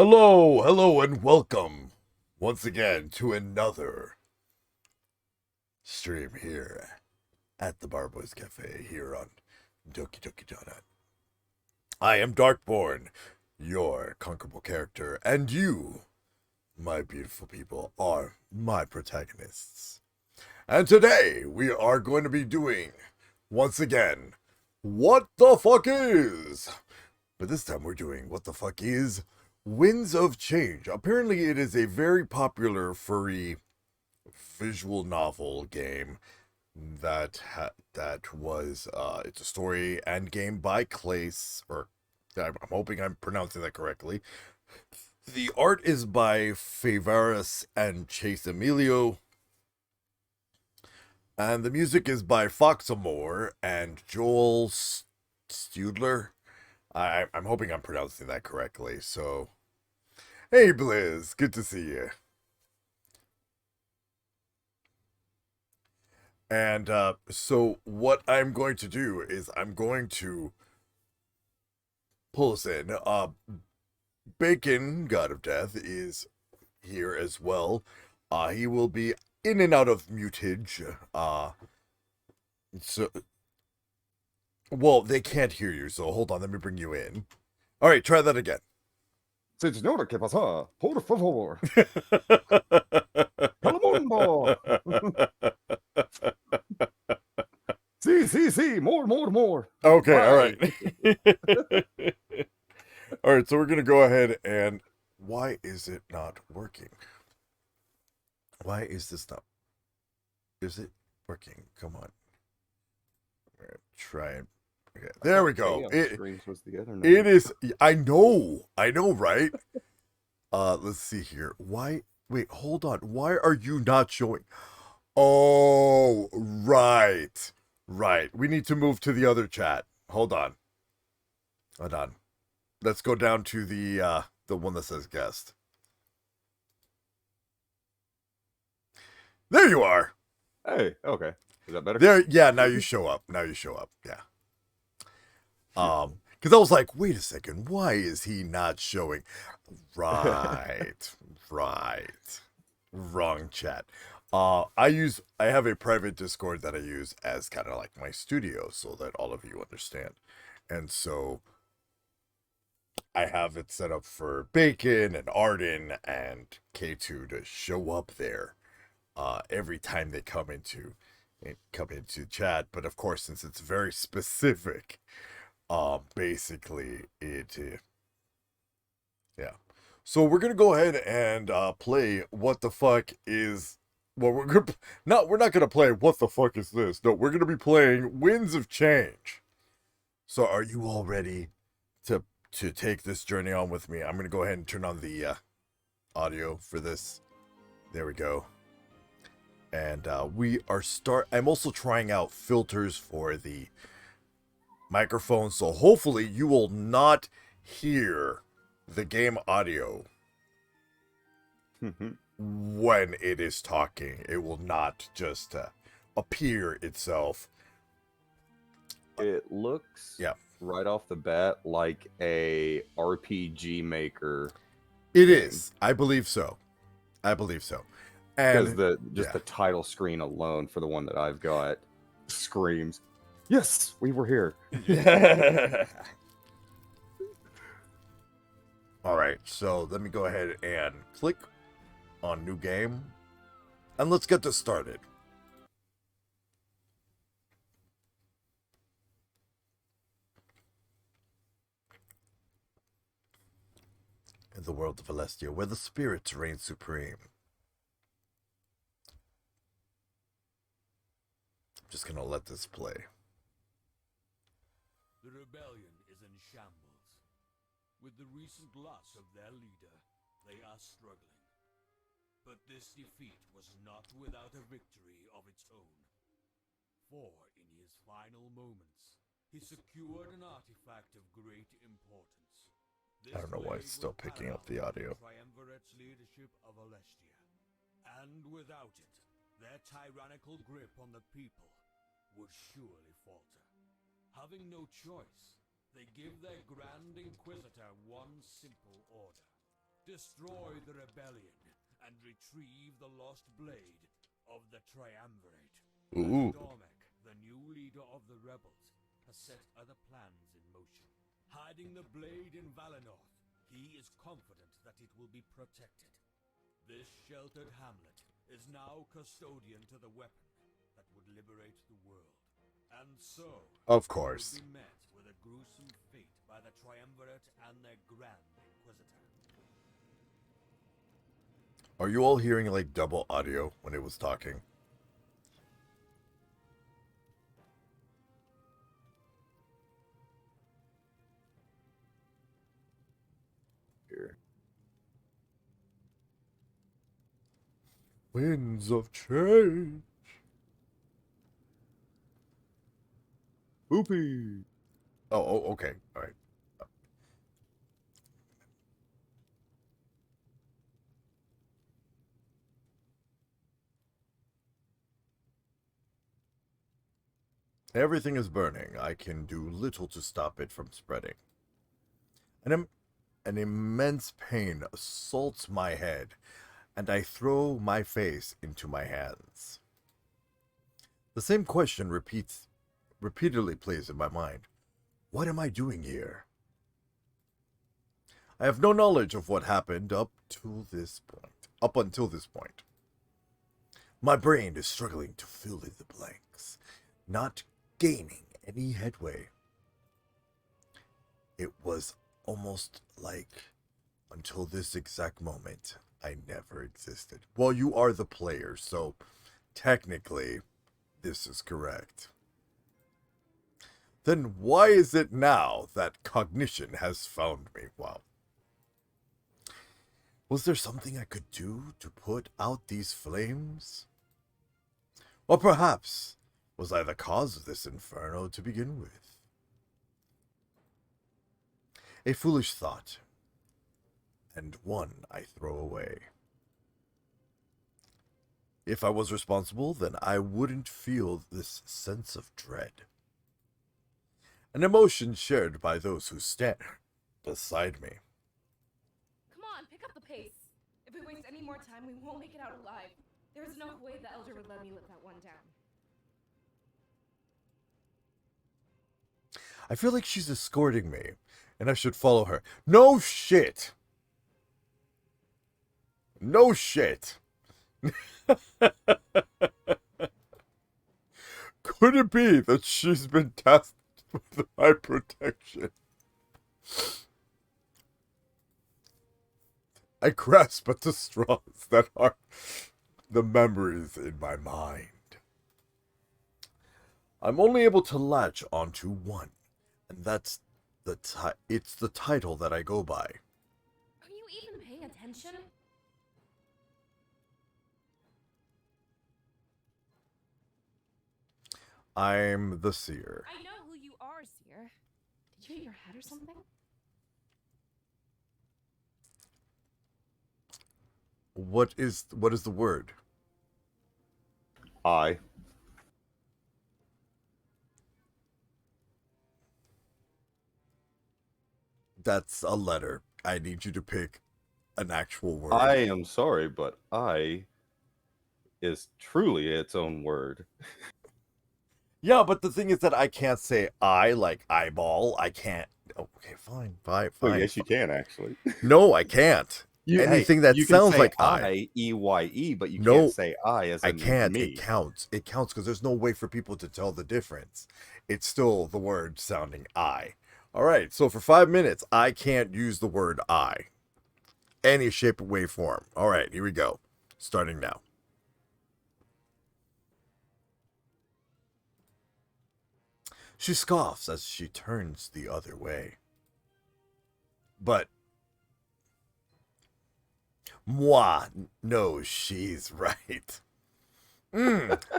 Hello, and welcome once again to another stream here at the Barboys Cafe here on Doki Doki Donut. I am Darkborn, your conquerable character, and you, my beautiful people, are my protagonists. And today we are going to be doing, once again, What the Fuck Is? But this time we're doing What the Fuck Is Winds of Change. Apparently it is a very popular furry visual novel game that was it's a story and game by Clace, or I'm hoping I'm pronouncing that correctly. The art is by Favaris and Chase Emilio, and the music is by Foxamore and Joel Studler. I'm hoping I'm pronouncing that correctly. So, hey Blizz, good to see you. And so what I'm going to do is I'm going to pull us in. Bacon, God of Death, is here as well. He will be in and out of mutage. So, well, they can't hear you, so hold on, let me bring you in. All right, try that again. Señora, ¿qué pasa? Por favor. Calamundo. Sí, more. Okay, Bye. all right. All right, so we're going to go ahead and... Why is it not working? Why is this not... Is it working? Come on. I'm going to try and... Okay, there we go. It is... I know, right? Let's see here. Why... Wait, hold on. Why are you not showing... Oh, right. Right. We need to move to the other chat. Hold on. Let's go down to the one that says guest. There you are. Hey, okay. Is that better? There, yeah, now you show up. Yeah. Because I was like, wait a second, why is he not showing? Right. Wrong chat. I have a private Discord that I use as kind of like my studio so that all of you understand. And so I have it set up for Bacon and Arden and K2 to show up there every time they come into chat. But of course, since it's very specific, basically yeah. So we're gonna go ahead and play What the Fuck Is... Well, we're not gonna play What the Fuck Is This? No, we're gonna be playing Winds of Change. So are you all ready to take this journey on with me? I'm gonna go ahead and turn on the audio for this. There we go. And I'm also trying out filters for the microphone, so hopefully you will not hear the game audio when it is talking. It will not just appear itself. It looks right off the bat like a RPG maker. It is. I believe so. Because the title screen alone for the one that I've got screams, yes, we were here. All right, so let me go ahead and click on new game, and let's get this started. In the world of Celestia, where the spirits reign supreme. I'm just gonna let this play. The rebellion is in shambles. With the recent loss of their leader, they are struggling. But this defeat was not without a victory of its own. For in his final moments, he secured an artifact of great importance. I don't know why it's still picking up the audio. Triumvirate's leadership of Celestia. And without it, their tyrannical grip on the people would surely falter. Having no choice, they give their Grand Inquisitor one simple order. Destroy the rebellion and retrieve the lost blade of the Triumvirate. Ooh. Dormek, the new leader of the rebels, has set other plans in motion. Hiding the blade in Valinor, he is confident that it will be protected. This sheltered hamlet is now custodian to the weapon that would liberate the world. And so, Of it course. would be met with a gruesome fate by the Triumvirate and their Grand Inquisitor. Are you all hearing like double audio when it was talking? Here. Winds of change. Whoopee. Oh, okay. All right. Everything is burning. I can do little to stop it from spreading. An immense pain assaults my head, and I throw my face into my hands. The same question repeatedly plays in my mind. What am I doing here? I have no knowledge of what happened up until this point. My brain is struggling to fill in the blanks, not gaining any headway. It was almost like, until this exact moment, I never existed. Well, you are the player, so technically, this is correct. Then why is it now that cognition has found me? Wow. Was there something I could do to put out these flames? Or perhaps, was I the cause of this inferno to begin with? A foolish thought, and one I throw away. If I was responsible, then I wouldn't feel this sense of dread. An emotion shared by those who stand beside me. Come on, pick up the pace. If we waste any more time, we won't make it out alive. There is no way the Elder would let me let that one down. I feel like she's escorting me, and I should follow her. No shit! No shit! Could it be that she's been tasked with my protection? I grasp at the straws that are the memories in my mind. I'm only able to latch onto one, and that's it's the title that I go by. Are you even paying attention? I'm the seer. I know who you are, Seer. Did you hit your head or something? What is the word? I. That's a letter. I need you to pick an actual word. I am sorry, but I is truly its own word. Yeah, but the thing is that I can't say I like eyeball. I can't. Okay, fine. Oh, yes, you can actually. No, I can't. Anything that you can sounds say like EYE, but you No, can't say I as I in can't. me. It counts. It counts because there's no way for people to tell the difference. It's still the word sounding I. All right, so for 5 minutes, I can't use the word I. Any shape, way, form. All right, here we go. Starting now. She scoffs as she turns the other way. But moi knows she's right.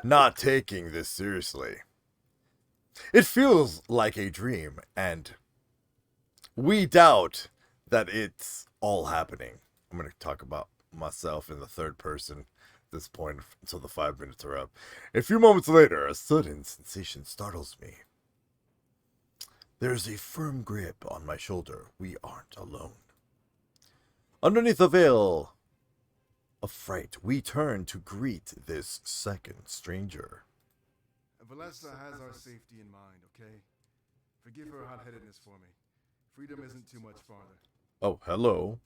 Not taking this seriously. It feels like a dream, and we doubt that it's all happening. I'm going to talk about myself in the third person at this point until the 5 minutes are up. A few moments later, a sudden sensation startles me. There's a firm grip on my shoulder. We aren't alone. Underneath the veil of fright, we turn to greet this second stranger. Valessa has our safety in mind, okay? Forgive her hot-headedness for me. Freedom isn't too much farther. Oh, hello.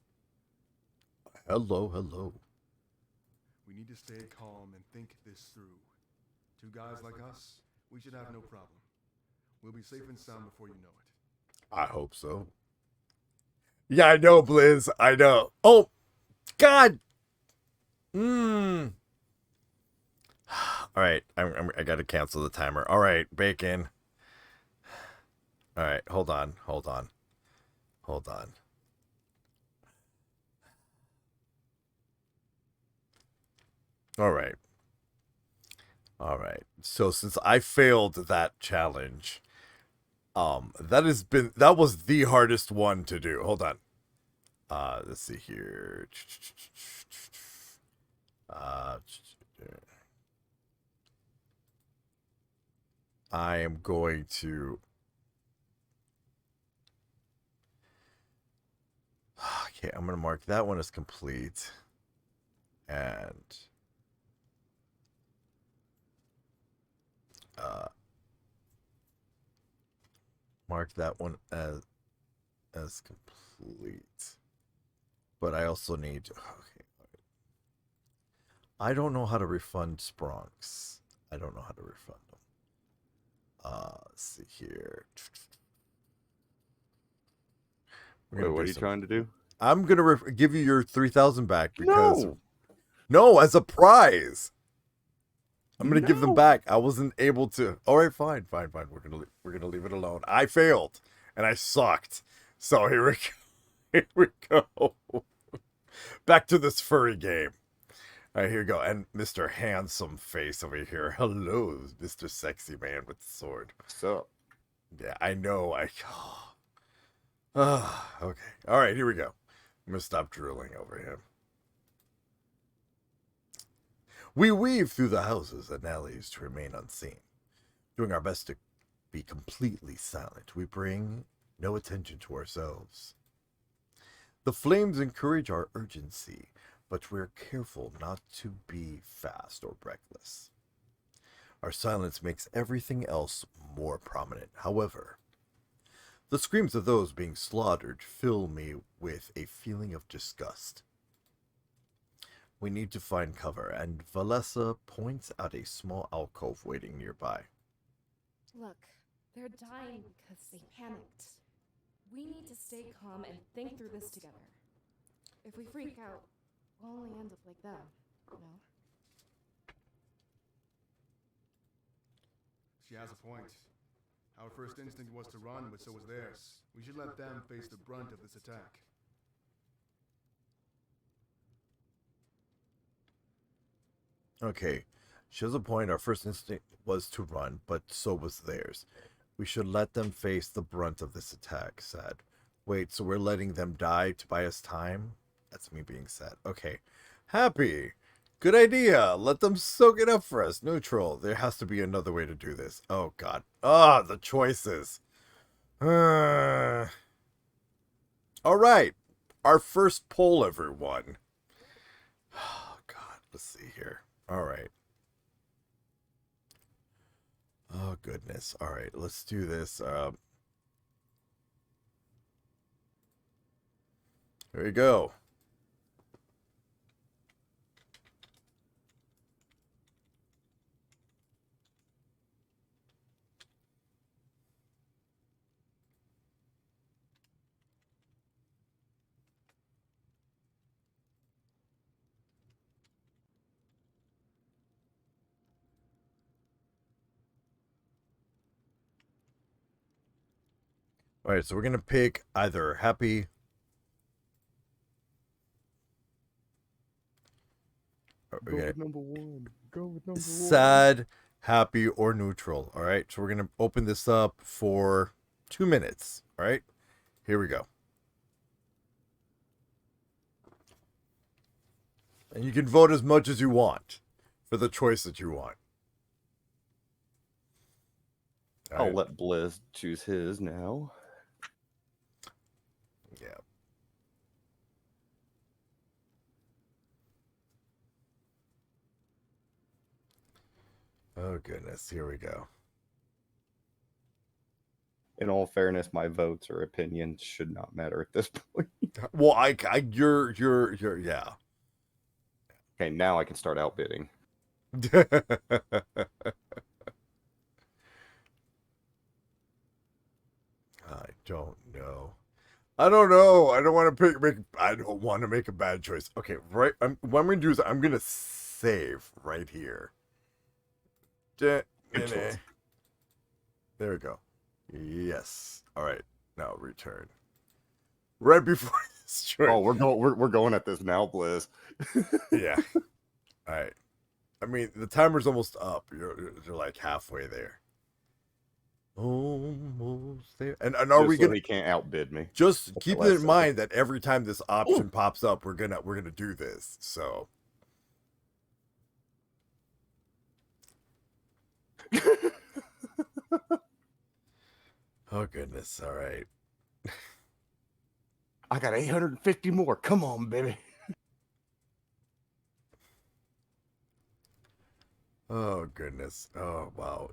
Hello, hello. We need to stay calm and think this through. Two guys like us, we should have no problem. We'll be safe and sound before you know it. I hope so. Yeah, I know, Blizz. I know. Oh, God. All right, I gotta cancel the timer. All right, Bacon. All right, hold on. All right. So since I failed that challenge, that was the hardest one to do. Hold on. Let's see here. I am going to. Okay, I'm gonna mark that one as complete, and mark that one as complete. But I also need. Okay, I don't know how to refund Spronks. I don't know how to refund them. Let's see here. Wait, what are you trying to do? I'm gonna give you your 3,000 back because no, as a prize. I'm gonna give them back. I wasn't able to. All right, fine. We're gonna leave it alone. I failed and I sucked. So here we go. Here we go. Back to this furry game. All right, here we go. And Mr. Handsome Face over here. Hello, Mr. Sexy Man with the sword. What's up? Yeah, I know. Okay. All right, here we go. I'm going to stop drooling over him. We weave through the houses and alleys to remain unseen, doing our best to be completely silent. We bring no attention to ourselves. The flames encourage our urgency, but we're careful not to be fast or reckless. Our silence makes everything else more prominent. However, the screams of those being slaughtered fill me with a feeling of disgust. We need to find cover, and Valessa points out a small alcove waiting nearby. Look, they're dying because they panicked. We need to stay calm and think through this together. If we freak out, we'll only end up like them, you know? She has a point. Our first instinct was to run, but so was theirs. We should let them face the brunt of this attack. Okay, she has a point. Our first instinct was to run, but so was theirs. We should let them face the brunt of this attack, sad. Wait, so we're letting them die to buy us time? That's me being sad. Okay. Happy. Good idea. Let them soak it up for us. Neutral. There has to be another way to do this. Oh, God. Ah, the choices. All right. Our first poll, everyone. Oh, God. Let's see here. All right. Oh, goodness. All right. Let's do this. Here we go. All right, so we're gonna pick either happy. Go with number one. Sad, happy, or neutral. All right, so we're gonna open this up for 2 minutes. All right, here we go. And you can vote as much as you want for the choice that you want. All I'll right. let Blizz choose his now. Yeah. goodness, here we go. In all fairness, my votes or opinions should not matter at this point. Well, you're, yeah. Okay, now I can start outbidding. I don't know. I don't know. I don't want to I don't want to make a bad choice. Okay, right. What I'm gonna do is I'm gonna save right here. Good choice. There we go. Yes. All right. Now return. Right before this choice. Oh, we're going at this now, Blizz. Yeah. All right. I mean, the timer's almost up. You're like halfway there. Almost there. And are Just we so gonna? he can't outbid me. Just That's keep the it last in mind that every time this option pops up, we're gonna do this. So. Oh goodness! All right. I got 850 more. Come on, baby. Oh goodness! Oh wow!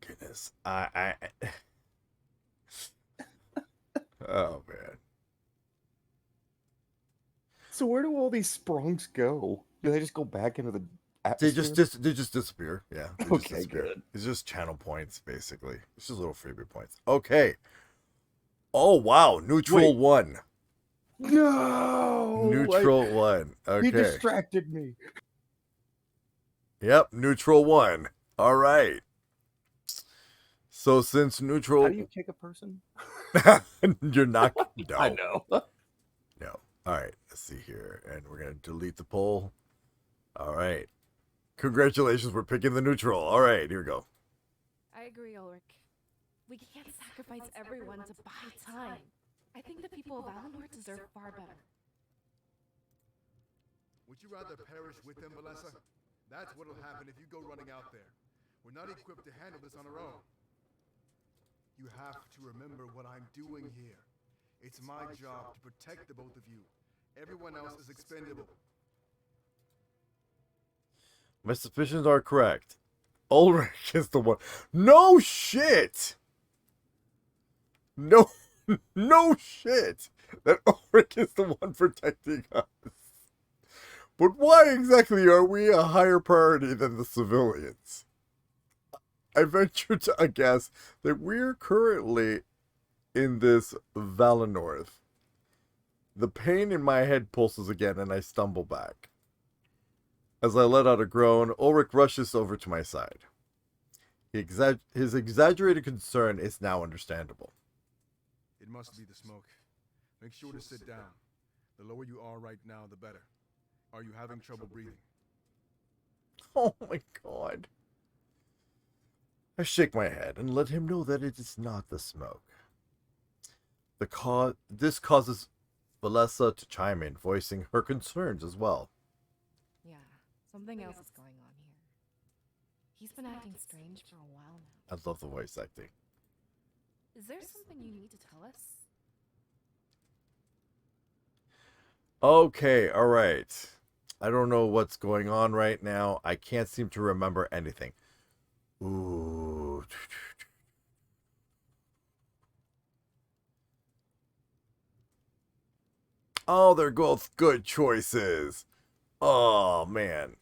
Goodness! Oh man! So where do all these sprongs go? Do they just go back into the They atmosphere? they just disappear. Yeah. They just Okay, disappear. good. It's just channel points, basically. It's just little freebie points. Okay. Oh wow! Neutral Wait. one. No! Neutral one. He Okay. distracted me. Yep. Neutral one. All right. So since neutral, How do you kick a person? you're not. No. I know. No. All right. Let's see here, and we're gonna delete the poll. All right. Congratulations, we're picking the neutral. All right, here we go. I agree, Ulrich. We can't sacrifice everyone to buy time. I think the people of Valinor deserve far better. Would you rather perish with them, Valessa? That's what'll happen if you go running out there. We're not equipped to handle this on our own. You have to remember what I'm doing here. It's my job to protect the both of you. Everyone else is expendable. My suspicions are correct. Ulrich is the one. No shit! No, no shit! That Ulrich is the one protecting us. But why exactly are we a higher priority than the civilians? I venture to guess that we're currently in this Valinorth. The pain in my head pulses again and I stumble back. As I let out a groan, Ulrich rushes over to my side. His exaggerated concern is now understandable. It must be the smoke. Make sure to sit down. The lower you are right now, the better. Are you having trouble breathing? Oh my god. I shake my head and let him know that it is not the smoke. This causes Valessa to chime in, voicing her concerns as well. Yeah, something else is going on here. He's been acting strange for a while now. I love the voice acting. Is there something you need to tell us? Okay, alright. I don't know what's going on right now. I can't seem to remember anything. Ooh. Oh, they're both good choices. Oh, man.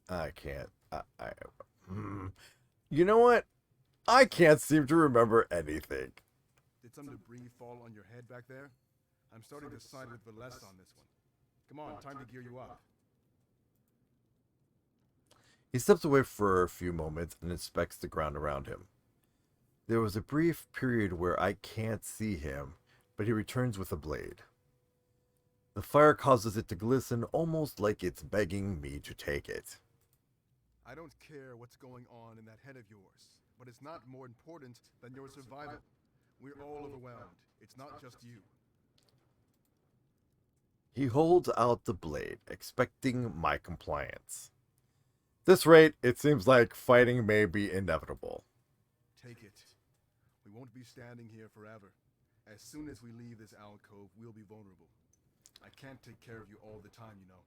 I can't. You know what? I can't seem to remember anything. Did some debris fall on your head back there? I'm starting to side with Valessa on this one. Come on, time to gear you up. He steps away for a few moments and inspects the ground around him. There was a brief period where I can't see him, but he returns with a blade. The fire causes it to glisten almost like it's begging me to take it. I don't care what's going on in that head of yours, but it's not more important than your survival. We're all overwhelmed. It's not just you. He holds out the blade, expecting my compliance. This rate, it seems like fighting may be inevitable. Take it. We won't be standing here forever. As soon as we leave this alcove, we'll be vulnerable. I can't take care of you all the time, you know.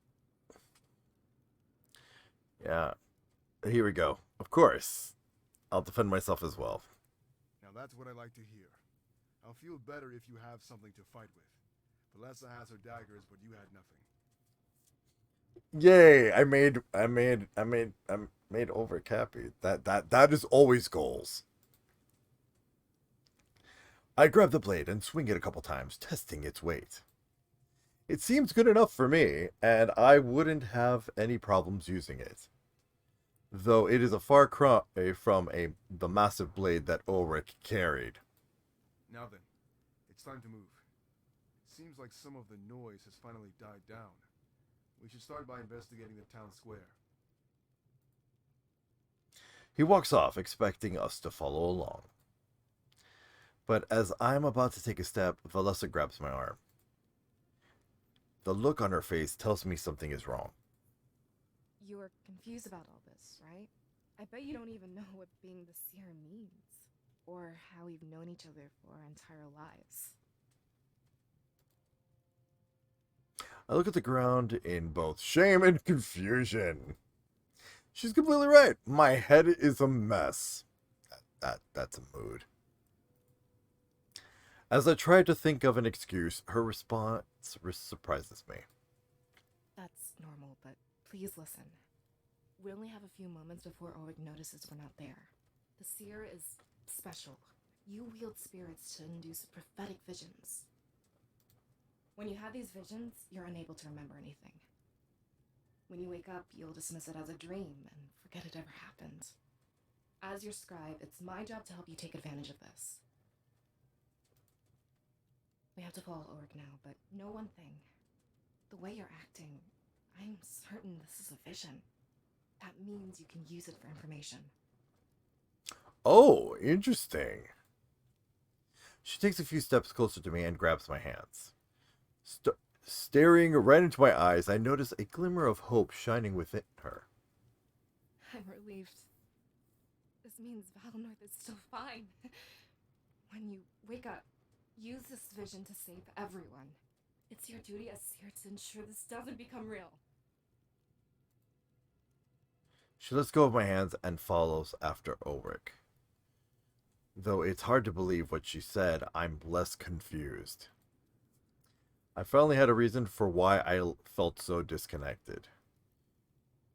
Yeah. Here we go. Of course. I'll defend myself as well. Now that's what I like to hear. I'll feel better if you have something to fight with. Valessa has her daggers, but you had nothing. Yay! I made Ulrich happy. That is always goals. I grab the blade and swing it a couple times, testing its weight. It seems good enough for me, and I wouldn't have any problems using it. Though it is a far cry from the massive blade that Ulrich carried. Now then, it's time to move. It seems like some of the noise has finally died down. We should start by investigating the town square. He walks off, expecting us to follow along. But as I'm about to take a step, Valessa grabs my arm. The look on her face tells me something is wrong. You are confused about all this, right? I bet you don't even know what being the seer means, or how we've known each other for our entire lives. I look at the ground in both shame and confusion. She's completely right. My head is a mess. That's a mood. As I try to think of an excuse, her response surprises me. That's normal, but please listen. We only have a few moments before Ulrich notices we're not there. The seer is special. You wield spirits to induce prophetic visions. When you have these visions, you're unable to remember anything. When you wake up, you'll dismiss it as a dream and forget it ever happened. As your scribe, it's my job to help you take advantage of this. We have to follow Ulrich now, but know one thing. The way you're acting, I'm certain this is a vision. That means you can use it for information. Oh, interesting. She takes a few steps closer to me and grabs my hands. Staring right into my eyes, I notice a glimmer of hope shining within her. I'm relieved. This means Valinor is still fine. When you wake up, use this vision to save everyone. It's your duty as seer to ensure this doesn't become real. She lets go of my hands and follows after Ulrich. Though it's hard to believe what she said, I'm less confused. I finally had a reason for why I felt so disconnected.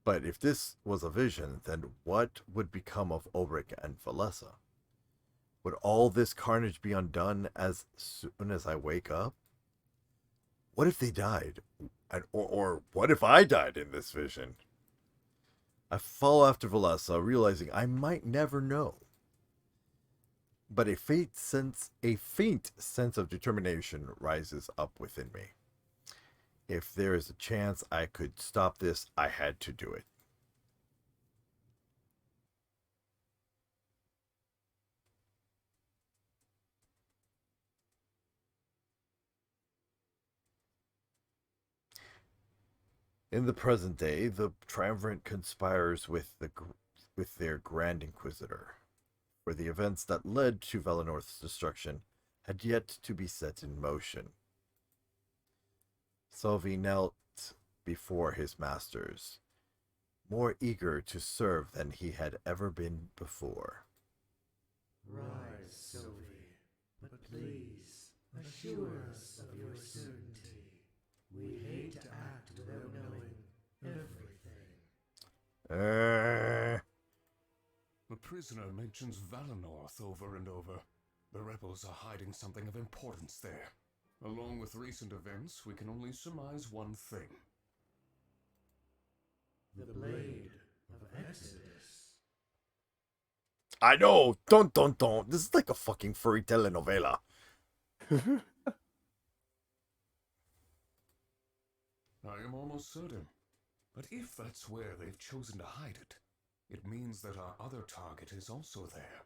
But if this was a vision, then what would become of Ulrich and Valessa? Would all this carnage be undone as soon as I wake up? What if they died? Or what if I died in this vision? I follow after Valessa, realizing I might never know. But a faint sense of determination rises up within me. If there is a chance I could stop this, I had to do it. In the present day, the triumvirate conspires with their Grand Inquisitor, for the events that led to Valinor's destruction had yet to be set in motion. Sylvie knelt before his masters, more eager to serve than he had ever been before. Rise, Sylvie, but please assure us of your certainty. We hate to act without knowing everything. The prisoner mentions Valinor over and over. The rebels are hiding something of importance there. Along with recent events, we can only surmise one thing. The Blade of Exodus. I know! Don't. This is like a fucking furry telenovela. I am almost certain. But if that's where they've chosen to hide it, it means that our other target is also there.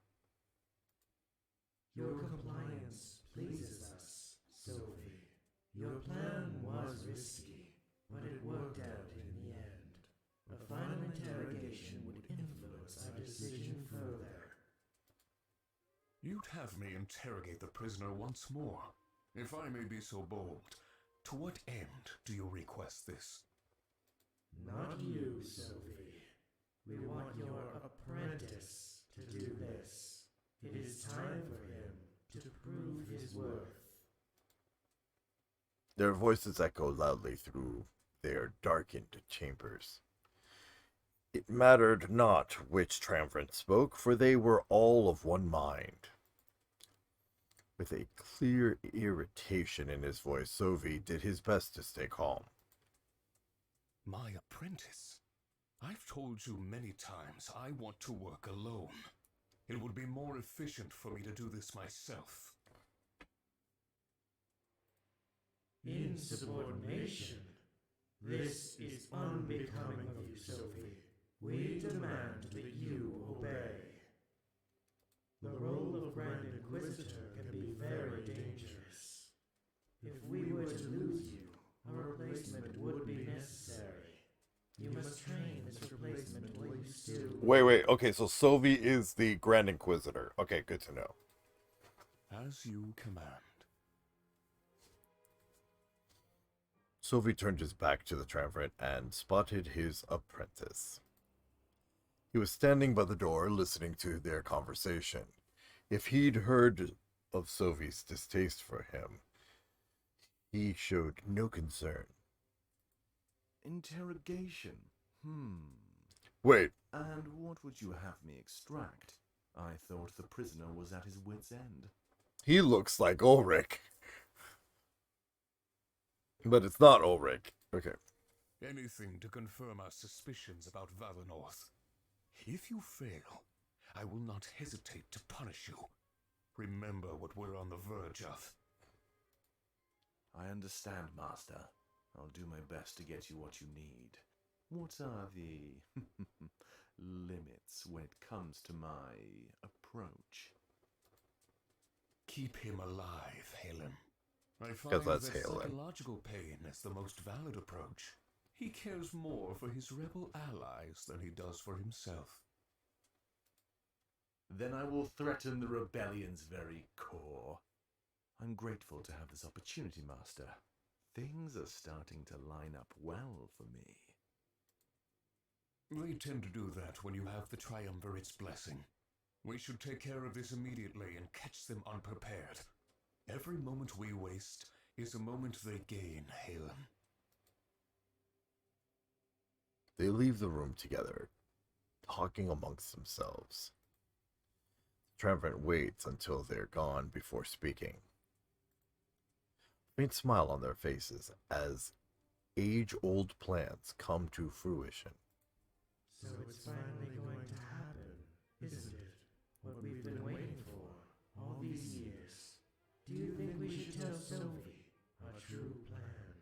Your compliance pleases us, Sylvie. Your plan was risky, but it worked out in the end. A final interrogation would influence our decision further. You'd have me interrogate the prisoner once more, if I may be so bold. To what end do you request this? Not you, Sophie. We want your apprentice to do this. It is time for him to prove his worth. Their voices echo loudly through their darkened chambers. It mattered not which triumvirate spoke, for they were all of one mind. With a clear irritation in his voice, Sophie did his best to stay calm. My apprentice? I've told you many times I want to work alone. It would be more efficient for me to do this myself. Insubordination. This is unbecoming of you, Sophie. We demand that you obey. The role of Grand Inquisitor can be very dangerous. If we were to lose you, a replacement would be necessary. You must train this replacement while you still... Wait, okay, so Sophie is the Grand Inquisitor. Okay, good to know. As you command. Sophie turned his back to the triumvirate and spotted his apprentice. He was standing by the door, listening to their conversation. If he'd heard of Sophie's distaste for him, he showed no concern. Interrogation. Wait, And what would you have me extract? I thought the prisoner was at his wit's end. he looks like Ulrich. But it's not Ulrich. Okay. Anything to confirm our suspicions about Valinor. If you fail, I will not hesitate to punish you. Remember what we're on the verge of. I understand, Master. I'll do my best to get you what you need. What are the limits when it comes to my approach? Keep him alive, Halen. I 'Cause find that's that Halen. psychological pain is the most valid approach. He cares more for his rebel allies than he does for himself. Then I will threaten the rebellion's very core. I'm grateful to have this opportunity, Master. Things are starting to line up well for me. They tend to do that when you have the Triumvirate's blessing. We should take care of this immediately and catch them unprepared. Every moment we waste is a moment they gain, Halen. They leave the room together, talking amongst themselves. Triumvirate waits until they're gone before speaking. A faint smile on their faces as age-old plans come to fruition. So it's finally going to happen, isn't it? What we've been waiting for all these years. Do you think we should tell Sophie our true plan?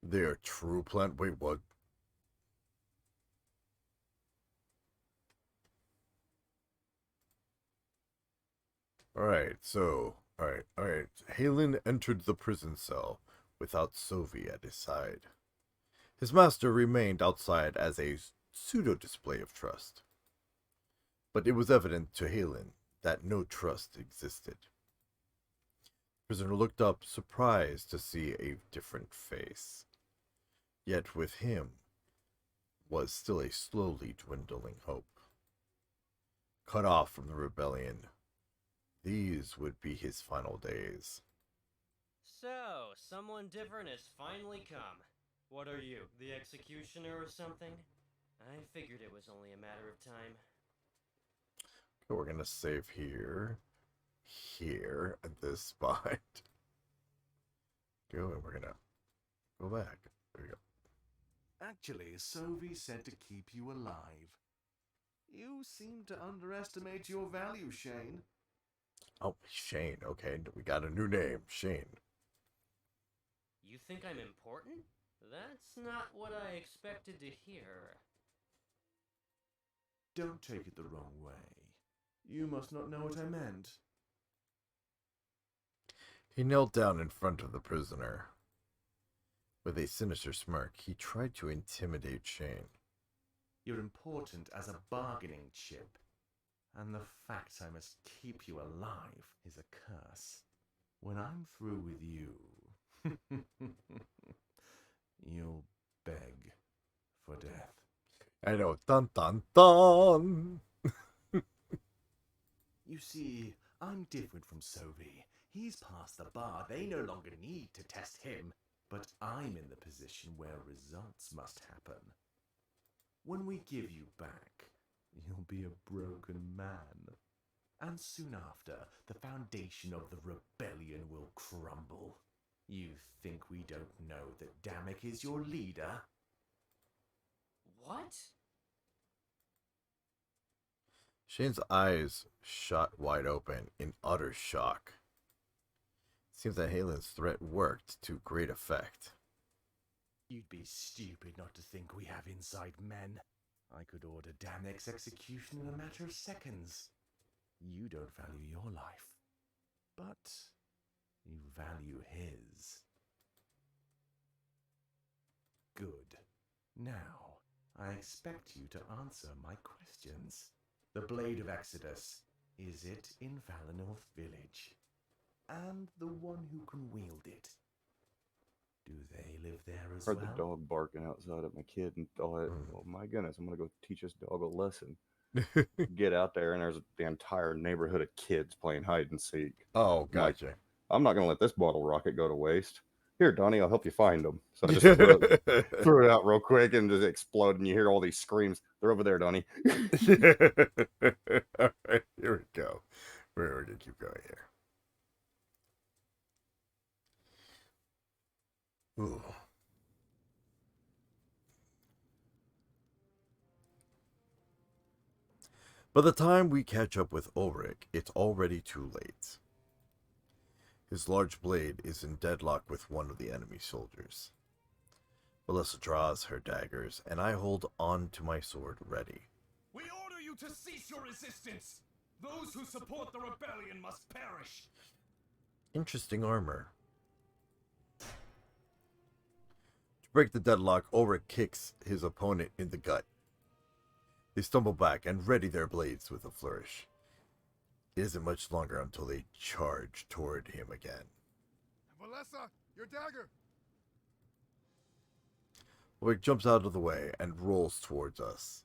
Their true plan? Wait, what? Alright. Halen entered the prison cell without Sophie at his side. His master remained outside as a pseudo-display of trust. But it was evident to Halen that no trust existed. The prisoner looked up, surprised to see a different face. Yet with him was still a slowly dwindling hope. Cut off from the rebellion, these would be his final days. So, someone different has finally come. What are you, the executioner or something? I figured it was only a matter of time. Okay, we're gonna save here, at this spot. Go, and we're gonna go back. There we go. Actually, Sophie said to keep you alive. You seem to underestimate your value, Shane. Oh, Shane. Okay, we got a new name, Shane. You think I'm important? That's not what I expected to hear. Don't take it the wrong way. You must not know what I meant. He knelt down in front of the prisoner. With a sinister smirk, he tried to intimidate Shane. You're important as a bargaining chip. and the fact I must keep you alive is a curse. When I'm through with you, you'll beg for death. I know. Dun dun dun. You see, I'm different from Sovi. He's past the bar. They no longer need to test him. But I'm in the position where results must happen. When we give you back, you'll be a broken man. And soon after, the foundation of the rebellion will crumble. You think we don't know that Damek is your leader? What? Shane's eyes shot wide open in utter shock. Seems that Halen's threat worked to great effect. You'd be stupid not to think we have inside men. I could order Damek's execution in a matter of seconds. You don't value your life, but you value his. Good. Now, I expect you to answer my questions. The Blade of Exodus, is it in Valinor Village? And the one who can wield it, do they live there as Heard well? the dog barking outside at my kid and thought, oh my goodness, I'm going to go teach this dog a lesson. Get out there, and there's the entire neighborhood of kids playing hide and seek. Oh, gotcha. I'm not going to let this bottle rocket go to waste. Here, Donnie, I'll help you find them. So I just threw it out real quick and just exploded, and you hear all these screams. They're over there, Donnie. All right, here we go. We're going to keep going here. Ooh. By the time we catch up with Ulrich, it's already too late. His large blade is in deadlock with one of the enemy soldiers. Melissa draws her daggers, and I hold on to my sword ready. We order you to cease your resistance! Those who support the rebellion must perish! Interesting armor. To break the deadlock, Ulrich kicks his opponent in the gut. They stumble back and ready their blades with a flourish. It isn't much longer until they charge toward him again. Valessa, your dagger! Ulrich jumps out of the way and rolls towards us.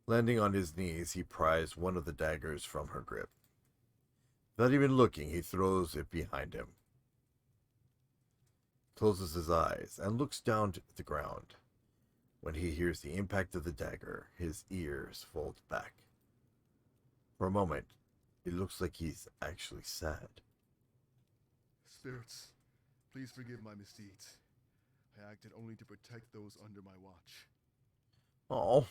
Landing on his knees, he pries one of the daggers from her grip. Without even looking, he throws it behind him. Closes his eyes and looks down to the ground. When he hears the impact of the dagger, his ears fold back. For a moment, it looks like he's actually sad. Spirits, please forgive my misdeeds. I acted only to protect those under my watch. Oh.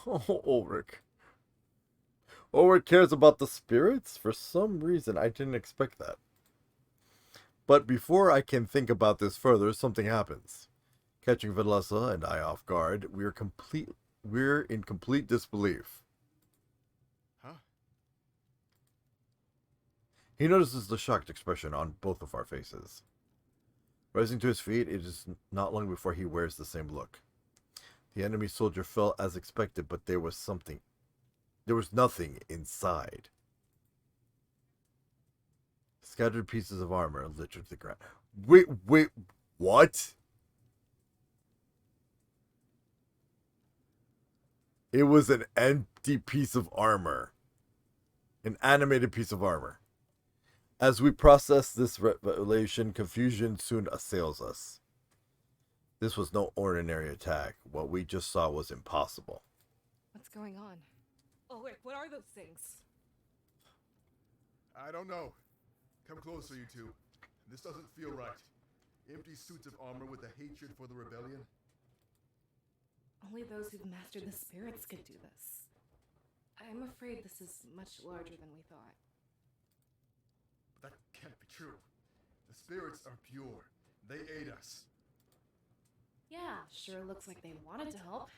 Oh, Ulrich. Ulrich cares about the spirits? For some reason, I didn't expect that. But before I can think about this further, something happens. Catching Valessa and I off guard, we're in complete disbelief. Huh? He notices the shocked expression on both of our faces. Rising to his feet, it is not long before he wears the same look. The enemy soldier fell as expected, but there was nothing inside. Scattered pieces of armor littered the ground. Wait, what? It was an empty piece of armor. An animated piece of armor. As we process this revelation, confusion soon assails us. This was no ordinary attack. What we just saw was impossible. What's going on? Ulrich, what are those things? I don't know. Come closer, you two. This doesn't feel right. Empty suits of armor with a hatred for the rebellion. Only those who've mastered the spirits could do this. I'm afraid this is much larger than we thought. But that can't be true. The spirits are pure. They aid us. Yeah, sure looks like they wanted to help.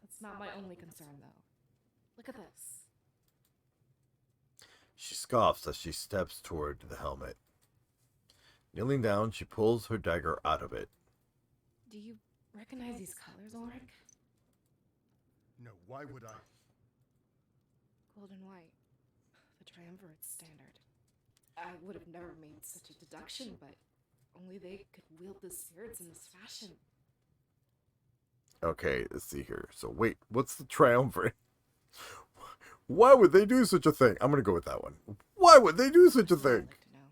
That's not my only concern, though. Look at this. She scoffs as she steps toward the helmet. Kneeling down, she pulls her dagger out of it. Do you recognize these colors, Ulrich? No, why would I? Gold and white. The triumvirate standard. I would have never made such a deduction, but only they could wield the spirits in this fashion. Okay, let's see here. So wait, what's the triumvirate? Why would they do such a thing? I'm gonna go with that one. Why would they do such a I'd thing? like to know.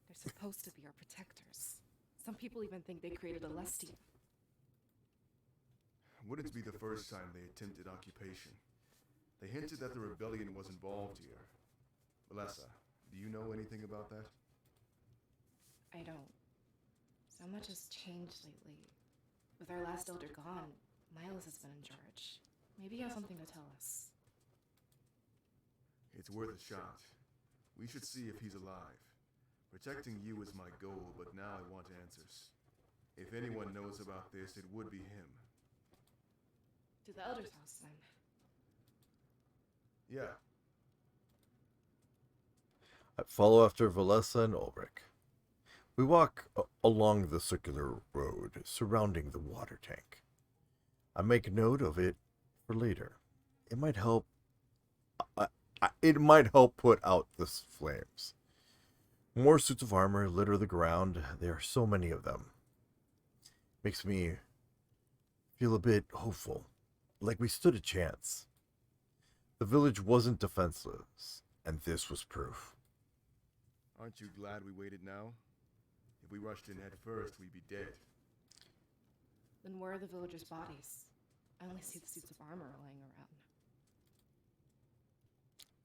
They're supposed to be our protectors. Some people even think they created Alestia. Wouldn't be the first time they attempted occupation. They hinted that the rebellion was involved here. Valessa, do you know anything about that? I don't. So much has changed lately. With our last elder gone, Miles has been in charge. Maybe he has something to tell us. It's worth a shot. We should see if he's alive. Protecting you is my goal, but now I want answers. If anyone knows about this, it would be him. To the elder's house, then. Yeah, I follow after Valessa and Ulrich. We walk along the circular road surrounding the water tank. I make note of it for later. It might help. It might help put out the flames. More suits of armor litter the ground. There are so many of them. Makes me feel a bit hopeful, like we stood a chance. The village wasn't defenseless, and this was proof. aren't you glad we waited now? If we rushed in head first, we'd be dead. Then where are the villagers' bodies? I only see the suits of armor lying around.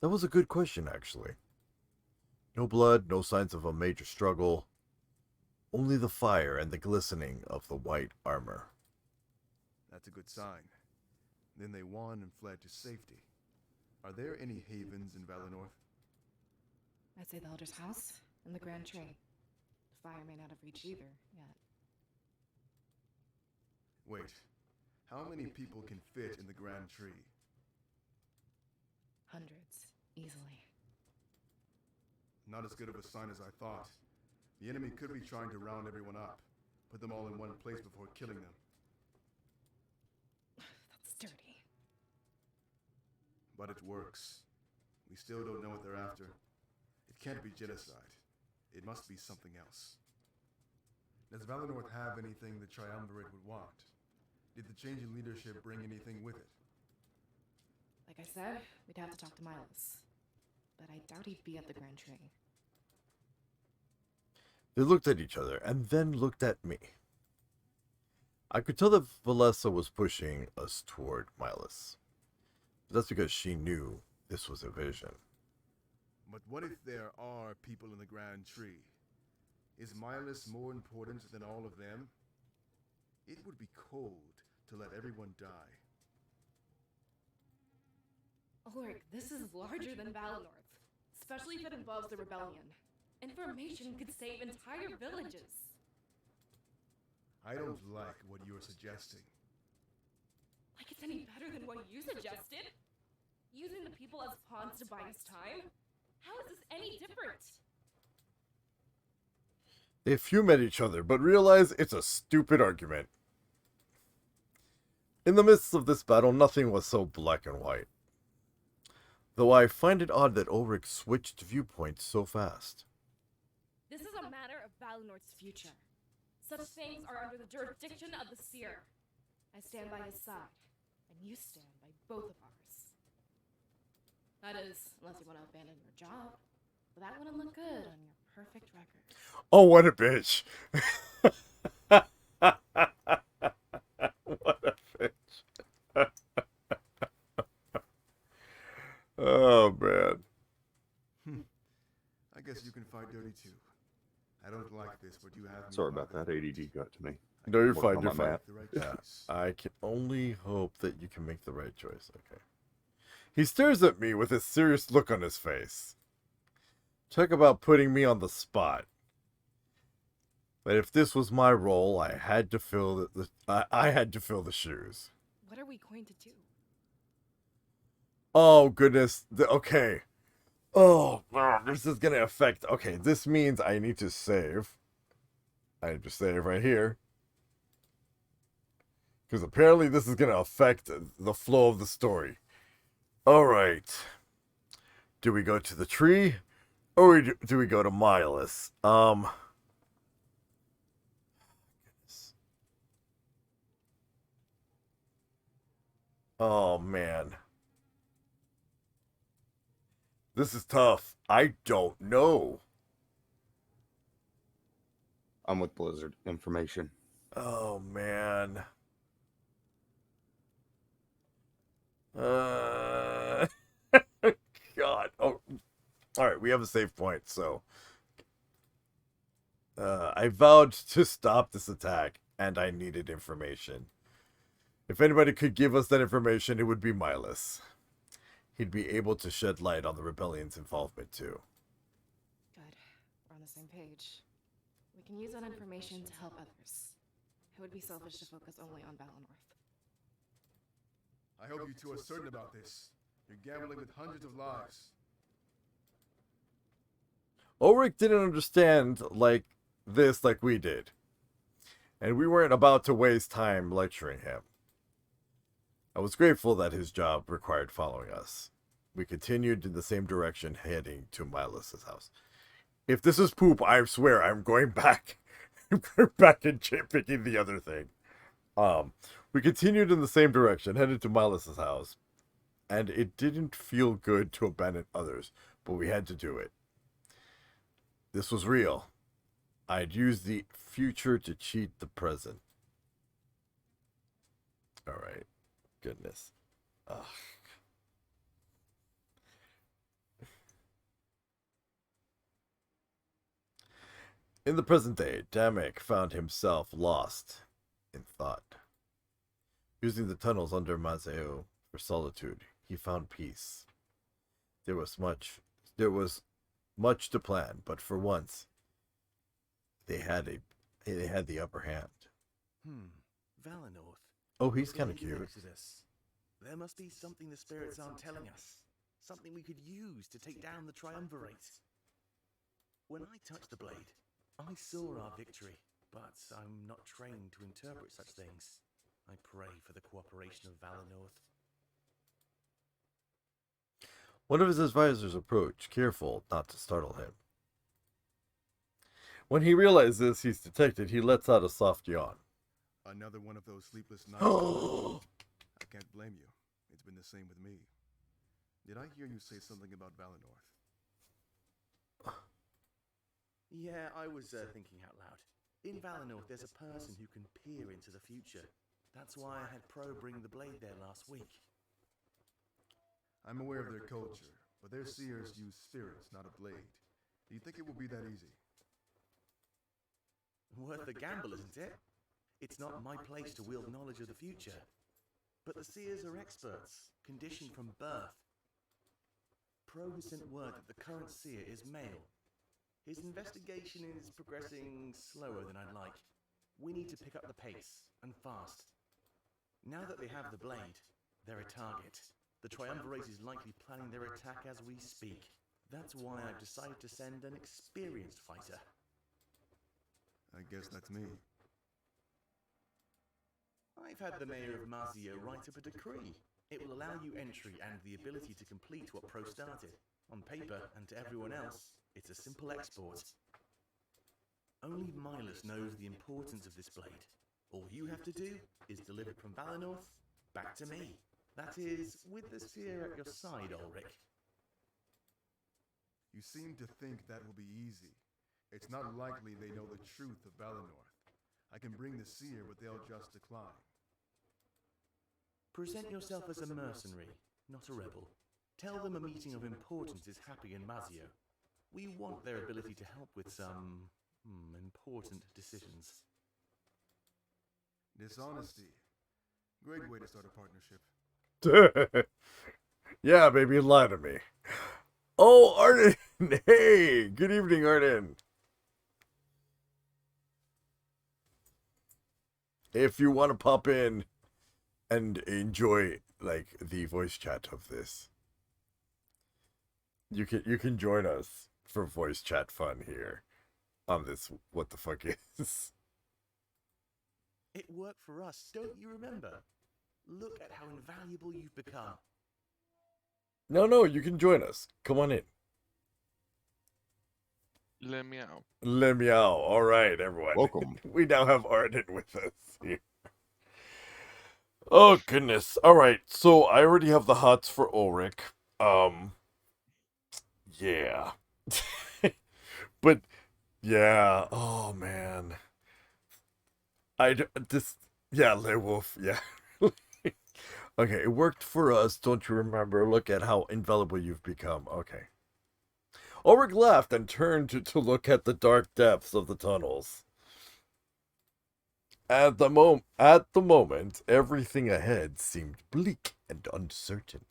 That was a good question, actually. No blood, no signs of a major struggle. Only the fire and the glistening of the white armor. That's a good sign. Then they won and fled to safety. Are there any havens in Valinor? I'd say the elder's house and the Grand Tree. The fire may not have reached either yet. Wait, how many people can fit in the Grand Tree? Hundreds, easily. Not as good of a sign as I thought. The enemy could be trying to round everyone up, put them all in one place before killing them. That's dirty. But it works. We still don't know what they're after. It can't be genocide. It must be something else. Does Valinor have anything the Triumvirate would want? Did the change in leadership bring anything with it? Like I said, we'd have to talk to Miles. But I doubt he'd be at the Grand Tree. They looked at each other and then looked at me. I could tell that Valessa was pushing us toward Miles. But that's because she knew this was a vision. But what if there are people in the Grand Tree? Is Milas more important than all of them? It would be cold to let everyone die. Ulrich, this is larger than Valinor, especially if it involves the rebellion. Information could save entire villages. I don't like what you're suggesting. Like it's any better than what you suggested? Using the people as pawns to buy us time? How is this any different? They fume at each other, but realize it's a stupid argument. In the midst of this battle, nothing was so black and white. Though I find it odd that Ulrich switched viewpoints so fast. This is a matter of Valinor's future. Such things are under the jurisdiction of the seer. I stand by his side, and you stand by both of ours. That is, unless you want to abandon your job. But that wouldn't look good on your perfect record. Oh, what a bitch. What a bitch. Oh, man. I guess you can fight dirty too. I don't like this, but you have me. Sorry about that. bothered. ADD got to me. No, you're Working fine, on you're my fine. math. The right Yeah, choice. I can only hope that you can make the right choice. Okay. He stares at me with a serious look on his face. Talk about putting me on the spot. But if this was my role, I had to fill I had to fill the shoes. What are we going to do? Oh goodness. Okay. Oh, this is gonna affect. Okay, this means I need to save. I need to save right here. Because apparently this is gonna affect the flow of the story. Alright. Do we go to the tree, or do we go to Miles? Oh man, this is tough. I don't know. I'm with Blizzard. Information. Oh man. God. Oh, all right. We have a save point, so I vowed to stop this attack, and I needed information. If anybody could give us that information, it would be Miles. He'd be able to shed light on the rebellion's involvement too. Good. We're on the same page. We can use that information to help others. It would be selfish to focus only on Valinor. I hope you two are certain about this. You're gambling with hundreds of lives. Ulrich didn't understand like we did. And we weren't about to waste time lecturing him. I was grateful that his job required following us. We continued in the same direction, heading to Miles' house. If this is poop, I swear I'm going back. I'm going back and picking the other thing. We continued in the same direction, headed to Miles' house. And it didn't feel good to abandon others, but we had to do it. This was real. I'd use the future to cheat the present. Alright. Goodness. Ugh. In the present day, Damek found himself lost in thought. Using the tunnels under Mazeo for solitude, he found peace. There was much to plan, but for once, they had the upper hand. Valinor. Oh, he's kind of cute. There must be something the spirits aren't telling us. Something we could use to take down the Triumvirate. When I touched the blade, I saw our victory, but I'm not trained to interpret such things. I pray for the cooperation of Valinor. One of his advisors approached, careful not to startle him. When he realizes he's detected, he lets out a soft yawn. Another one of those sleepless nights. I can't blame you. It's been the same with me. Did I hear you say something about Valinor? Yeah, I was thinking out loud. In Valinor, there's a person who can peer into the future. That's why I had Pro bring the blade there last week. I'm aware of their culture, but their seers use spirits, not a blade. Do you think it will be that easy? Worth the gamble, isn't it? It's not my place to wield knowledge of the future. But the seers are experts, conditioned from birth. Pro has sent word that the current seer is male. His investigation is progressing slower than I'd like. We need to pick up the pace, and fast. Now that they have the blade, they're a target. The Triumvirate is likely planning their attack as we speak. That's why I've decided to send an experienced fighter. I guess that's me. I've had the mayor of Mazio write up a decree. It will allow you entry and the ability to complete what Pro started. On paper, and to everyone else, it's a simple export. Only Miles knows the importance of this blade. All you have to do is deliver it from Valinor back to me. That is, with the seer at your side, Ulrich. You seem to think that will be easy. It's not likely they know the truth of Valinor. I can bring the seer, but they'll just decline. Present yourself as a mercenary, not a rebel. Tell them a meeting of importance is happening in Mazio. We want their ability to help with some important decisions. Dishonesty. Great way to start a partnership. Yeah, baby, lie to me. Oh, Arden! Hey! Good evening, Arden. If you want to pop in and enjoy, like, the voice chat of this, you can join us for voice chat fun here on this What the Fuck Is. It worked for us, don't you remember? Look at how invaluable you've become. No, you can join us. Come on in. Le meow. Le meow. All right, everyone. Welcome. We now have Arden with us here. Oh goodness. All right. So I already have the hots for Ulrich. Yeah. But yeah. Oh man. This. Yeah, Le Wolf. Yeah. Okay, it worked for us. Don't you remember? Look at how invaluable you've become. Okay. Ulrich laughed and turned to look at the dark depths of the tunnels. At the moment, everything ahead seemed bleak and uncertain.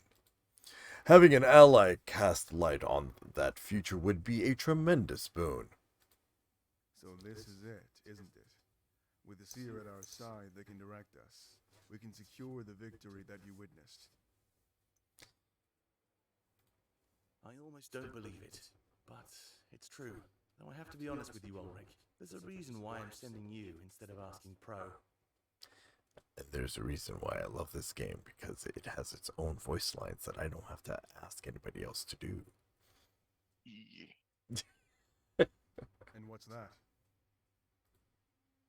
Having an ally cast light on that future would be a tremendous boon. So this is it, isn't it? With the seer at our side that can direct us, we can secure the victory that you witnessed. I almost don't believe it, but it's true. Though I have to be honest with you, Ulrich. There's a reason why I'm sending you instead of asking Pro. And there's a reason why I love this game, because it has its own voice lines that I don't have to ask anybody else to do. Yeah. And what's that?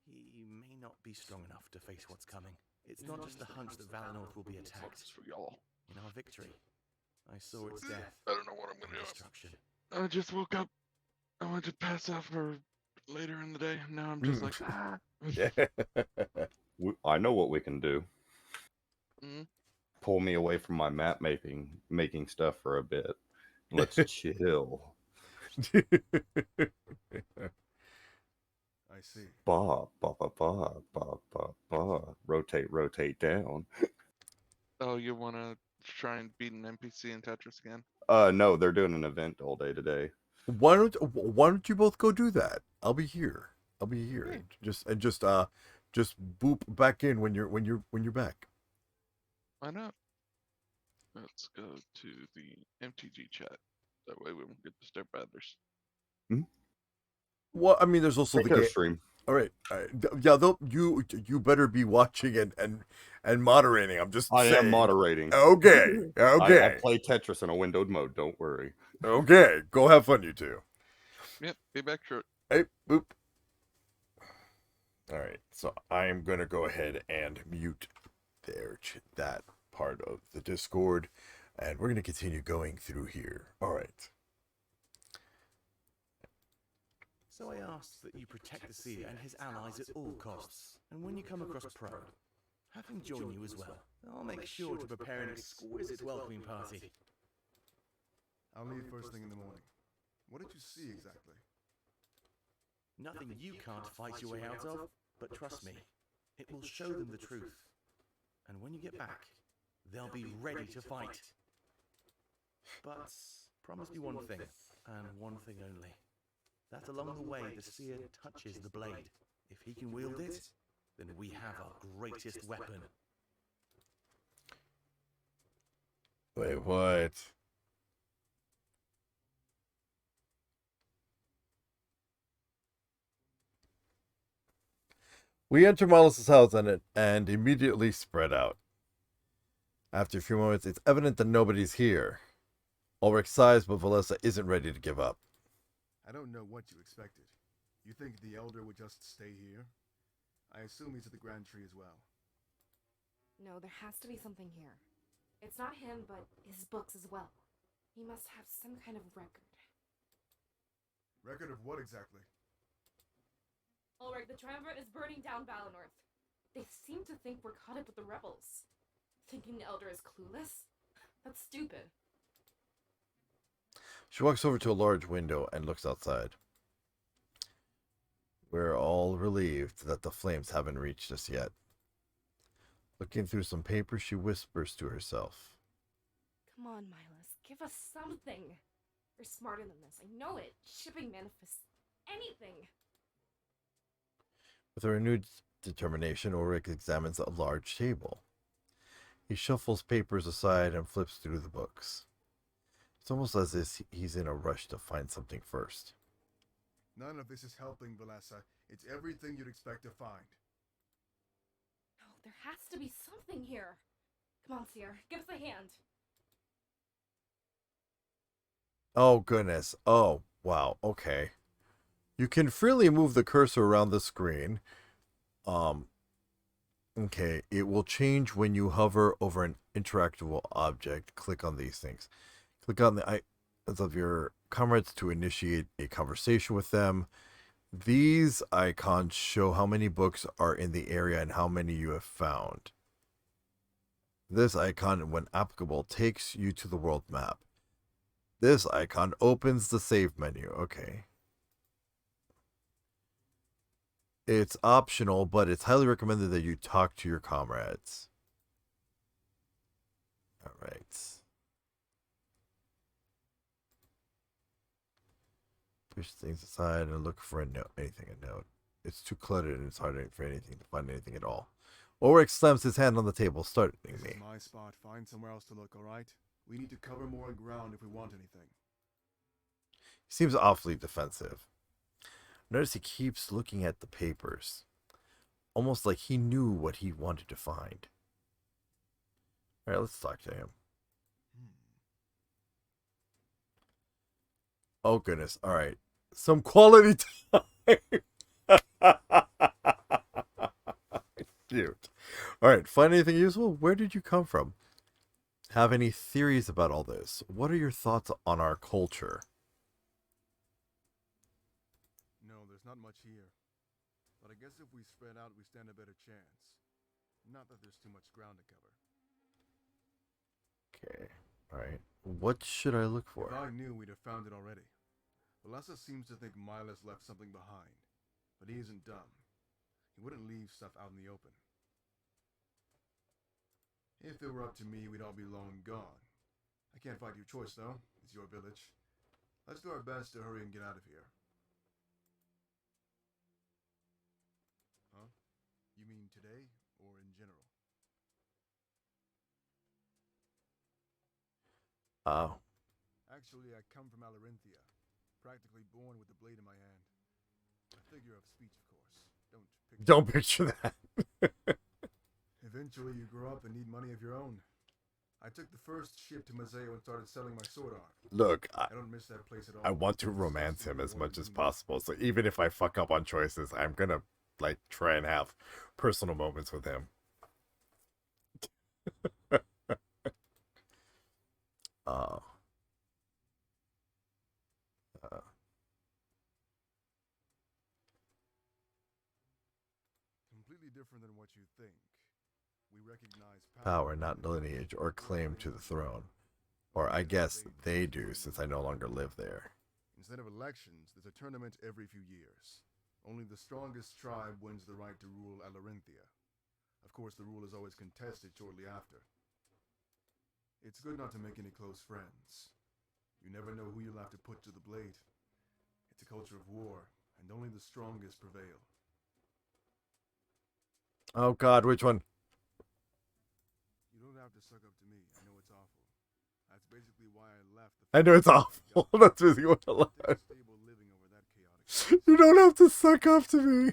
He may not be strong enough to face what's coming. It's not just a hunch that Valinor will be attacked. Focus for y'all. In our victory, I saw its death I don't know what I'm and gonna do. destruction. I just woke up. I went to pass out for later in the day. Now I'm just like, ah. Yeah. I know what we can do. Mhm. Pull me away from my map making stuff for a bit. Let's chill. I see. Ba ba ba ba ba ba ba. Rotate down. Oh, you wanna try and beat an NPC in Tetris again? No, they're doing an event all day today. Why don't you both go do that? I'll be here. Yeah. Just boop back in when you're back. Why not? Let's go to the MTG chat. That way we won't get disturbed by others. Well, I mean, there's also the Take game. stream. All right. Yeah, you better be watching and moderating. I'm just I saying. am moderating. Okay. I play Tetris in a windowed mode. Don't worry. Okay. Go have fun, you two. Yep, be back short. Hey, boop. All right. So I'm gonna go ahead and mute that part of the Discord, and we're gonna continue going through here. All right. So I ask that you protect the Seer and his allies at all costs. And when you come across Pro, have him join you as well. I'll make sure to prepare an exquisite welcoming party. I'll leave first thing in the morning. What did you see exactly? Nothing you can't fight your way out of, but trust me, it will show them the truth. And when you get back, they'll be ready to fight. But promise me one thing, and one thing only. That along the way the Seer touches the blade. If he can wield it, then we have our greatest weapon. Wait, what? We enter Mollus's house and immediately spread out. After a few moments, it's evident that nobody's here. Ulrich sighs, but Valessa isn't ready to give up. I don't know what you expected. You think the Elder would just stay here? I assume he's at the Grand Tree as well. No, there has to be something here. It's not him, but his books as well. He must have some kind of record. Record of what exactly? Ulrich, the Triumvirate is burning down Valinor. They seem to think we're caught up with the rebels. Thinking the Elder is clueless? That's stupid. She walks over to a large window and looks outside. We're all relieved that the flames haven't reached us yet. Looking through some papers, she whispers to herself. Come on, Milas, give us something. You're smarter than this, I know it. Shipping manifests anything. With a renewed determination, Ulrich examines a large table. He shuffles papers aside and flips through the books. It's almost as if he's in a rush to find something first. None of this is helping, Valessa. It's everything you'd expect to find. No, there has to be something here. Come on, Seer, give us a hand. Oh, goodness. Oh, wow. Okay. You can freely move the cursor around the screen. Okay. It will change when you hover over an interactable object. Click on these things. Click on the icons of your comrades to initiate a conversation with them. These icons show how many books are in the area and how many you have found. This icon, when applicable, takes you to the world map. This icon opens the save menu. Okay. It's optional, but it's highly recommended that you talk to your comrades. All right. Push things aside and look for anything a note. It's too cluttered and it's hard for anything to find anything at all. Ulrich slams his hand on the table, starting This me. is my spot. Find somewhere else to look, alright? We need to cover more ground if we want anything. He seems awfully defensive. Notice he keeps looking at the papers, almost like he knew what he wanted to find. All right, let's talk to him. Oh, goodness. All right. Some quality time. Cute. All right. Find anything useful? Where did you come from? Have any theories about all this? What are your thoughts on our culture? No, there's not much here. But I guess if we spread out, we stand a better chance. Not that there's too much ground to cover. Okay. All right. What should I look for? If I knew, we'd have found it already. Balassa seems to think Milas left something behind. But he isn't dumb. He wouldn't leave stuff out in the open. If it were up to me, we'd all be long gone. I can't fight your choice, though. It's your village. Let's do our best to hurry and get out of here. Huh? You mean today, or in general? Oh. Actually, I come from Alarinthia, practically born with the blade in my hand. A figure of speech, of course. Don't picture that. Eventually, you grow up and need money of your own. I took the first ship to Mazeo and started selling my sword art. Look, I don't miss that place at all. I want to romance him as much as possible. So even if I fuck up on choices, I'm gonna like try and have personal moments with him. uh, Completely different than what you think. We recognize power, not lineage or claim to the throne. Or I guess they do, since I no longer live there. Instead of elections, there's a tournament every few years. Only the strongest tribe wins the right to rule Alarinthia. Of course, the rule is always contested shortly after. It's good not to make any close friends. You never know who you'll have to put to the blade. It's a culture of war, and only the strongest prevail. Oh God, which one? You don't have to suck up to me. I know it's awful. That's basically why I left. I know it's awful. That's basically what I left. Stable living over that chaotic. You don't have to suck up to me.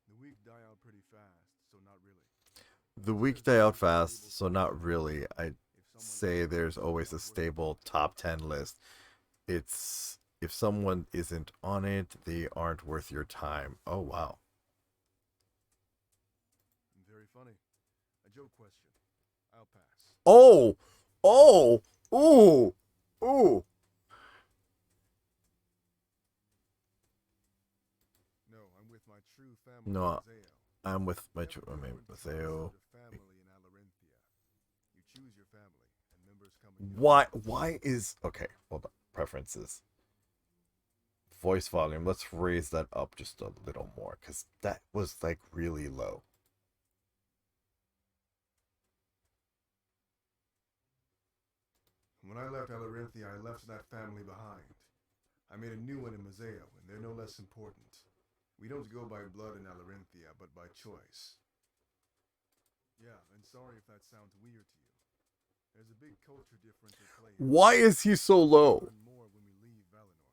The weak die out pretty fast, so not really. The weak die out fast, so not really. I'd say there's always a stable top 10 list. It's if someone isn't on it, they aren't worth your time. Oh wow. Very funny. A joke question. I'll pass. Oh, oh, ooh, ooh. No, I'm with my true family. No, Mazeo. I'm with my Mazeo. Family in Alarinthia. You choose your family, and members come and go. Why is okay? Hold on. Preferences. Voice volume. Let's raise that up just a little more, because that was like really low. When I left Alarinthia, I left that family behind. I made a new one in Mazeo, and they're no less important. We don't go by blood in Alarinthia, but by choice. Yeah, and sorry if that sounds weird to you. There's a big culture difference at play. Why is he so low? More when we leave Valinor.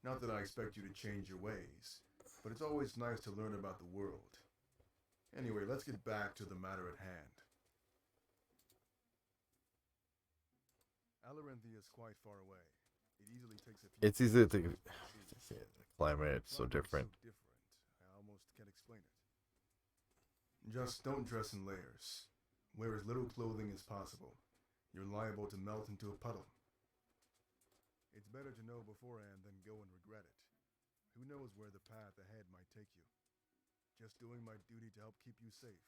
Not that I expect you to change your ways, but it's always nice to learn about the world. Anyway, let's get back to the matter at hand. Alarenthia is quite far away. It easily takes a few It's easy to think. hours to see. The climate, it's so Climate is different. So different. I almost can't explain it. Just don't dress in layers. Wear as little clothing as possible. You're liable to melt into a puddle. It's better to know beforehand than go and regret it. Who knows where the path ahead might take you. Just doing my duty to help keep you safe.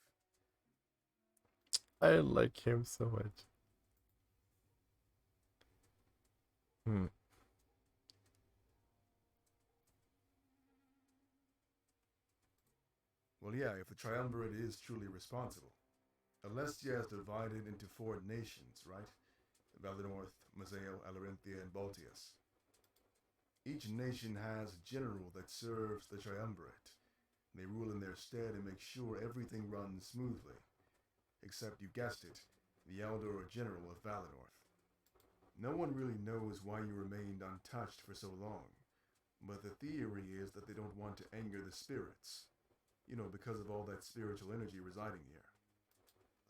I like him so much. Well, yeah, if the Triumvirate is truly responsible. Alestia is divided into 4 nations, right? Valinorth, Mazeo, Alarenthia, and Baltius. Each nation has a general that serves the Triumvirate. They rule in their stead and make sure everything runs smoothly. Except, you guessed it, the Elder or General of Valinorth. No one really knows why you remained untouched for so long, but the theory is that they don't want to anger the spirits. You know, because of all that spiritual energy residing here.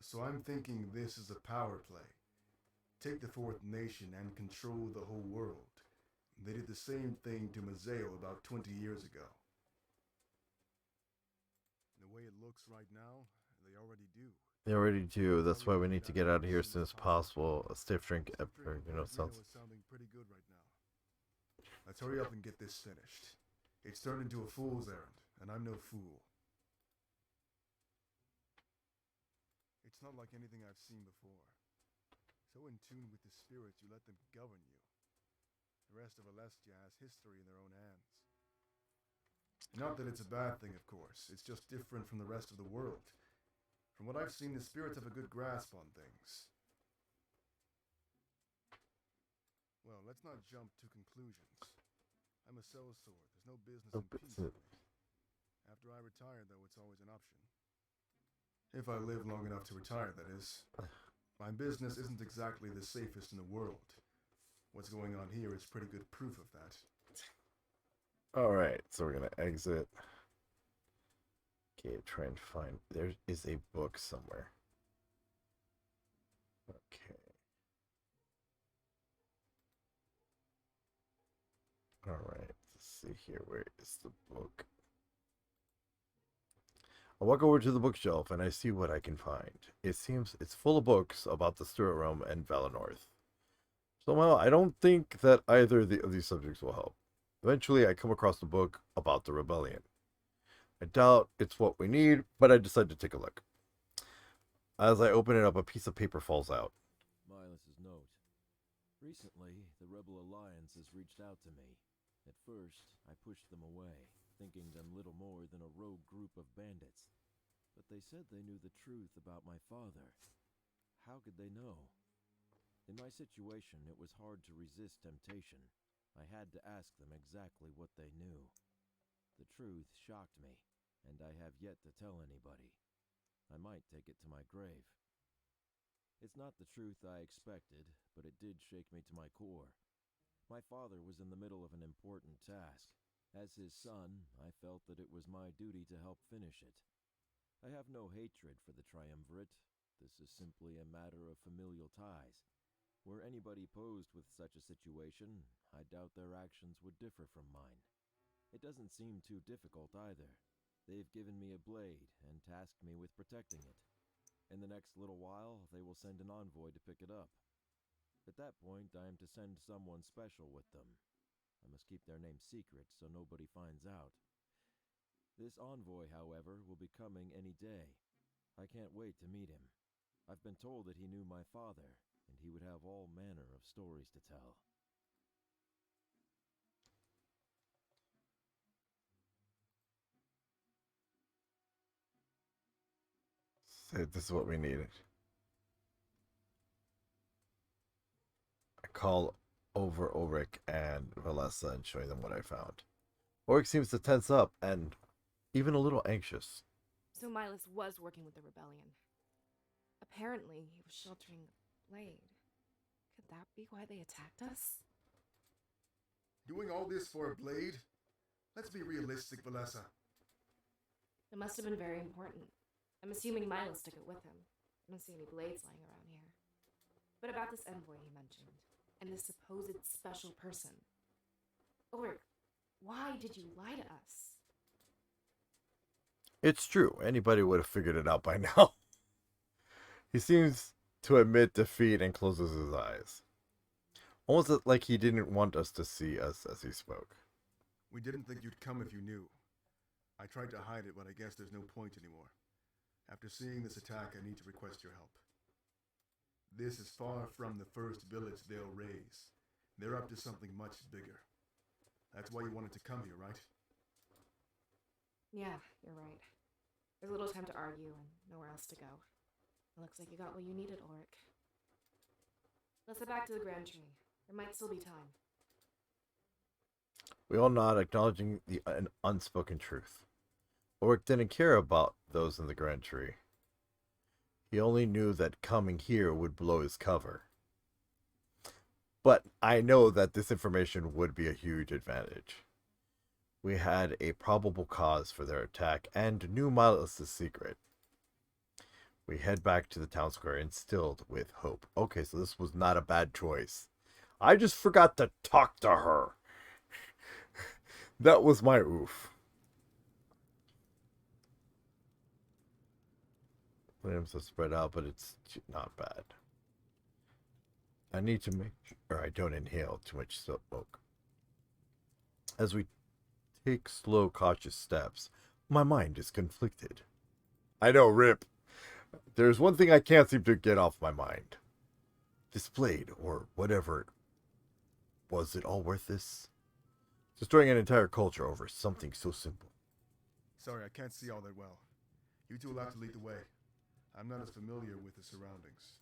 So I'm thinking this is a power play. Take the 4th nation and control the whole world. They did the same thing to Mazeo about 20 years ago. The way it looks right now, they already do. They already do. That's why we need to get out of here as soon as possible. A stiff drink, sounds. Is sounding pretty good right now. Let's hurry up and get this finished. It's turned into a fool's errand, and I'm no fool. It's not like anything I've seen before. So in tune with the spirits, you let them govern you. The rest of Alestia has history in their own hands. Not that it's a bad thing, of course. It's just different from the rest of the world. From what I've seen, the spirits have a good grasp on things. Well, let's not jump to conclusions. I'm a sellsword. There's no business in peace with me. After I retire, though, it's always an option. If I live long enough to retire, that is. My business isn't exactly the safest in the world. What's going on here is pretty good proof of that. Alright, so we're gonna exit. Okay, try and find. There is a book somewhere. Okay. Alright, let's see here. Where is the book? I walk over to the bookshelf and I see what I can find. It seems it's full of books about the Stuart Realm and Valinorth. Somehow, I don't think that either of these subjects will help. Eventually, I come across a book about the rebellion. I doubt it's what we need, but I decide to take a look. As I open it up, a piece of paper falls out. Milas's note. Recently, the Rebel Alliance has reached out to me. At first, I pushed them away, thinking them little more than a rogue group of bandits. But they said they knew the truth about my father. How could they know? In my situation, it was hard to resist temptation. I had to ask them exactly what they knew. The truth shocked me, and I have yet to tell anybody. I might take it to my grave. It's not the truth I expected, but it did shake me to my core. My father was in the middle of an important task. As his son, I felt that it was my duty to help finish it. I have no hatred for the Triumvirate. This is simply a matter of familial ties. Were anybody posed with such a situation, I doubt their actions would differ from mine. It doesn't seem too difficult either. They've given me a blade and tasked me with protecting it. In the next little while, they will send an envoy to pick it up. At that point, I am to send someone special with them. I must keep their name secret so nobody finds out. This envoy, however, will be coming any day. I can't wait to meet him. I've been told that he knew my father, and he would have all manner of stories to tell. So this is what we needed. I call over Ulrich and Valessa and showing them what I found. Ulrich seems to tense up and even a little anxious. So Milas was working with the rebellion. Apparently, he was sheltering the blade. Could that be why they attacked us? Doing all this for a blade? Let's be realistic, Valessa. It must have been very important. I'm assuming Milos took it with him. I don't see any blades lying around here. But about this envoy he mentioned, and this supposed special person. Ulrich, why did you lie to us? It's true. Anybody would have figured it out by now. He seems to admit defeat and closes his eyes. Almost like he didn't want us to see us as he spoke. We didn't think you'd come if you knew. I tried to hide it, but I guess there's no point anymore. After seeing this attack, I need to request your help. This is far from the first village they'll raise. They're up to something much bigger. That's why you wanted to come here, right? Yeah, you're right. There's little time to argue and nowhere else to go. It looks like you got what you needed, Ulrich. Let's head back to the Grand Tree. There might still be time. We all nod, acknowledging the unspoken truth. Ulrich didn't care about those in the Grand Tree. He only knew that coming here would blow his cover. But I know that this information would be a huge advantage. We had a probable cause for their attack and knew Milos' secret. We head back to the town square instilled with hope. Okay, so this was not a bad choice. I just forgot to talk to her. That was my oof. Limbs are spread out, but it's not bad. I need to make sure I don't inhale too much smoke. As we take slow, cautious steps, my mind is conflicted. I know, Rip. There's one thing I can't seem to get off my mind. This blade, or whatever, was it all worth this? Destroying an entire culture over something so simple. Sorry, I can't see all that well. You two will have to lead the way. I'm not as familiar with the surroundings.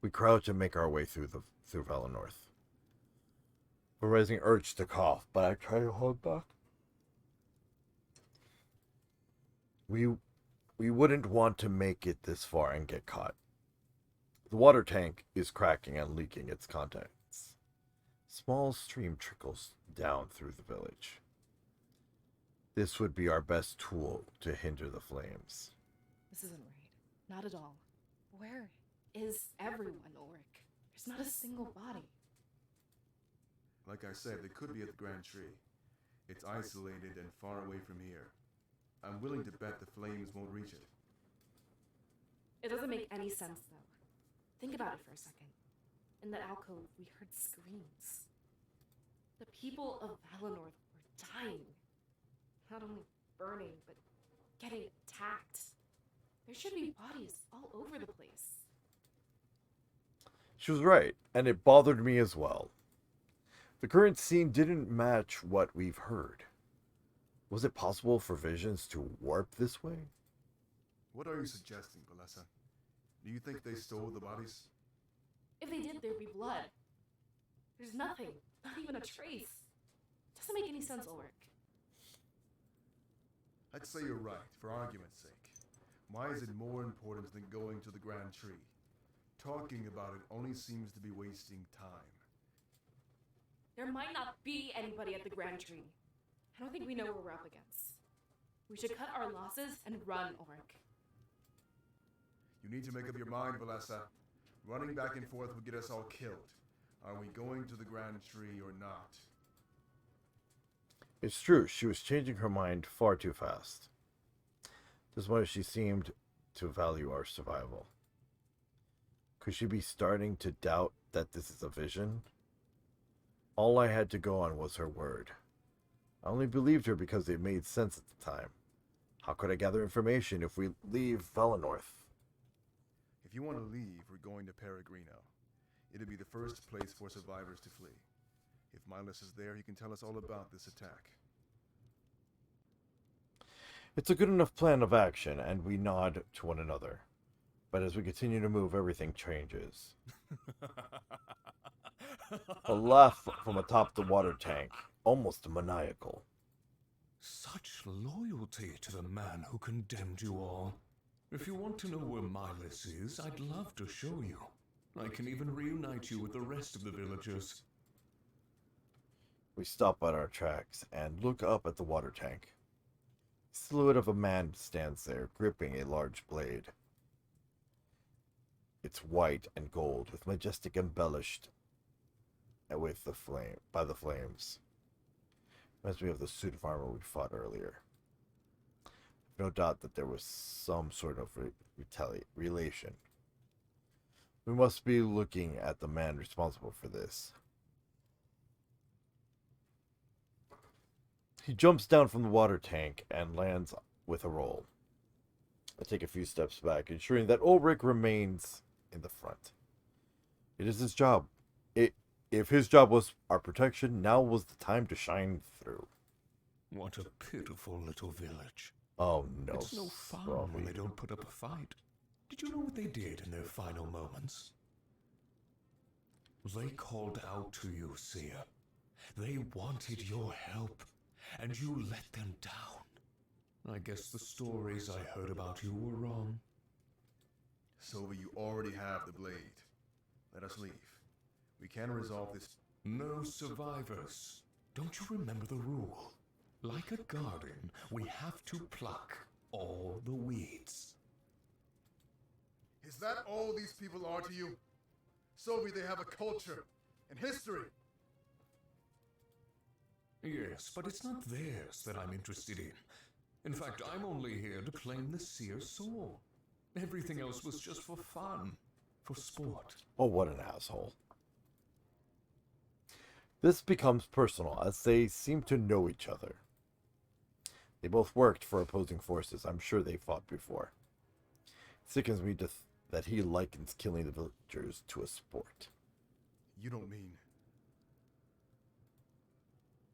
We crouch and make our way through Valenorth. A rising urge to cough, but I try to hold back. We wouldn't want to make it this far and get caught. The water tank is cracking and leaking its contents. Small stream trickles down through the village. This would be our best tool to hinder the flames. This isn't right. Not at all. Where is everyone, Ulrich? There's not a single body. Like I said, they could be at the Grand Tree. It's isolated and far away from here. I'm willing to bet the flames won't reach it. It doesn't make any sense, though. Think about it for a second. In that alcove, we heard screams. The people of Valenorth were dying. Not only burning, but getting attacked. There should be bodies all over the place. She was right, and it bothered me as well. The current scene didn't match what we've heard. Was it possible for visions to warp this way? What are you suggesting, Valessa? Do you think they stole the bodies? If they did, there'd be blood. There's nothing, not even a trace. Doesn't make any sense, Ulrich. I'd say you're right, for argument's sake. Why is it more important than going to the Grand Tree? Talking about it only seems to be wasting time. There might not be anybody at the Grand Tree. I don't think we know what we're up against. We should cut our losses and run, Ulrich. You need to make up your mind, Valessa. Running back and forth would get us all killed. Are we going to the Grand Tree or not? It's true, she was changing her mind far too fast. This is why she seemed to value our survival. Could she be starting to doubt that this is a vision? All I had to go on was her word. I only believed her because it made sense at the time. How could I gather information if we leave Valenorth? If you want to leave, we're going to Peregrino. It'll be the first place for survivors to flee. If Milos is there, he can tell us all about this attack. It's a good enough plan of action, and we nod to one another. But as we continue to move, everything changes. A laugh from atop the water tank, almost maniacal. Such loyalty to the man who condemned you all. If you want to know where Milos is, I'd love to show you. I can even reunite you with the rest of the villagers. We stop at our tracks and look up at the water tank. Silhouette of a man stands there, gripping a large blade. It's white and gold, with majestic embellished with the flame by the flames. Reminds me of the suit of armor we fought earlier. No doubt that there was some sort of relation. We must be looking at the man responsible for this. He jumps down from the water tank and lands with a roll. I take a few steps back, ensuring that Ulrich remains in the front. It is his job. If his job was our protection, now was the time to shine through. What a pitiful little village. Oh no. It's no fun when they don't put up a fight. Did you know what they did in their final moments? They called out to you, Seer. They wanted your help, and you let them down. I guess the stories I heard about you were wrong. Sylvie, you already have the blade. Let us leave. We can resolve this. No survivors. Don't you remember the rule? Like a garden, we have to pluck all the weeds. Is that all these people are to you? Sylvie, they have a culture and history. Yes, but it's not theirs that I'm interested in. In fact, I'm only here to claim the Seer's soul. Everything else was just for fun, for sport. Oh, what an asshole. This becomes personal, as they seem to know each other. They both worked for opposing forces. I'm sure they fought before. It sickens me that he likens killing the villagers to a sport. You don't mean...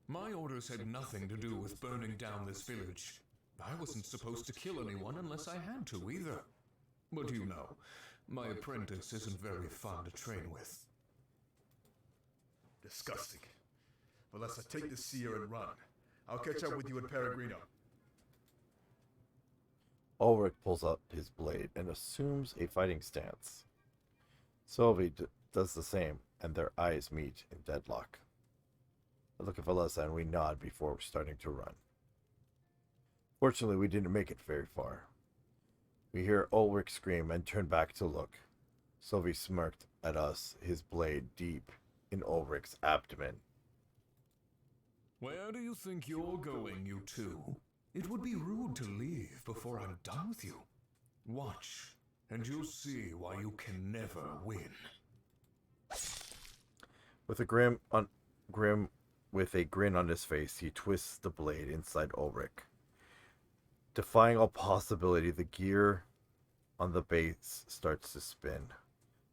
My orders had nothing to do with burning down this village. I wasn't supposed to kill anyone unless I had to, either. But you know, my apprentice isn't very fun to train with. Disgusting. Valessa, take the seer and run. I'll catch up with you at Peregrino. Ulrich pulls out his blade and assumes a fighting stance. Sylvie does the same, and their eyes meet in deadlock. I look at Valessa and we nod before starting to run. Fortunately, we didn't make it very far. We hear Ulrich scream and turn back to look. Sylvie smirked at us, his blade deep in Ulrich's abdomen. Where do you think you're going, you two? It would be rude to leave before I'm done with you. Watch, and you'll see why you can never win. With a grin on his face, he twists the blade inside Ulrich. Defying all possibility, the gear on the base starts to spin.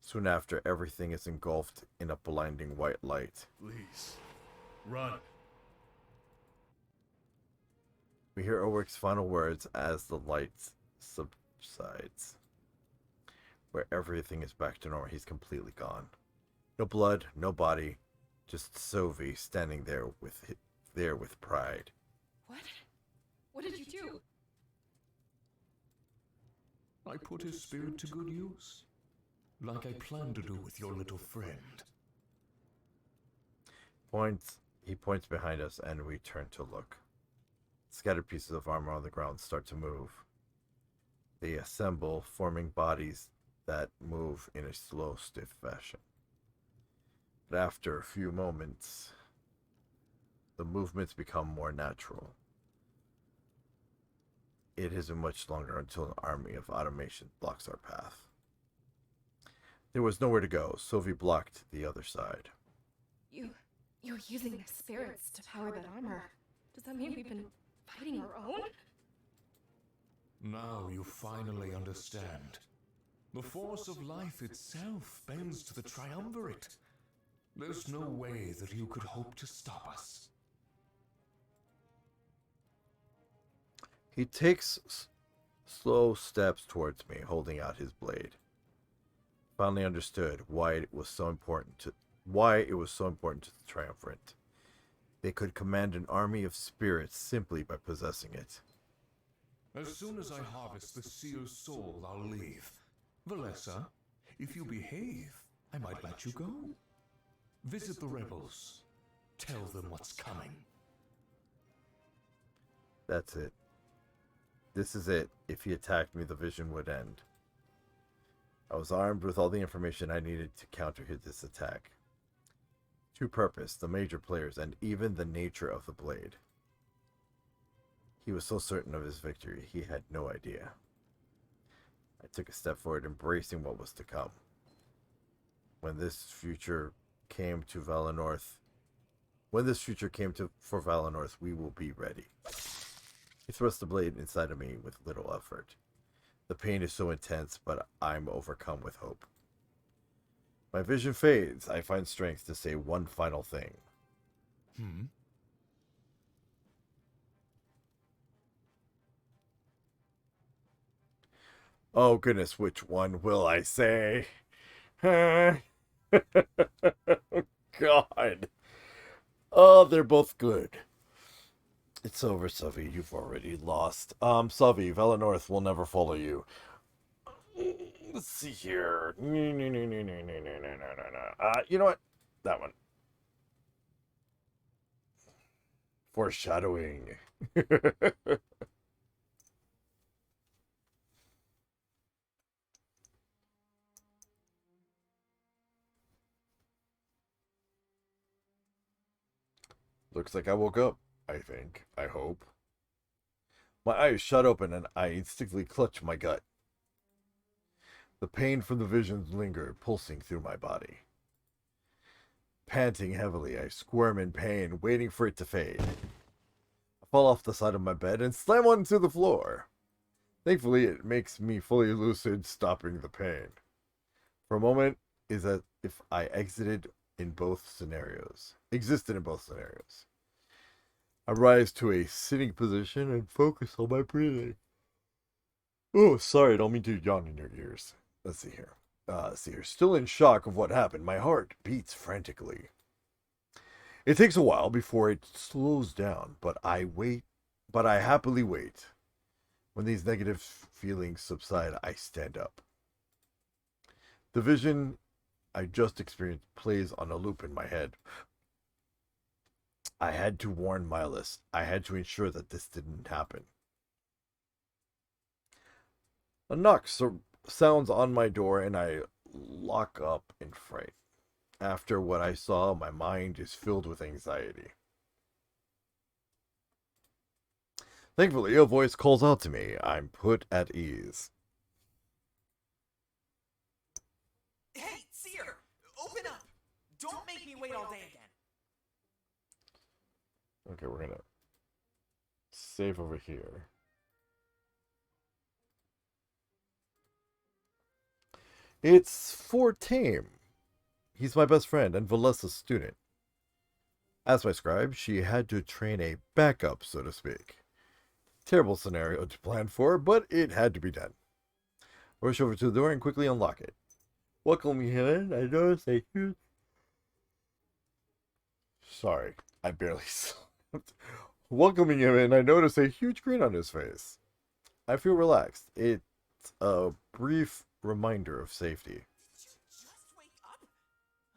Soon after, everything is engulfed in a blinding white light. Please, run. We hear Ulrich's final words as the light subsides. Where everything is back to normal, he's completely gone. No blood, no body, just Sylvie standing there with pride. What? What did you do? I put his spirit to good use, like I planned to do with your little friend. He points behind us and we turn to look. Scattered pieces of armor on the ground start to move. They assemble, forming bodies that move in a slow, stiff fashion. But after a few moments, the movements become more natural. It isn't much longer until an army of automation blocks our path. There was nowhere to go. Sylvie blocked the other side. You're using their spirits to power that armor. Does that mean we've been fighting our own? Now you finally understand. The force of life itself bends to the triumvirate. There's no way that you could hope to stop us. He takes slow steps towards me, holding out his blade. Finally understood why it was so important to the triumvirate. They could command an army of spirits simply by possessing it. As soon as I harvest the seer's soul, I'll leave. Valessa, if you behave, I might let you go. Visit the rebels. Tell them what's coming. That's it. This is it. If he attacked me, the vision would end. I was armed with all the information I needed to counter this attack. To purpose, the major players, and even the nature of the blade. He was so certain of his victory, he had no idea. I took a step forward, embracing what was to come. When this future came for Valenorth, we will be ready. He thrust the blade inside of me with little effort. The pain is so intense, but I'm overcome with hope. My vision fades. I find strength to say one final thing. Oh goodness, which one will I say? Oh, God. Oh, they're both good. It's over, Suvi. You've already lost. Suvi, Valenorth will never follow you. Let's see here. You know what? That one. Foreshadowing. Looks like I woke up. I think. I hope. My eyes shut open and I instinctively clutch my gut. The pain from the visions lingered, pulsing through my body. Panting heavily, I squirm in pain, waiting for it to fade. I fall off the side of my bed and slam onto the floor. Thankfully, it makes me fully lucid, stopping the pain. For a moment, is as if I existed in both scenarios. I rise to a sitting position and focus on my breathing. Oh, sorry, I don't mean to yawn in your ears. Let's see here. Still in shock of what happened, my heart beats frantically. It takes a while before it slows down, but I happily wait. When these negative feelings subside, I stand up. The vision I just experienced plays on a loop in my head. I had to warn Milas. I had to ensure that this didn't happen. A knock sounds on my door and I lock up in fright. After what I saw, my mind is filled with anxiety. Thankfully, a voice calls out to me. I'm put at ease. Hey, Seer! Open up! Don't make me wait all day again! Okay, we're gonna save over here. It's for Tame. He's my best friend and Valessa's student. As my scribe, she had to train a backup, so to speak. Terrible scenario to plan for, but it had to be done. I rush over to the door and quickly unlock it. Welcome in. I noticed a huge... Sorry, I barely slept. Welcoming him in, I noticed a huge grin on his face. I feel relaxed. It's a brief reminder of safety. Did you just wake up?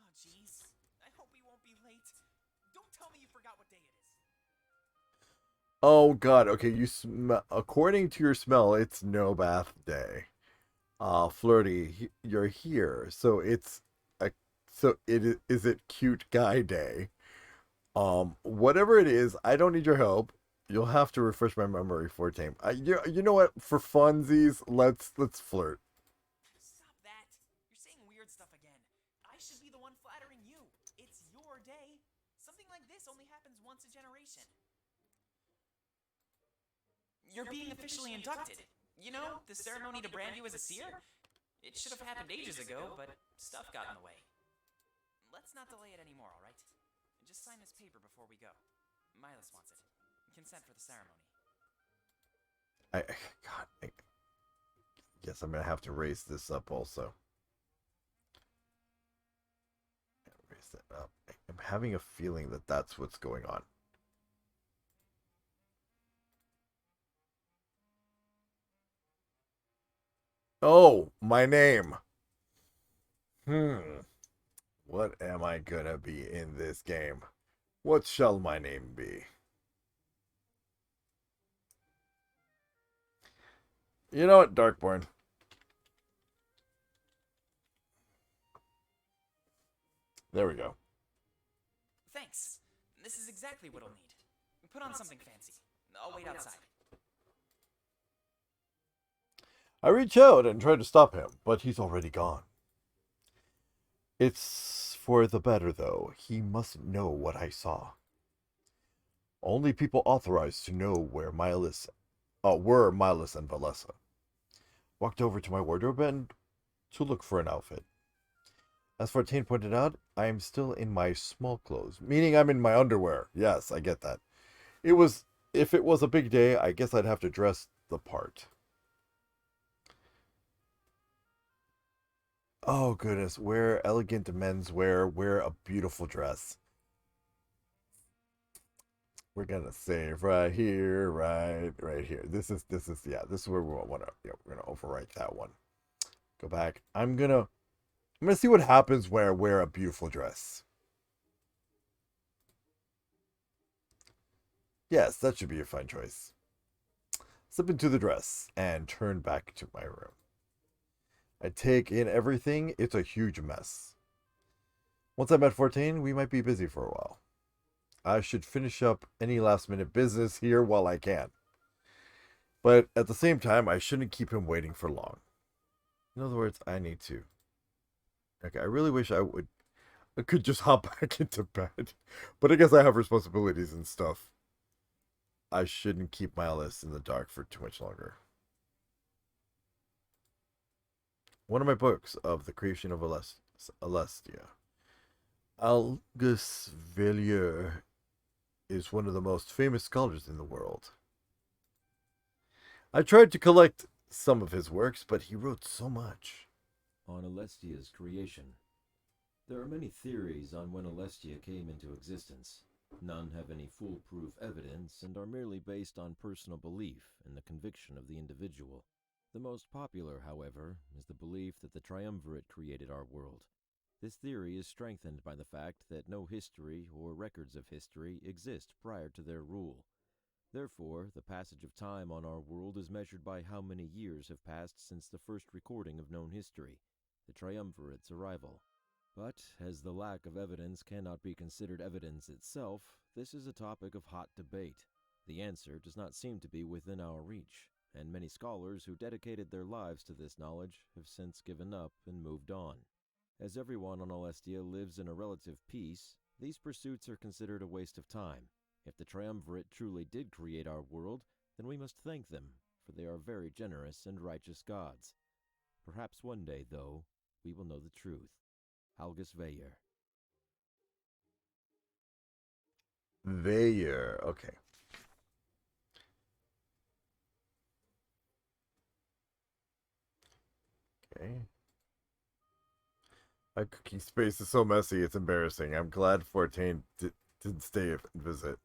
Oh, jeez. I hope we won't be late. Don't tell me you forgot what day it is. Oh god, okay, you according to your smell, it's no bath day. Flirty, you're here. So it's is it cute guy day? Whatever it is, I don't need your help. You'll have to refresh my memory for Tame. You know what? For funsies, let's flirt. Stop that. You're saying weird stuff again. I should be the one flattering you. It's your day. Something like this only happens once a generation. You're being officially inducted. You know, the ceremony to brand you as a seer? It should have happened ages ago, but stuff got in the way. Let's not delay it anymore, alright? Just sign this paper before we go. Milas wants it. Consent for the ceremony. I guess I'm gonna have to raise this up also. Raise that up. I'm having a feeling that that's what's going on. Oh, my name. What am I gonna be in this game? What shall my name be? You know what? Darkborn. There we go. Thanks. This is exactly what I'll need. Put on something fancy. I'll wait outside. I reach out and try to stop him, but he's already gone. It's for the better, though. He mustn't know what I saw. Only people authorized to know where were Miles and Valessa. Walked over to my wardrobe and to look for an outfit. As 14 pointed out, I am still in my small clothes, meaning I'm in my underwear. Yes, I get that. If it was a big day, I guess I'd have to dress the part. Oh goodness, wear elegant menswear, wear a beautiful dress. We're gonna save right here, right here. This is where we want to. Yeah, we're gonna overwrite that one. Go back. I'm gonna see what happens when I wear a beautiful dress. Yes, that should be a fine choice. Slip into the dress and turn back to my room. I take in everything. It's a huge mess. Once I'm at 14, we might be busy for a while. I should finish up any last minute business here while I can. But at the same time, I shouldn't keep him waiting for long. In other words, I need to. Okay, I really wish I could just hop back into bed. But I guess I have responsibilities and stuff. I shouldn't keep Miles in the dark for too much longer. One of my books of the creation of Alestia. Algus Velier is one of the most famous scholars in the world. I tried to collect some of his works, but he wrote so much. On Alestia's creation. There are many theories on when Alestia came into existence. None have any foolproof evidence and are merely based on personal belief and the conviction of the individual. The most popular, however, is the belief that the Triumvirate created our world. This theory is strengthened by the fact that no history or records of history exist prior to their rule. Therefore, the passage of time on our world is measured by how many years have passed since the first recording of known history, the Triumvirate's arrival. But, as the lack of evidence cannot be considered evidence itself, this is a topic of hot debate. The answer does not seem to be within our reach, and many scholars who dedicated their lives to this knowledge have since given up and moved on. As everyone on Alestia lives in a relative peace, these pursuits are considered a waste of time. If the Triumvirate truly did create our world, then we must thank them, for they are very generous and righteous gods. Perhaps one day, though, we will know the truth. Algus Veyer. Veyer, okay. Okay. My cooking space is so messy, it's embarrassing. I'm glad 14 didn't stay and visit.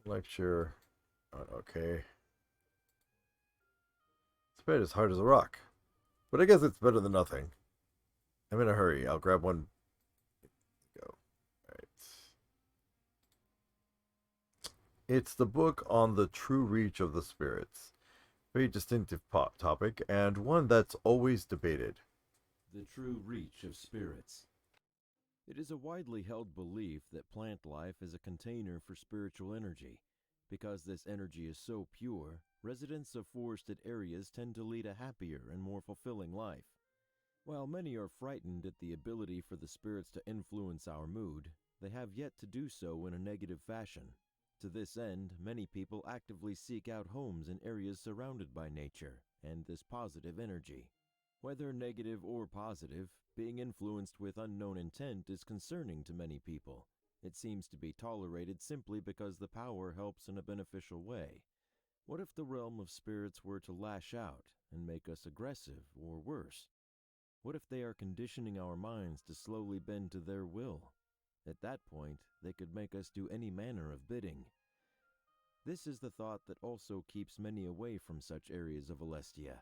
Lecture. Okay. This bed is hard as a rock. But I guess it's better than nothing. I'm in a hurry. I'll grab one. Go. Alright. It's the book on the true reach of the spirits. Very distinctive topic, and one that's always debated. The true reach of spirits. It is a widely held belief that plant life is a container for spiritual energy. Because this energy is so pure, residents of forested areas tend to lead a happier and more fulfilling life. While many are frightened at the ability for the spirits to influence our mood, they have yet to do so in a negative fashion. To this end, many people actively seek out homes in areas surrounded by nature and this positive energy. Whether negative or positive, being influenced with unknown intent is concerning to many people. It seems to be tolerated simply because the power helps in a beneficial way. What if the realm of spirits were to lash out and make us aggressive or worse? What if they are conditioning our minds to slowly bend to their will? At that point, they could make us do any manner of bidding. This is the thought that also keeps many away from such areas of Alestia.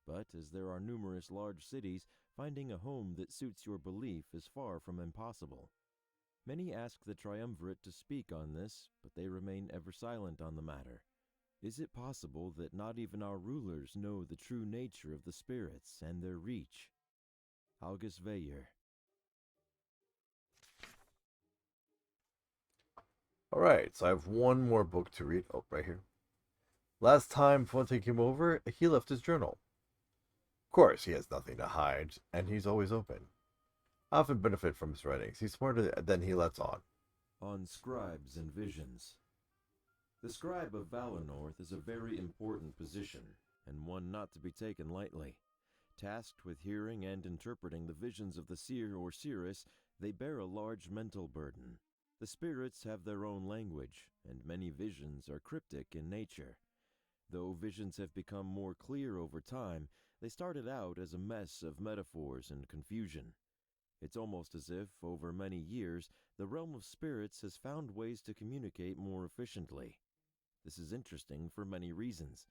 But as there are numerous large cities, finding a home that suits your belief is far from impossible. Many ask the Triumvirate to speak on this, but they remain ever silent on the matter. Is it possible that not even our rulers know the true nature of the spirits and their reach? August Veyer. Alright, so I have one more book to read. Oh, right here. Last time Fonte came over, he left his journal. Of course, he has nothing to hide, and he's always open. I often benefit from his writings. He's smarter than he lets on. On Scribes and Visions. The Scribe of Valinor is a very important position, and one not to be taken lightly. Tasked with hearing and interpreting the visions of the seer or seeress, they bear a large mental burden. The spirits have their own language, and many visions are cryptic in nature. Though visions have become more clear over time, they started out as a mess of metaphors and confusion. It's almost as if, over many years, the realm of spirits has found ways to communicate more efficiently. This is interesting for many reasons.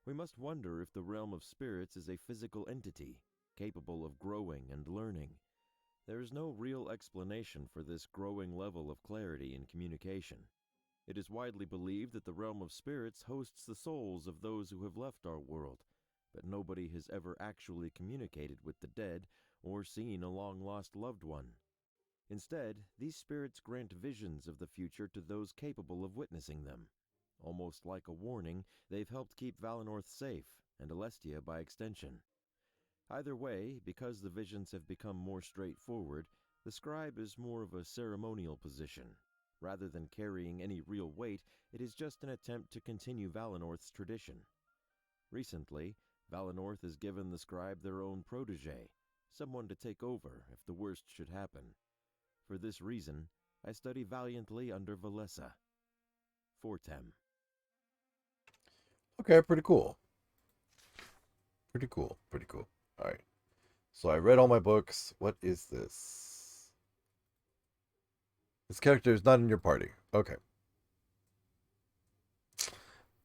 We must wonder if the realm of spirits is a physical entity, capable of growing and learning. There is no real explanation for this growing level of clarity in communication. It is widely believed that the realm of spirits hosts the souls of those who have left our world, but nobody has ever actually communicated with the dead or seen a long-lost loved one. Instead, these spirits grant visions of the future to those capable of witnessing them. Almost like a warning, they've helped keep Valinor safe, and Alestia by extension. Either way, because the visions have become more straightforward, the scribe is more of a ceremonial position. Rather than carrying any real weight, it is just an attempt to continue Valinor's tradition. Recently, Valinor has given the scribe their own protege, someone to take over if the worst should happen. For this reason, I study valiantly under Valessa. Fortem. Okay, pretty cool. Pretty cool. Pretty cool. Alright. So I read all my books. What is this? This character is not in your party. Okay.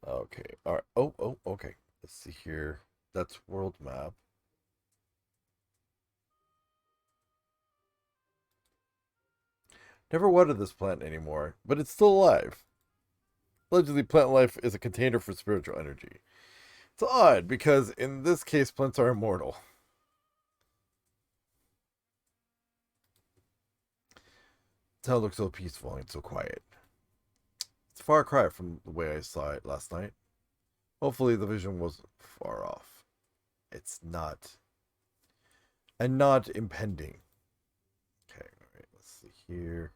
Okay. Alright. Oh, okay. Let's see here. That's world map. Never watered this plant anymore, but it's still alive. Allegedly, plant life is a container for spiritual energy. It's odd, because in this case, plants are immortal. The town looks so peaceful and so quiet. It's a far cry from the way I saw it last night. Hopefully the vision wasn't far off. It's not. And not impending. Okay, alright, let's see here.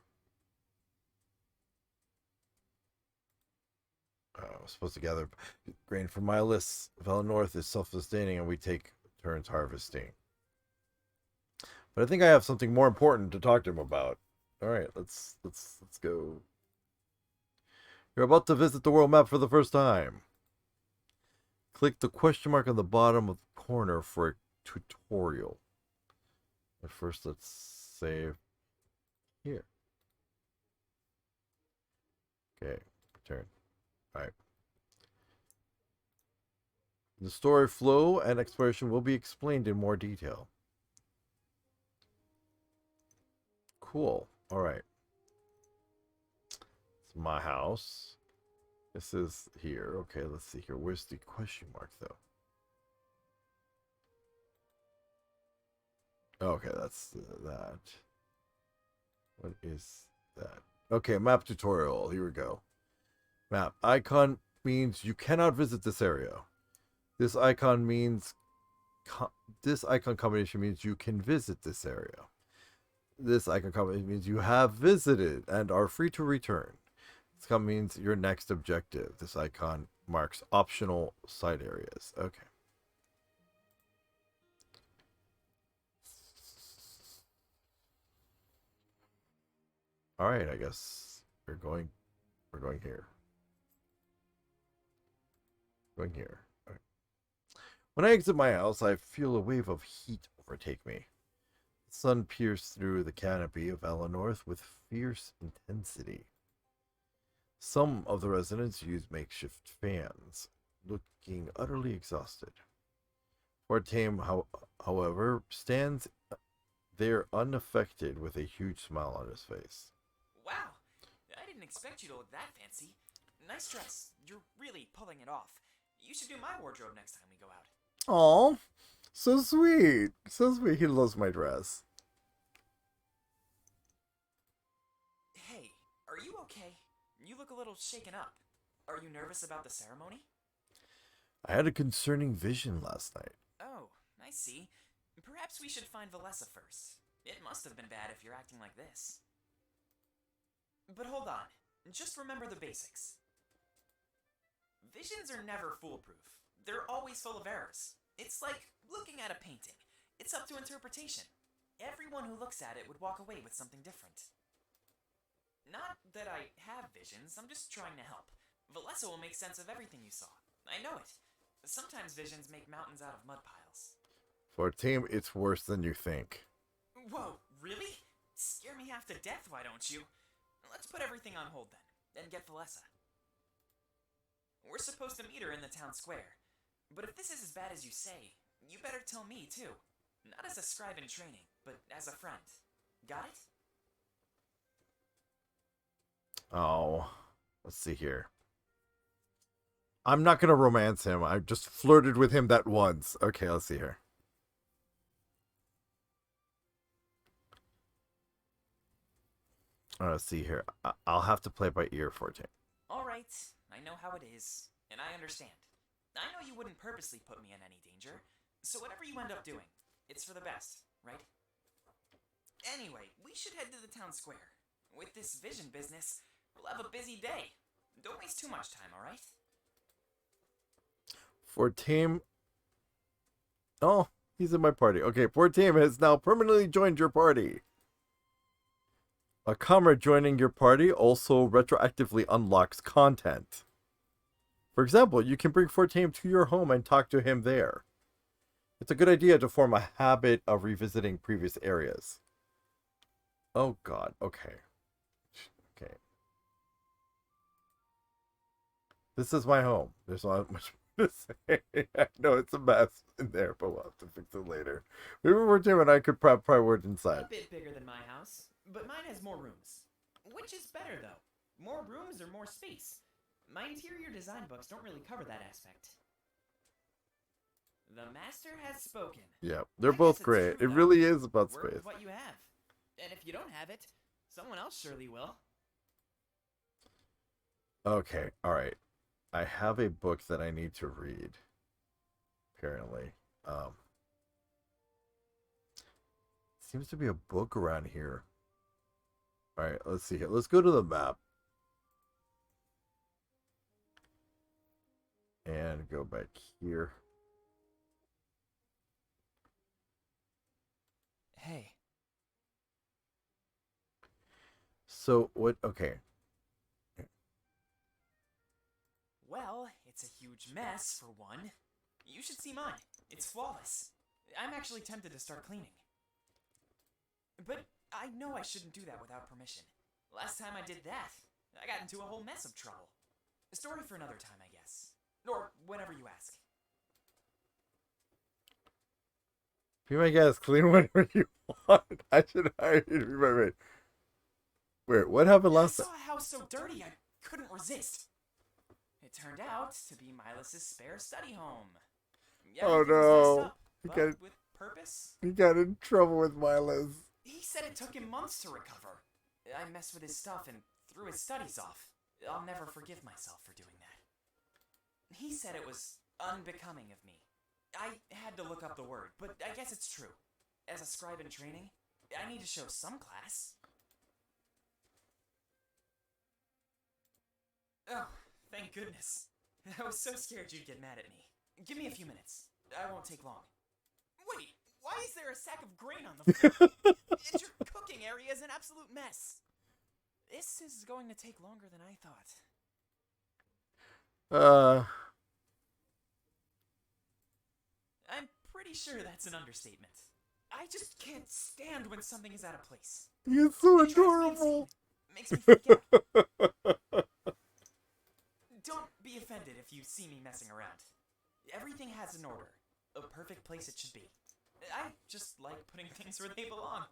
I'm supposed to gather grain from my lists. Valinor is self-sustaining and we take turns harvesting. But I think I have something more important to talk to him about. Alright, let's go. You're about to visit the world map for the first time. Click the question mark on the bottom of the corner for a tutorial. But first, let's save here. Okay, return. Alright. The story flow and exploration will be explained in more detail. Cool. Alright. It's my house. This is here. Okay, let's see here. Where's the question mark, though? Okay, that's that. What is that? Okay, map tutorial. Here we go. Map. Icon means you cannot visit this area. This icon means... this icon combination means you can visit this area. This icon combination means you have visited and are free to return. This icon means your next objective. This icon marks optional side areas. Okay. Alright, I guess we're going here. Going here. Right. When I exit my house, I feel a wave of heat overtake me. The sun pierced through the canopy of Valinor with fierce intensity. Some of the residents use makeshift fans, looking utterly exhausted. Fortem, however, stands there unaffected with a huge smile on his face. Wow, I didn't expect you to look that fancy. Nice dress. You're really pulling it off. You should do my wardrobe next time we go out. Aw, so sweet. So sweet. He loves my dress. Hey, are you okay? You look a little shaken up. Are you nervous about the ceremony? I had a concerning vision last night. Oh, I see. Perhaps we should find Valessa first. It must have been bad if you're acting like this. But hold on. Just remember the basics. Visions are never foolproof. They're always full of errors. It's like looking at a painting. It's up to interpretation. Everyone who looks at it would walk away with something different. Not that I have visions, I'm just trying to help. Valessa will make sense of everything you saw. I know it. Sometimes visions make mountains out of mud piles. For a team, it's worse than you think. Whoa, really? Scare me half to death, why don't you? Let's put everything on hold then, and get Valessa. We're supposed to meet her in the town square. But if this is as bad as you say, you better tell me too. Not as a scribe in training, but as a friend. Got it? Oh, let's see here. I'm not going to romance him. I just flirted with him that once. Okay, let's see here. Let's see here. I'll have to play by ear, 14. Alright, I know how it is, and I understand. I know you wouldn't purposely put me in any danger, so whatever you end up doing, it's for the best, right? Anyway, we should head to the town square. With this vision business, we'll have a busy day. Don't waste too much time, alright? For team. Oh, he's in my party. Okay, for team has now permanently joined your party. A comrade joining your party also retroactively unlocks content. For example, you can bring 14 to your home and talk to him there. It's a good idea to form a habit of revisiting previous areas. Oh god, okay. Okay. This is my home. There's not much more to say. I know it's a mess in there, but we'll have to fix it later. Maybe 14 and I could probably work inside. A bit bigger than my house, but mine has more rooms. Which is better, though? More rooms or more space? My interior design books don't really cover that aspect. The master has spoken. Yeah, they're both great. It really is about Work space. with what you have. And if you don't have it, someone else surely will. Okay, alright. I have a book that I need to read. Apparently. Seems to be a book around here. Alright, let's see here. Let's go to the map. And go back here. Hey. So, what? Okay. Well, it's a huge mess, for one. You should see mine. It's flawless. I'm actually tempted to start cleaning. But I know I shouldn't do that without permission. Last time I did that, I got into a whole mess of trouble. A story for another time, I guess. Or whenever you ask. Be my guest. Clean whatever you want. I should hire you to be my maid. Wait, what happened last time? I saw a house so dirty I couldn't resist. It turned out to be Milas's spare study home. Oh Everything was messed no. up, but with purpose. He got in trouble with Milas. He said it took him months to recover. I messed with his stuff and threw his studies off. I'll never forgive myself for doing that. He said it was unbecoming of me. I had to look up the word, but I guess it's true. As a scribe in training, I need to show some class. Oh, thank goodness. I was so scared you'd get mad at me. Give me a few minutes. I won't take long. Wait, why is there a sack of grain on the floor? And your cooking area is an absolute mess. This is going to take longer than I thought. I'm pretty sure that's an understatement. I just can't stand when something is out of place. He's so adorable. Makes me freak out. Don't be offended if you see me messing around. Everything has an order. A perfect place it should be. I just like putting things where they belong.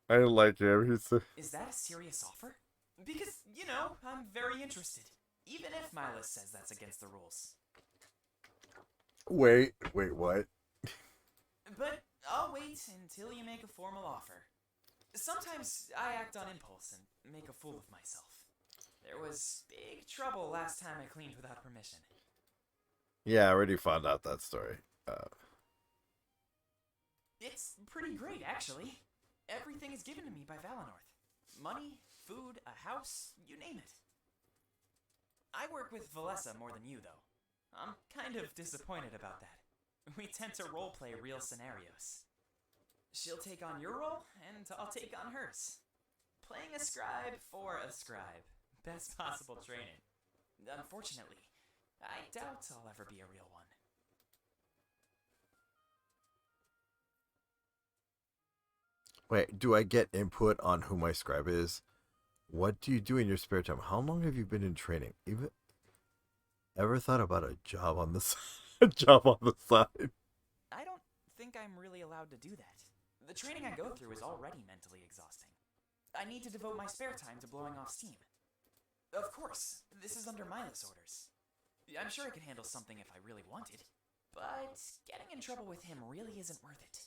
I like him. He's so... Is that a serious offer? Because, you know, I'm very interested. Even if Milas says that's against the rules. Wait, what? But I'll wait until you make a formal offer. Sometimes I act on impulse and make a fool of myself. There was big trouble last time I cleaned without permission. Yeah, I already found out that story. It's pretty great, actually. Everything is given to me by Valenorth. Money, food, a house, you name it. I work with Valessa more than you, though. I'm kind of disappointed about that. We tend to roleplay real scenarios. She'll take on your role, and I'll take on hers. Playing a scribe for a scribe. Best possible training. Unfortunately, I doubt I'll ever be a real one. Wait, do I get input on who my scribe is? What do you do in your spare time? How long have you been in training? Even ever thought about a job on the a job on the side? I don't think I'm really allowed to do that. The training I go through is already mentally exhausting. I need to devote my spare time to blowing off steam. Of course, this is under Milas' orders. I'm sure I could handle something if I really wanted, but getting in trouble with him really isn't worth it.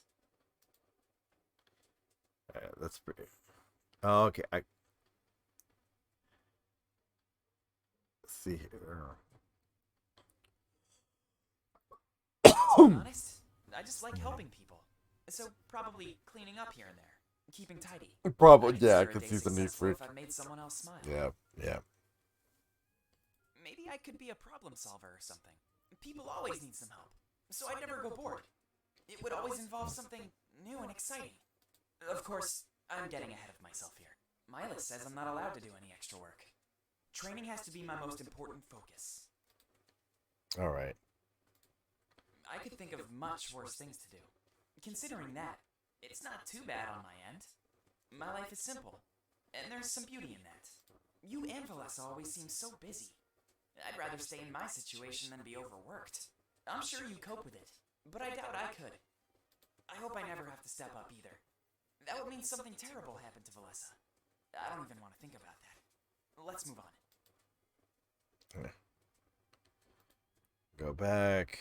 That's pretty. Oh, okay, I see here. To be honest, I just like helping people. So probably cleaning up here and there, keeping tidy. Probably, I'd yeah, I consider a could day see the need successful for. if I made someone else smile. Yeah. Maybe I could be a problem solver or something. People always need some help, so I'd never go bored. It would always involve something new and exciting. Of course, I'm getting ahead of myself here. Milas says I'm not allowed to do any extra work. Training has to be my most important focus. All right. I could think of much worse things to do. Considering that, it's not too bad on my end. My life is simple, and there's some beauty in that. You and Valessa always seem so busy. I'd rather stay in my situation than be overworked. I'm sure you cope with it, but I doubt I could. I hope I never have to step up either. That would mean something terrible happened to Valessa. I don't even want to think about that. Let's move on. Go back.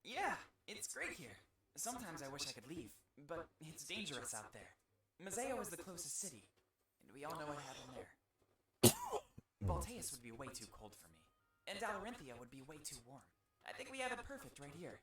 Yeah, it's great here. Sometimes I wish I could leave, but it's dangerous out there. Mazeo is the closest city, and we all know what happened there. Balteus would be way too cold for me, and Dalarinthia would be way too warm. I think we have it perfect right here.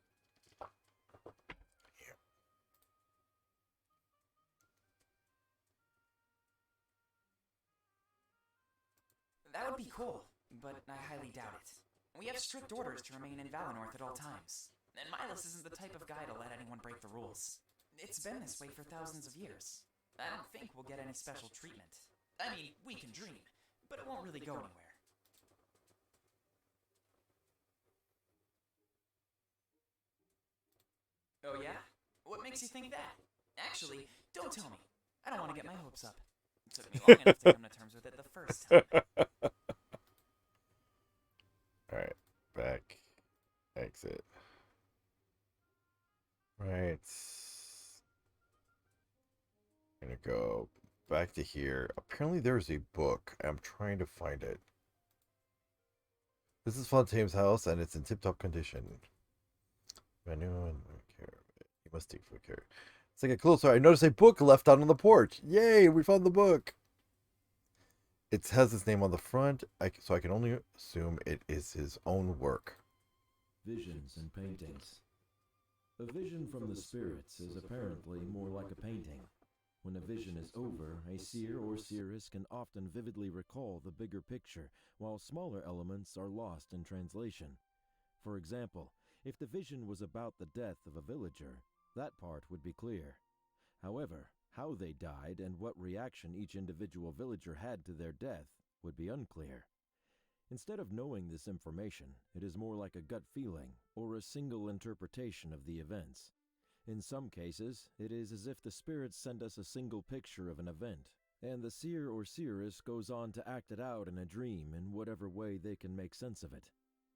That would be cool, but I highly doubt it. We have strict orders to remain in Valenorth at all times, and Milas isn't the type of guy to let anyone break the rules. It's been this way for thousands of years. I don't think we'll get any special treatment. I mean, we can dream, but it won't really go anywhere. Oh yeah? What makes you think that? Actually, don't tell me. I don't want to get my hopes up. It took me long enough to come to terms with it the first time. Alright, back. Exit. Right. I'm gonna go back to here. Apparently there's a book. I'm trying to find it. This is Fontaine's house, and it's in tip-top condition. Menu and care. You must take good care. Let's take a closer. I noticed a book left out on the porch. Yay, we found the book. It has his name on the front, so I can only assume it is his own work. Visions and paintings. A vision from the spirits is apparently more like a painting. When a vision is over, a seer or seeress can often vividly recall the bigger picture, while smaller elements are lost in translation. For example, if the vision was about the death of a villager, that part would be clear. However, how they died and what reaction each individual villager had to their death would be unclear. Instead of knowing this information, it is more like a gut feeling or a single interpretation of the events. In some cases, it is as if the spirits send us a single picture of an event, and the seer or seeress goes on to act it out in a dream in whatever way they can make sense of it.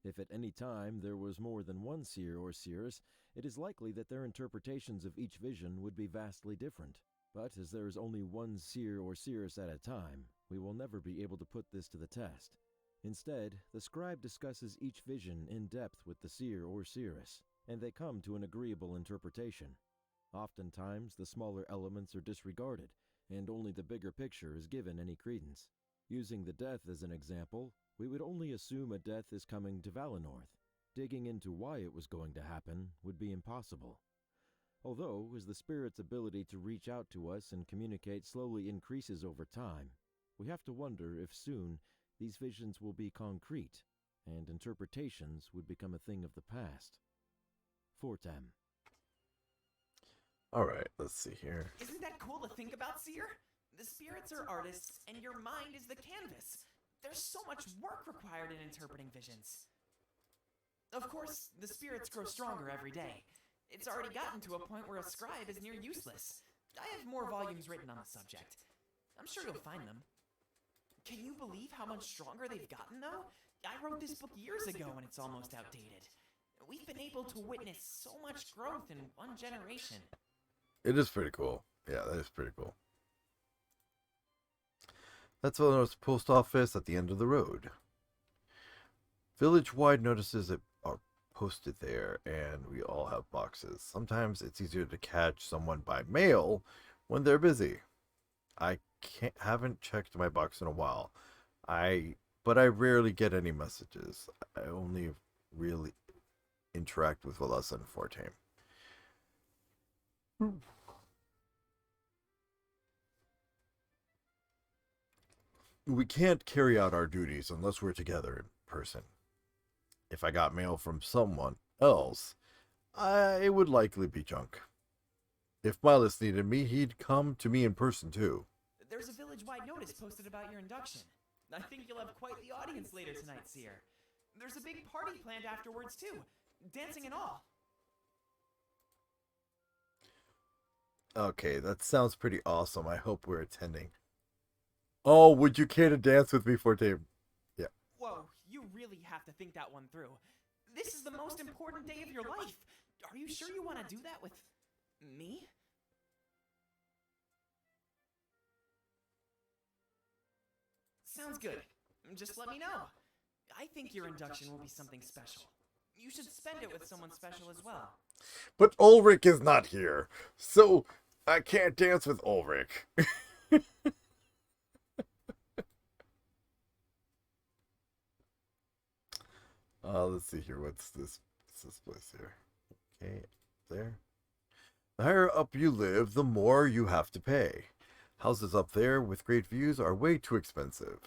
If at any time there was more than one seer or seeress, it is likely that their interpretations of each vision would be vastly different. But as there is only one seer or seeress at a time, we will never be able to put this to the test. Instead, the scribe discusses each vision in depth with the seer or seeress, and they come to an agreeable interpretation. Oftentimes, the smaller elements are disregarded, and only the bigger picture is given any credence. Using the death as an example, we would only assume a death is coming to Valenorth. Digging into why it was going to happen would be impossible. Although, as the spirit's ability to reach out to us and communicate slowly increases over time, we have to wonder if soon these visions will be concrete, and interpretations would become a thing of the past. Fortem. Alright, let's see here. Isn't that cool to think about, Seer? The spirits are artists, and your mind is the canvas. There's so much work required in interpreting visions. Of course, the spirits grow stronger every day. It's already gotten to a point where a scribe is near useless. I have more volumes written on the subject. I'm sure you'll find them. Can you believe how much stronger they've gotten, though? I wrote this book years ago and it's almost outdated. We've been able to witness so much growth in one generation. It is pretty cool. Yeah, that is pretty cool. That's Valenor's post office at the end of the road. Village-wide notices are posted there, and we all have boxes. Sometimes it's easier to catch someone by mail when they're busy. I haven't checked my box in a while. But I rarely get any messages. I only really interact with Valessa and Fortame. We can't carry out our duties unless we're together in person. If I got mail from someone else, it would likely be junk. If Miles needed me, he'd come to me in person too. There's a village-wide notice posted about your induction. I think you'll have quite the audience later tonight, Seer. There's a big party planned afterwards too, dancing and all. Okay, that sounds pretty awesome. I hope we're attending. Oh, would you care to dance with me, Fortame? Yeah. Whoa, you really have to think that one through. This is the most important day of your life. Are you sure you want to do that with me? Sounds good. Just let me know. I think your induction will be something special. You should spend it with someone special as well. But Ulrich is not here, so I can't dance with Ulrich. Let's see here. What's this place here? Okay, there. The higher up you live, the more you have to pay. Houses up there with great views are way too expensive.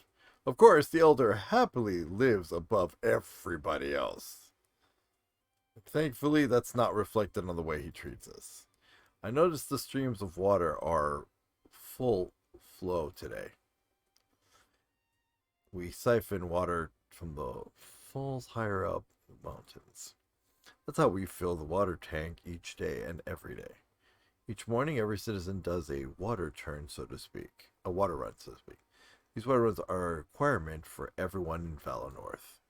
Of course, the elder happily lives above everybody else. Thankfully, that's not reflected on the way he treats us. I noticed the streams of water are full flow today. We siphon water from the falls higher up the mountains. That's how we fill the water tank each day and every day. Each morning, every citizen does a water turn, so to speak. A water run, so to speak. These water runs are a requirement for everyone in Valenorth.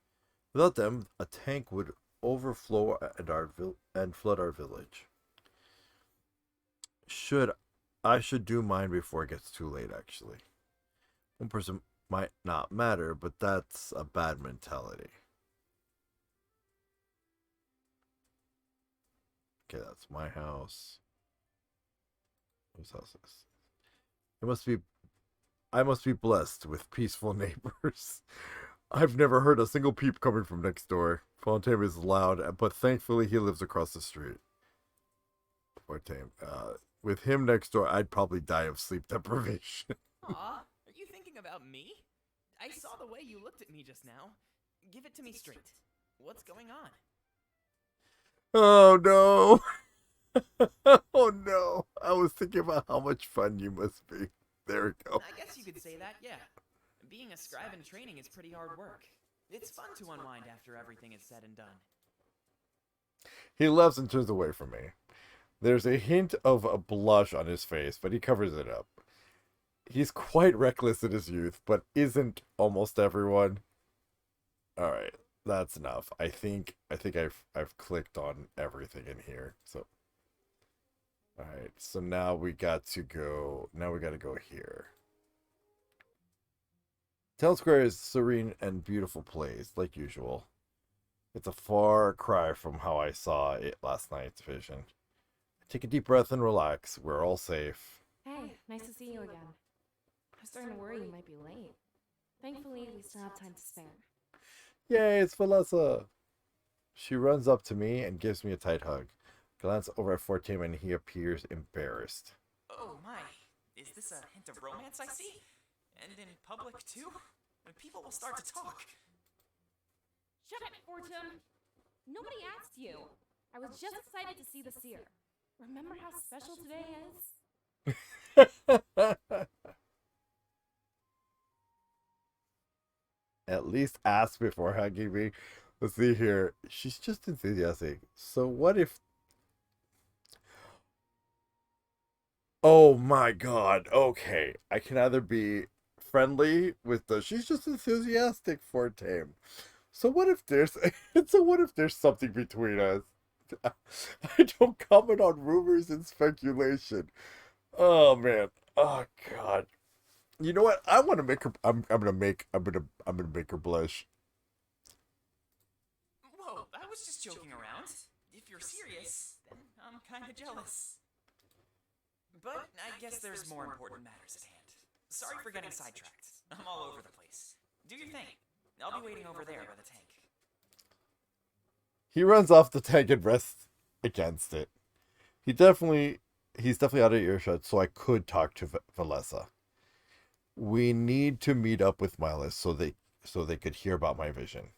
Without them, a tank would overflow and flood our village. I should do mine before it gets too late, actually. One person might not matter, but that's a bad mentality. Okay, that's my house. Whose house is this? I must be blessed with peaceful neighbors. I've never heard a single peep coming from next door. Fortame is loud, but thankfully he lives across the street. Fortame, with him next door, I'd probably die of sleep deprivation. Aw, are you thinking about me? I saw the way you looked at me just now. Give it to me straight. What's going on? Oh no! Oh no! I was thinking about how much fun you must be. There we go. I guess you could say that, yeah. Being a scribe in training is pretty hard work. It's fun to unwind after everything is said and done. He laughs and turns away from me. There's a hint of a blush on his face, but he covers it up. He's quite reckless in his youth, but isn't almost everyone. Alright, That's enough. I think I've clicked on everything in here. So all right. So now we got to go. Now we got to go here. Town Square is serene and beautiful place, like usual. It's a far cry from how I saw it last night's vision. Take a deep breath and relax. We're all safe. Hey, nice to see you again. I was starting to worry you might be late. Thankfully, we still have time to spare. Yay, it's Valessa! She runs up to me and gives me a tight hug. Glance over at Fortim and he appears embarrassed. Oh my, is this a hint of romance I see? And in public too? When people will start to talk. Shut it, Fortune! Nobody asked you. I was just excited to see the seer. Remember how special today is? At least ask before hugging me. Let's see here. She's just enthusiastic. So what if... Oh my god. Okay. I can either be friendly with the she's just enthusiastic for Tame. So what if there's something between us? I don't comment on rumors and speculation. Oh man. Oh god. You know what? I want to make her. I'm gonna make her blush. Whoa, I was just joking around. If you're serious, then I'm kinda jealous. But I guess there's more important matters at hand. Sorry for getting sidetracked. I'm all over the place. Do your thing. I'll be waiting over there by the tank. He runs off the tank and rests against it. He's definitely out of earshot, so I could talk to Valessa. We need to meet up with Miles so they could hear about my vision.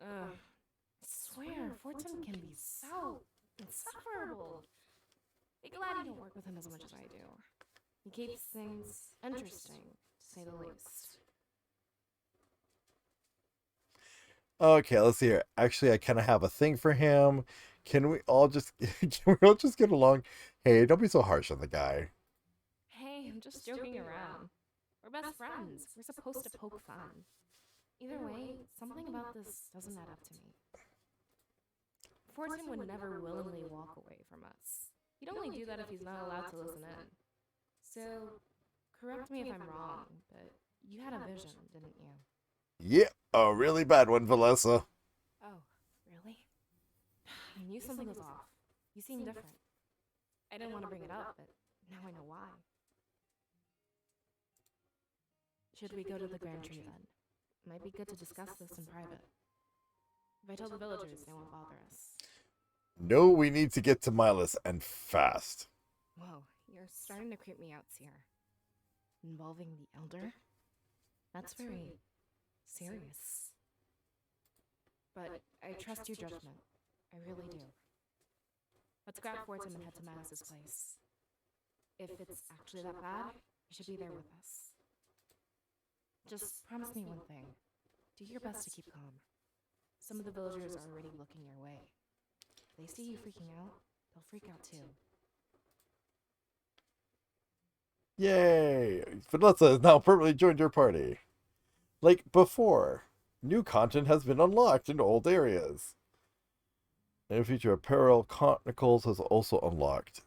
I swear, Fortune can be so insufferable. Be glad you don't work with him as much as I do. He keeps things interesting, to say the least. Okay, let's see here. Actually, I kind of have a thing for him. Can we all just get along? Hey, don't be so harsh on the guy. Hey, I'm just joking around. We're best friends. We're supposed to poke fun. Either way, something about this doesn't add up to me. Fortune would never willingly walk away from us. He'd only do that if he's not allowed to listen in. So, correct me if I'm wrong, but you had a vision, didn't you? Yeah, a really bad one, Valessa. Oh, really? I knew something was off. You seemed different. I didn't want to bring it up, but now I know why. Should we go to the Grand Tree then? Might be good to discuss this in private. If I tell the villagers, they won't bother us. No, we need to get to Miles and fast. Whoa, you're starting to creep me out, Seer. Involving the Elder? That's very serious. But I trust your judgment. I really do. Let's grab Fortum and head to Miles' place. If it's actually that bad, you should be there with us. Just promise me one thing. Do your best to keep calm. Some of the villagers are already looking your way. If they see you freaking out, they'll freak out too. Yay! Vanessa has now permanently joined your party. Like before, new content has been unlocked in old areas. And future apparel chronicles has also unlocked.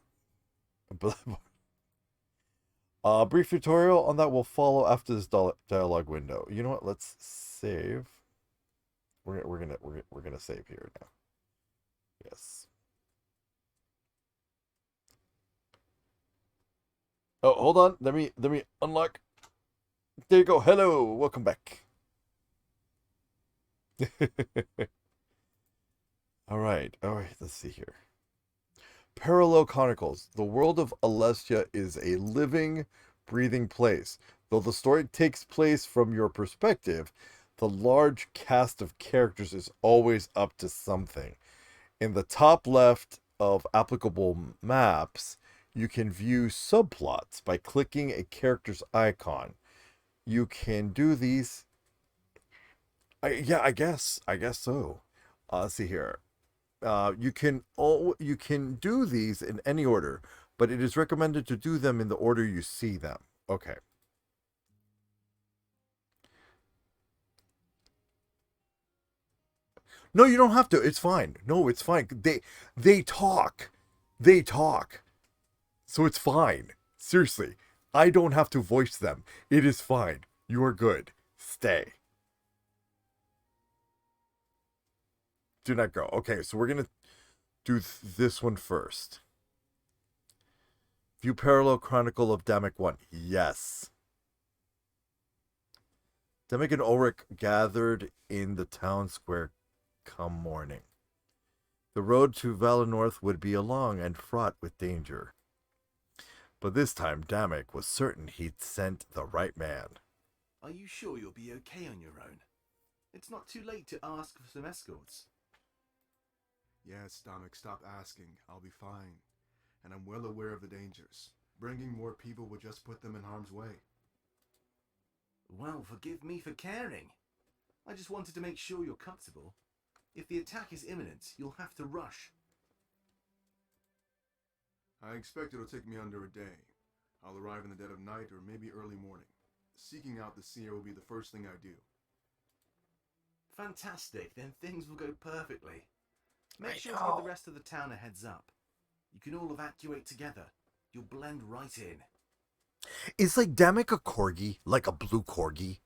A brief tutorial on that will follow after this dialogue window. You know what? Let's save. We're gonna save here now. Yes. Oh, hold on. Let me unlock. There you go. Hello. Welcome back. All right. Let's see here. Parallel Chronicles. The world of Alessia is a living, breathing place. Though the story takes place from your perspective, the large cast of characters is always up to something. In the top left of applicable maps, you can view subplots by clicking a character's icon. You can do these. I guess so. Let's see here. You can do these in any order, but it is recommended to do them in the order you see them. Okay. No, you don't have to. It's fine. No, it's fine. They talk. They talk. So it's fine. Seriously. I don't have to voice them. It is fine. You are good. Stay. Do not go. Okay, so we're going to do this one first. View Parallel Chronicle of Damek 1. Yes. Damek and Ulrich gathered in the town square come morning. The road to Valenorth would be long and fraught with danger. But this time, Damek was certain he'd sent the right man. Are you sure you'll be okay on your own? It's not too late to ask for some escorts. Yes, Damek, stop asking. I'll be fine. And I'm well aware of the dangers. Bringing more people would just put them in harm's way. Well, forgive me for caring. I just wanted to make sure you're comfortable. If the attack is imminent, you'll have to rush. I expect it'll take me under a day. I'll arrive in the dead of night or maybe early morning. Seeking out the seer will be the first thing I do. Fantastic, then things will go perfectly. Make I sure to know. give the rest of the town a heads up. You can all evacuate together. You'll blend right in. Is like Damek a corgi? Like a blue corgi?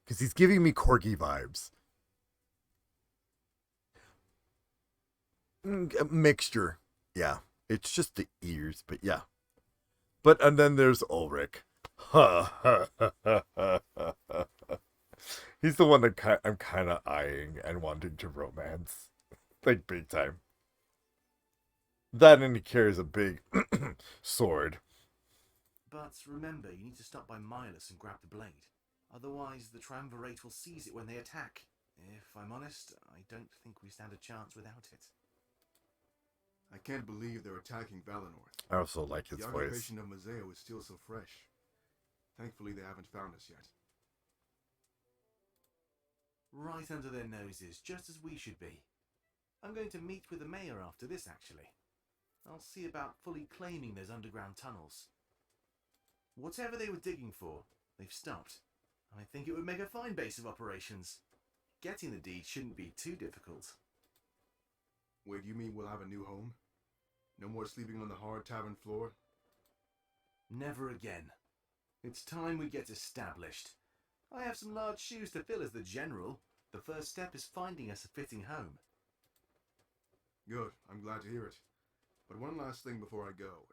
Because he's giving me corgi vibes. A mixture. Yeah. It's just the ears, but yeah. And then there's Ulrich. He's the one that I'm kind of eyeing and wanting to romance. Like, big time. That, and he carries a big sword. But remember, you need to stop by Milas and grab the blade. Otherwise, the Triumvirate will seize it when they attack. If I'm honest, I don't think we stand a chance without it. I can't believe they're attacking Valenorth. I also like his the voice. occupation of Mazeo is still so fresh. Thankfully, they haven't found us yet. Right under their noses, just as we should be. I'm going to meet with the mayor after this, actually. I'll see about fully claiming those underground tunnels. Whatever they were digging for, they've stopped. I think it would make a fine base of operations. Getting the deed shouldn't be too difficult. Wait, you mean we'll have a new home? No more sleeping on the hard tavern floor? Never again. It's time we get established. I have some large shoes to fill as the general. The first step is finding us a fitting home. Good, I'm glad to hear it. But one last thing before I go.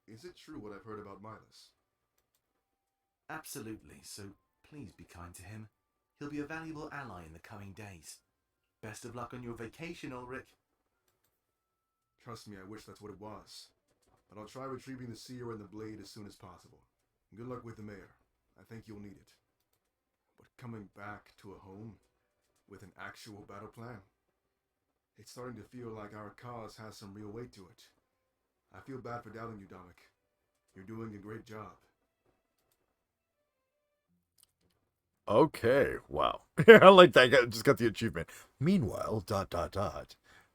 Is it true what I've heard about Milas? Absolutely, so please be kind to him. He'll be a valuable ally in the coming days. Best of luck on your vacation, Ulrich. Trust me, I wish that's what it was. But I'll try retrieving the seer and the blade as soon as possible. Good luck with the mayor. I think you'll need it. But coming back to a home with an actual battle plan? It's starting to feel like our cause has some real weight to it. I feel bad for doubting you, Damek. You're doing a great job. Okay, wow. I like that. I just got the achievement. Meanwhile, ...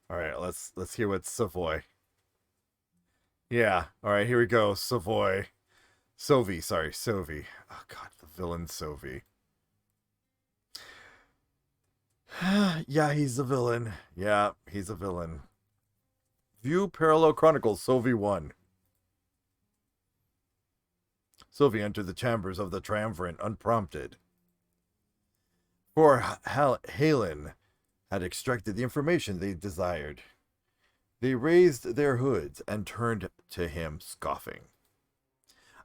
All right, let's hear what Savoy. Yeah, all right, here we go. Savoy. Sovi. Oh god, the villain Sovi. Yeah, he's a villain. Yeah, he's a villain. View Parallel Chronicles, Sovi 1. Sovi entered the chambers of the Triumvirate unprompted. For Halen had extracted the information they desired. They raised their hoods and turned to him, scoffing.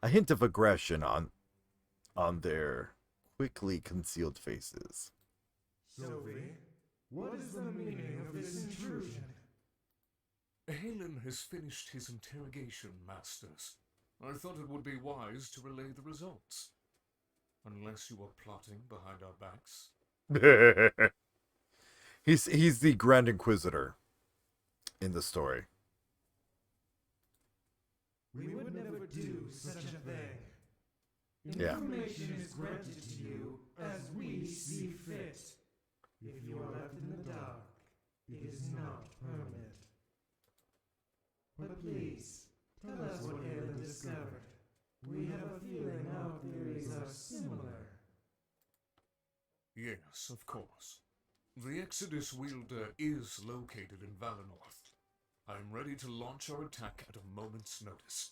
A hint of aggression on their quickly concealed faces. Sophie, what is the meaning of this intrusion? Halen has finished his interrogation, Masters. I thought it would be wise to relay the results. Unless you were plotting behind our backs. He's the Grand Inquisitor in the story. We would never do such a thing. Yeah. Information is granted to you as we see fit. If you are left in the dark, it is not permanent. But please, tell us what Halen discovered. We have a feeling our theories are similar. Yes, of course. The Exodus wielder is located in Valinor. I am ready to launch our attack at a moment's notice.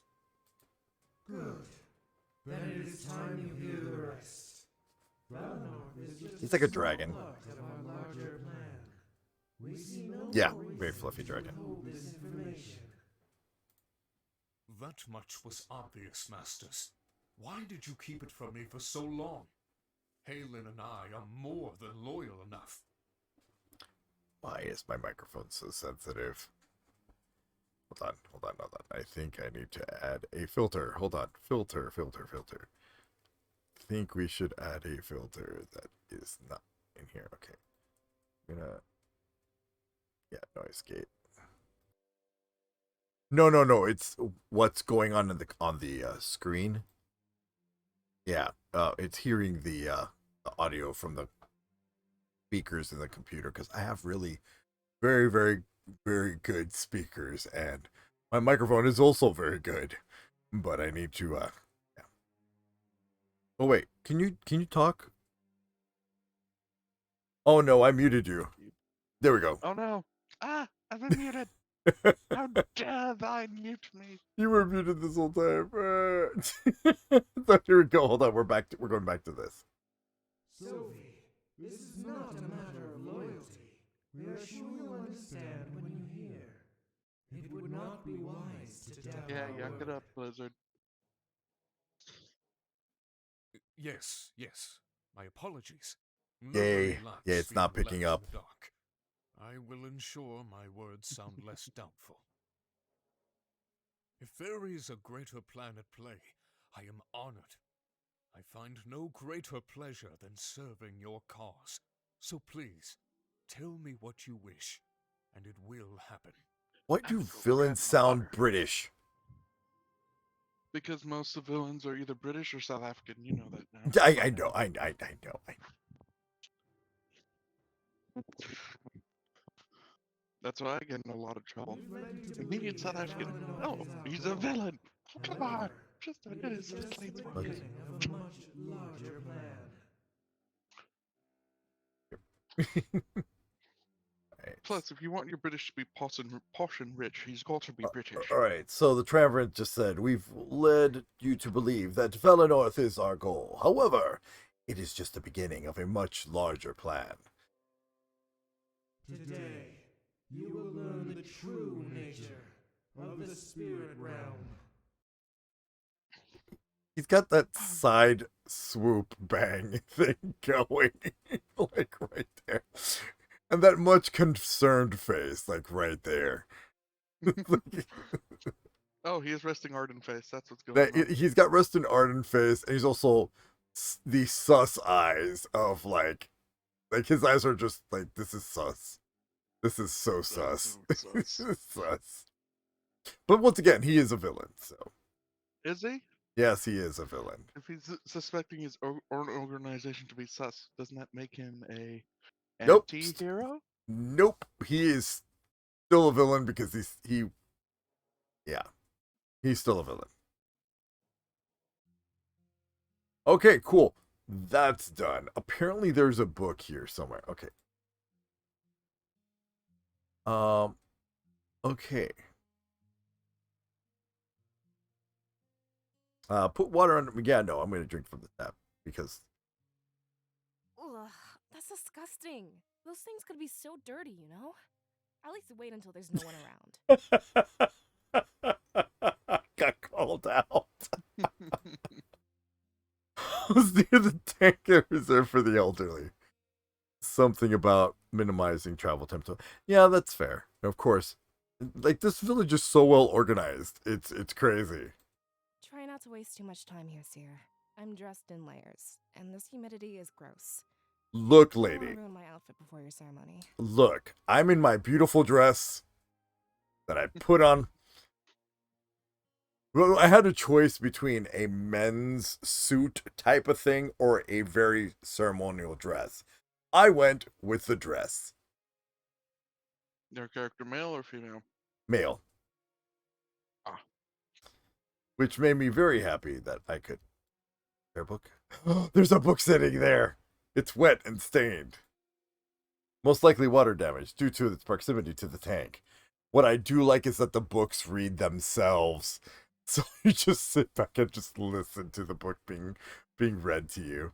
Good. Then it is time you hear the rest. Valinor is just He's like a small dragon. part of our larger plan. We see no Yeah, more very reason fluffy to dragon. withhold this information. That much was obvious, Masters. Why did you keep it from me for so long? Halen and I are more than loyal enough. Why is my microphone so sensitive? Hold on. I think I need to add a filter. Hold on. Filter. I think we should add a filter that is not in here. Okay. I'm gonna... Yeah, noise gate. No. It's what's going on in the screen. Yeah. It's hearing the audio from the speakers in the computer because I have really very, very, very good speakers, and my microphone is also very good. But I need to yeah. Oh wait, can you talk? Oh no, I muted you. There we go. Oh no! Ah, I've been muted. How dare thou mute me? You were muted this whole time. So here we go. Hold on, we're going back to this. Sophie, this is not a matter of loyalty. We are sure you'll understand when you hear. It would not be wise to doubt Yeah, our yuck it word. up, Blizzard. Yes. My apologies. Yay. Nobody likes Yeah, it's not being picking left up. in the dark. I will ensure my words sound less doubtful. If there is a greater plan at play, I am honored. I find no greater pleasure than serving your cause. So please, tell me what you wish, and it will happen. Why do villains sound British? Because most of the villains are either British or South African. You know that now. I know. That's why I get in a lot of trouble. Immediate South African. Oh, he's a villain. Oh, come on. Just admit it's just plain the spoken. beginning of a much larger plan. Plus, if you want your British to be posh and rich, he's got to be British. Alright, so the Triumvirate just said, we've led you to believe that Valinor is our goal. However, it is just the beginning of a much larger plan. Today, you will learn the true nature of the spirit realm. He's got that side swoop bang thing going, like right there. And that much concerned face, like right there. Oh, he is resting Arden face. That's what's going on. He's got resting Arden face, and he's also the sus eyes of like his eyes are just like, this is sus. This is so sus. This is sus. But once again, he is a villain, so. Is he? Yes, he is a villain. If he's suspecting his own organization to be sus, doesn't that make him a Nope. anti-hero? Nope. He is still a villain because he's still a villain. Okay, cool. That's done. Apparently there's a book here somewhere. Okay. Okay. Put water on. Yeah, no, I'm gonna drink from the tap because. Ugh, that's disgusting. Those things could be so dirty, you know? At least wait until there's no one around. Got called out. I was near the tank reserved for the elderly. Something about minimizing travel time. Yeah, that's fair. Of course. Like, this village is so well organized. It's crazy. Try not to waste too much time here, Seer. I'm dressed in layers, and this humidity is gross. Look, I don't lady. wanna ruin my outfit before your ceremony. Look, I'm in my beautiful dress that I put on. Well, I had a choice between a men's suit type of thing or a very ceremonial dress. I went with the dress. Their character male or female? Male. Ah. Which made me very happy that I could. Their book? There's a book sitting there. It's wet and stained. Most likely water damage due to its proximity to the tank. What I do like is that the books read themselves. So you just sit back and just listen to the book being read to you.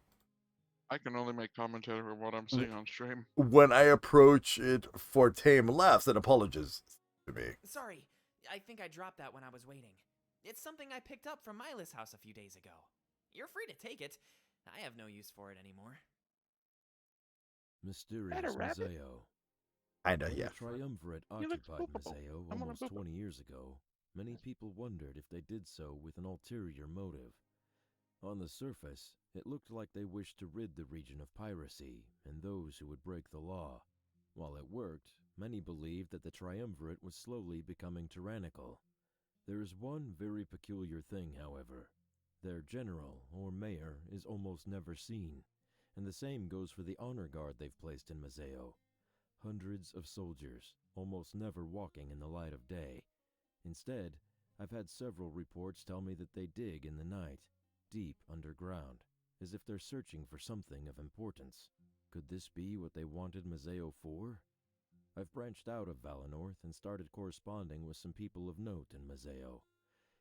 I can only make commentary on what I'm seeing on stream. When I approach it, Fortame laughs and apologizes to me. Sorry, I think I dropped that when I was waiting. It's something I picked up from Mila's house a few days ago. You're free to take it. I have no use for it anymore. Mysterious Museo. Kinda, When yeah. the Triumvirate He looks occupied boopable. Museo I'm gonna almost boop 20 years ago, many people wondered if they did so with an ulterior motive. On the surface, it looked like they wished to rid the region of piracy and those who would break the law. While it worked, many believed that the Triumvirate was slowly becoming tyrannical. There is one very peculiar thing, however. Their general, or mayor, is almost never seen, and the same goes for the honor guard they've placed in Museo. Hundreds of soldiers, almost never walking in the light of day. Instead, I've had several reports tell me that they dig in the night, deep underground, as if they're searching for something of importance. Could this be what they wanted Museo for? I've branched out of Valinor and started corresponding with some people of note in Museo.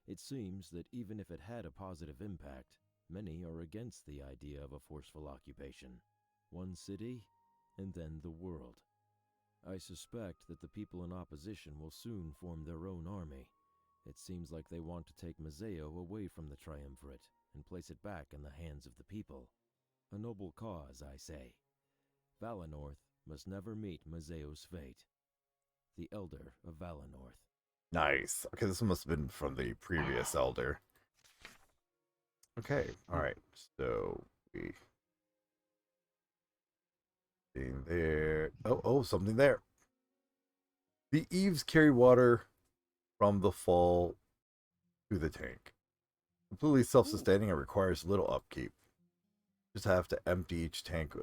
It seems that even if it had a positive impact, many are against the idea of a forceful occupation. One city, and then the world. I suspect that the people in opposition will soon form their own army. It seems like they want to take Museo away from the Triumvirate and place it back in the hands of the people. A noble cause, I say. Valinor must never meet Museo's fate. The Elder of Valinor. Nice. Okay, this one must have been from the previous Elder. Okay, alright. So we in there. Oh, something there. The eaves carry water from the fall to the tank. Completely self-sustaining and requires little upkeep. Just have to empty each tank.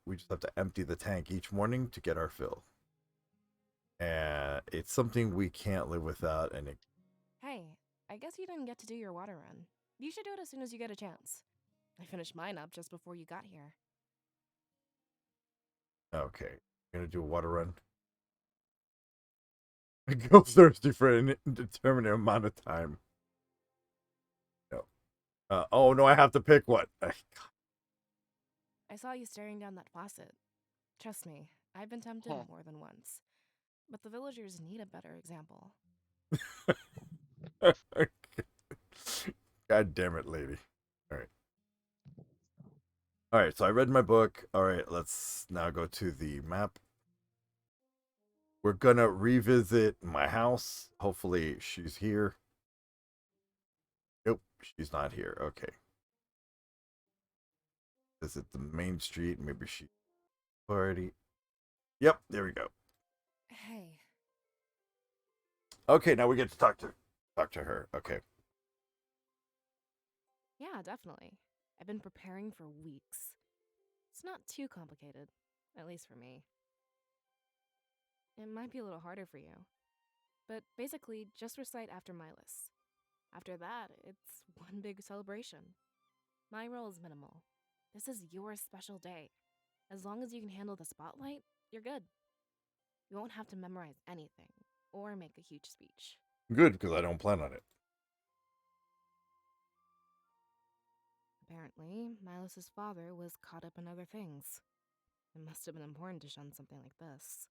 We just have to empty the tank each morning to get our fill. And it's something we can't live without. And Hey, I guess you didn't get to do your water run. You should do it as soon as you get a chance. I finished mine up just before you got here. okay, I'm gonna do a water run. Go thirsty for an indeterminate amount of time. No. Oh no, I have to pick one. I saw you staring down that faucet. Trust me, I've been tempted more than once. But the villagers need a better example. God damn it, lady. Alright. Alright, so I read my book. Alright, let's now go to the map. We're gonna revisit my house. Hopefully she's here. Nope, she's not here. Okay. Visit the main street. Maybe she already. Yep, there we go. Hey. Okay, now we get to talk to her. Okay. Yeah, definitely. I've been preparing for weeks. It's not too complicated, at least for me. It might be a little harder for you. But basically, just recite after Milas. After that, it's one big celebration. My role is minimal. This is your special day. As long as you can handle the spotlight, you're good. You won't have to memorize anything, or make a huge speech. Good, because I don't plan on it. Apparently, Milas's father was caught up in other things. It must have been important to shun something like this.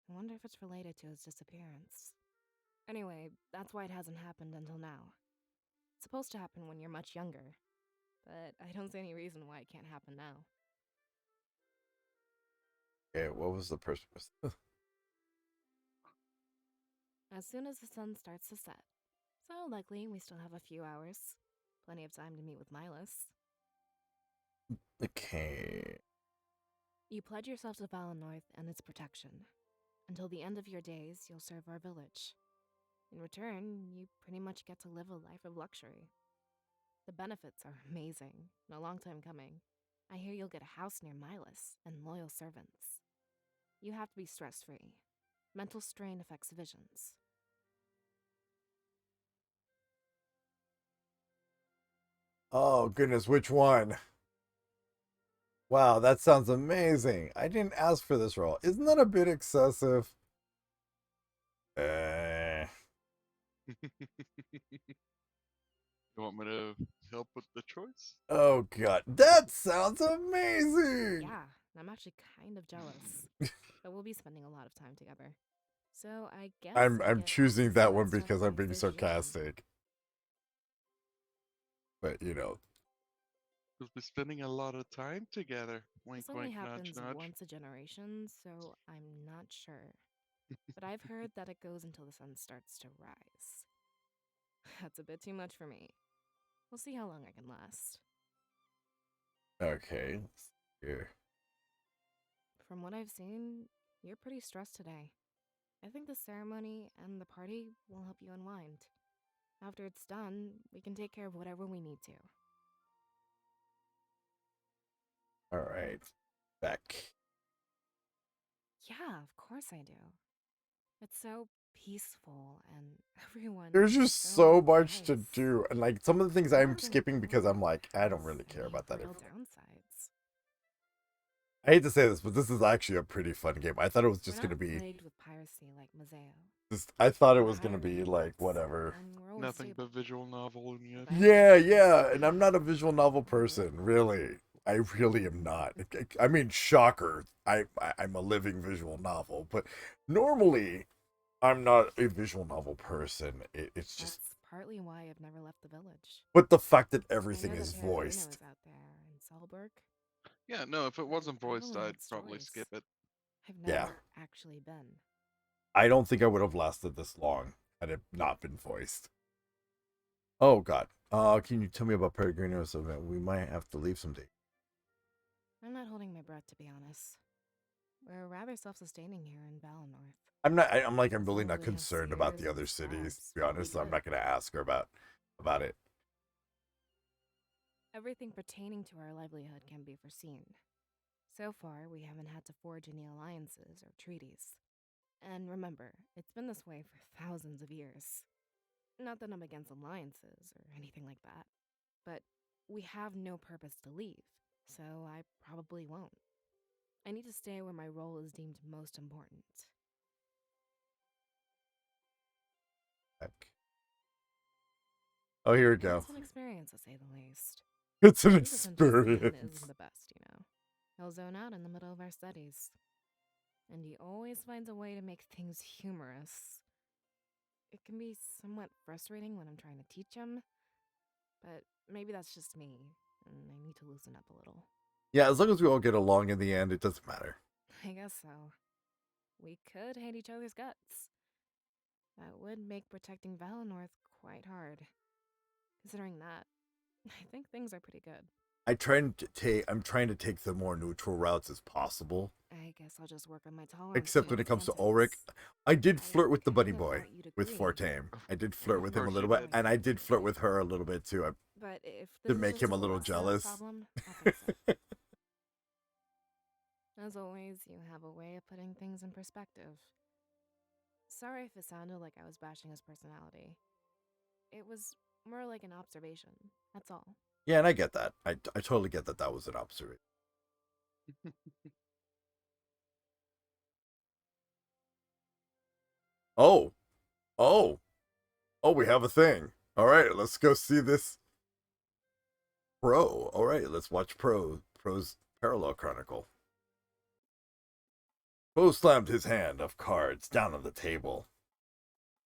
I wonder if it's related to his disappearance. Anyway, that's why it hasn't happened until now. It's supposed to happen when you're much younger, but I don't see any reason why it can't happen now. Okay, what was the person? As soon as the sun starts to set. So likely we still have a few hours. Plenty of time to meet with Milas. Okay. You pledge yourself to Valinor and its protection. Until the end of your days, you'll serve our village. In return, you pretty much get to live a life of luxury. The benefits are amazing, and a long time coming. I hear you'll get a house near Milas and loyal servants. You have to be stress-free. Mental strain affects visions. Oh goodness, which one? Wow, that sounds amazing. I didn't ask for this role. Isn't that a bit excessive? Eh. You want me to help with the choice? Oh god, that sounds amazing. Yeah, I'm actually kind of jealous. But we'll be spending a lot of time together. So I guess I I'm get choosing to that see one stuff because I'm from being firsthand. sarcastic. But you know, We'll be spending a lot of time together. Wink, This only wink, nudge, happens nudge. once a generation, so I'm not sure. But I've heard that it goes until the sun starts to rise. That's a bit too much for me. We'll see how long I can last. okay. Here. From what I've seen, you're pretty stressed today. I think the ceremony and the party will help you unwind. After it's done, we can take care of whatever we need to. All right. Back. Yeah, of course I do. It's so peaceful and everyone. There's just so much to do, and like some of the things I'm skipping because I'm like, I don't really care about that. Real downsides. I hate to say this, but this is actually a pretty fun game. I thought it was just We're gonna not be plagued with piracy like Mazeo. I thought it was gonna be like whatever. Nothing but visual novel and yet. Yeah, and I'm not a visual novel person, really. I really am not. I mean, shocker. I'm a living visual novel, but normally I'm not a visual novel person. It's just. That's partly why I've never left the village. But the fact that I everything know is that Peregrino voiced. is out there in Selberg. Yeah, no, if it wasn't voiced, only I'd heard probably stories. skip it. I've Yeah. never actually been. I don't think I would have lasted this long had it not been voiced. Oh God. Can you tell me about Peregrino's event? We might have to leave someday. I'm not holding my breath, to be honest. We're rather self-sustaining here in Valinor. I'm really not concerned about the other cities. To be honest, I'm not gonna ask her about it. Everything pertaining to our livelihood can be foreseen. So far, we haven't had to forge any alliances or treaties. And remember, it's been this way for thousands of years. Not that I'm against alliances or anything like that, but we have no purpose to leave, so I probably won't. I need to stay where my role is deemed most important. Heck. Oh, here we go. It's an experience, to say the least. It's an Mrs. Francescan experience. isn't the best, you know. He'll zone out in the middle of our studies. And he always finds a way to make things humorous. It can be somewhat frustrating when I'm trying to teach him, but maybe that's just me, and I need to loosen up a little. Yeah, as long as we all get along in the end, it doesn't matter. I guess so. We could hate each other's guts. That would make protecting Valinor quite hard. Considering that, I think things are pretty good. I'm trying to take the more neutral routes as possible. I guess I'll just work on my tolerance. Except when it comes to Ulrich. I did flirt with the bunny boy with agree. Fortame. I did flirt with him a course little you bit, did. and I did flirt with her a little bit too. But if To this is make just him a little lesser jealous. problem, I'll fix it. As always, you have a way of putting things in perspective. Sorry if it sounded like I was bashing his personality. It was more like an observation, that's all. Yeah, and I get that. I totally get that was an observation. Oh, we have a thing. All right, let's go see this. Pro. All right, let's watch Pro's Parallel Chronicle. Pro slammed his hand of cards down on the table.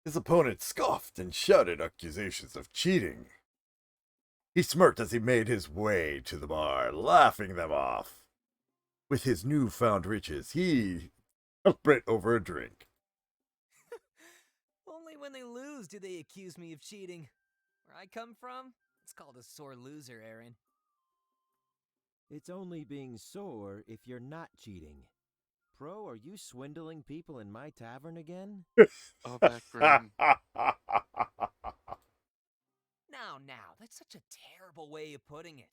His opponent scoffed and shouted accusations of cheating. He smirked as he made his way to the bar, laughing them off. With his newfound riches, he celebrated over a drink. Only when they lose do they accuse me of cheating. Where I come from, it's called a sore loser, Aaron. It's only being sore if you're not cheating. Pro, are you swindling people in my tavern again? Oh, that grin. Now, that's such a terrible way of putting it.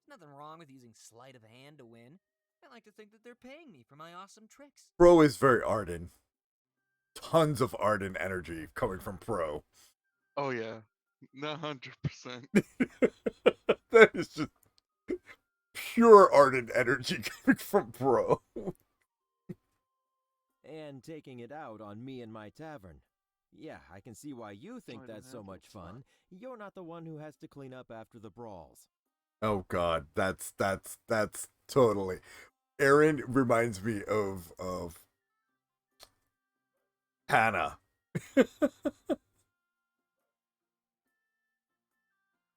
There's nothing wrong with using sleight of hand to win. I like to think that they're paying me for my awesome tricks. Pro is very Arden. Tons of Arden energy coming from Pro. Oh yeah, 100%. That is just pure ardent energy coming from Bro. And taking it out on me and my tavern. Yeah, I can see why you think that's so much fun. You're not the one who has to clean up after the brawls. Oh God, that's totally. Aaron reminds me of Hannah.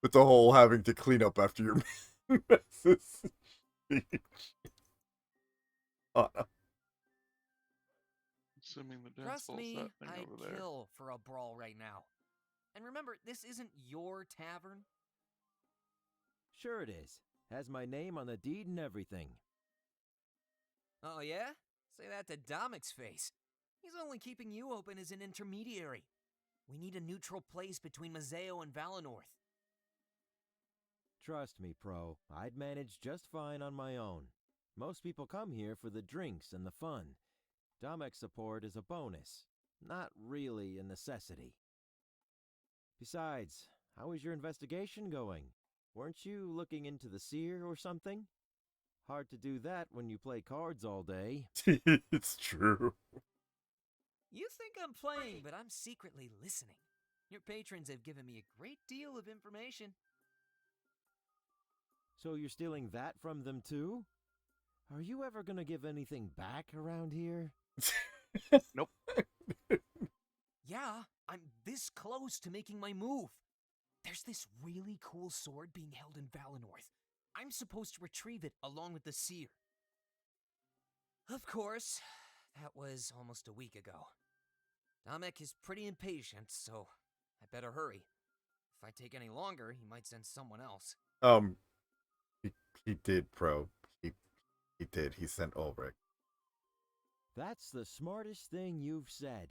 With the whole having to clean up after your messes. Assuming the dance Trust ball's me, that thing I'd over there. kill for a brawl right now. And remember, this isn't your tavern. Sure it is. Has my name on the deed and everything. Oh yeah? Say that to Domic's face. He's only keeping you open as an intermediary. We need a neutral place between Mazeo and Valenorth. Trust me, Pro. I'd manage just fine on my own. Most people come here for the drinks and the fun. Domic's support is a bonus, not really a necessity. Besides, how is your investigation going? Weren't you looking into the seer or something? Hard to do that when you play cards all day. It's true. You think I'm playing, but I'm secretly listening. Your patrons have given me a great deal of information. So you're stealing that from them too? Are you ever gonna give anything back around here? Nope. Yeah, I'm this close to making my move. There's this really cool sword being held in Valenorth. I'm supposed to retrieve it along with the seer. Of course, that was almost a week ago. Domic is pretty impatient, so I better hurry. If I take any longer, he might send someone else. He did, Pro. He did. He sent Ulrich. That's the smartest thing you've said.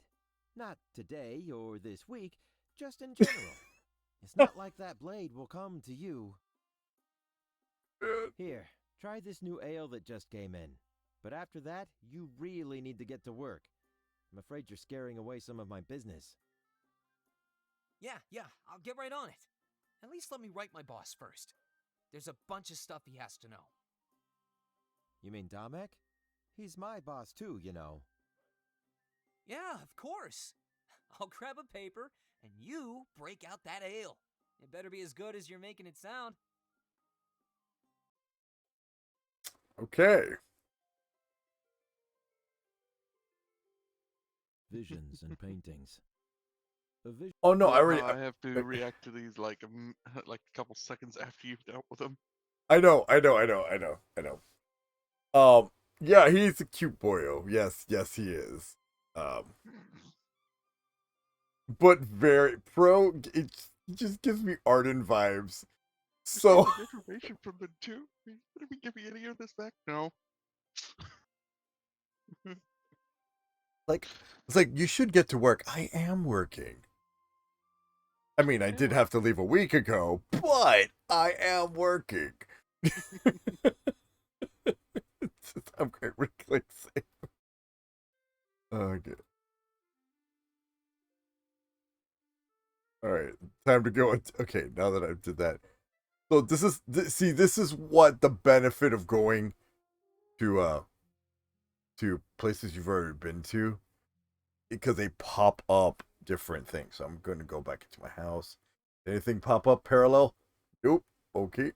Not today or this week, just in general. It's not like that blade will come to you. Here, try this new ale that just came in. But after that, you really need to get to work. I'm afraid you're scaring away some of my business. Yeah, I'll get right on it. At least let me write my boss first. There's a bunch of stuff he has to know. You mean Domec? He's my boss too, you know. Yeah, of course. I'll grab a paper, and you break out that ale. It better be as good as you're making it sound. Okay. Visions and paintings. Oh no, I Love already. how I have to react to these like like a couple seconds after you've dealt with them. I know. Yeah, he's a cute boyo. Yes, he is. But very Pro. It just gives me Arden vibes. So Get information from them too. Are you gonna be giving any of this back? No. it's like you should get to work. I am working. I mean, I did have to leave a week ago, but I am working. I'm going to click save. Okay. All right, time to go. Okay, now that I did that, so this is what the benefit of going to places you've already been to, because they pop up different things. So I'm going to go back into my house. Anything pop up parallel? Nope. Okay.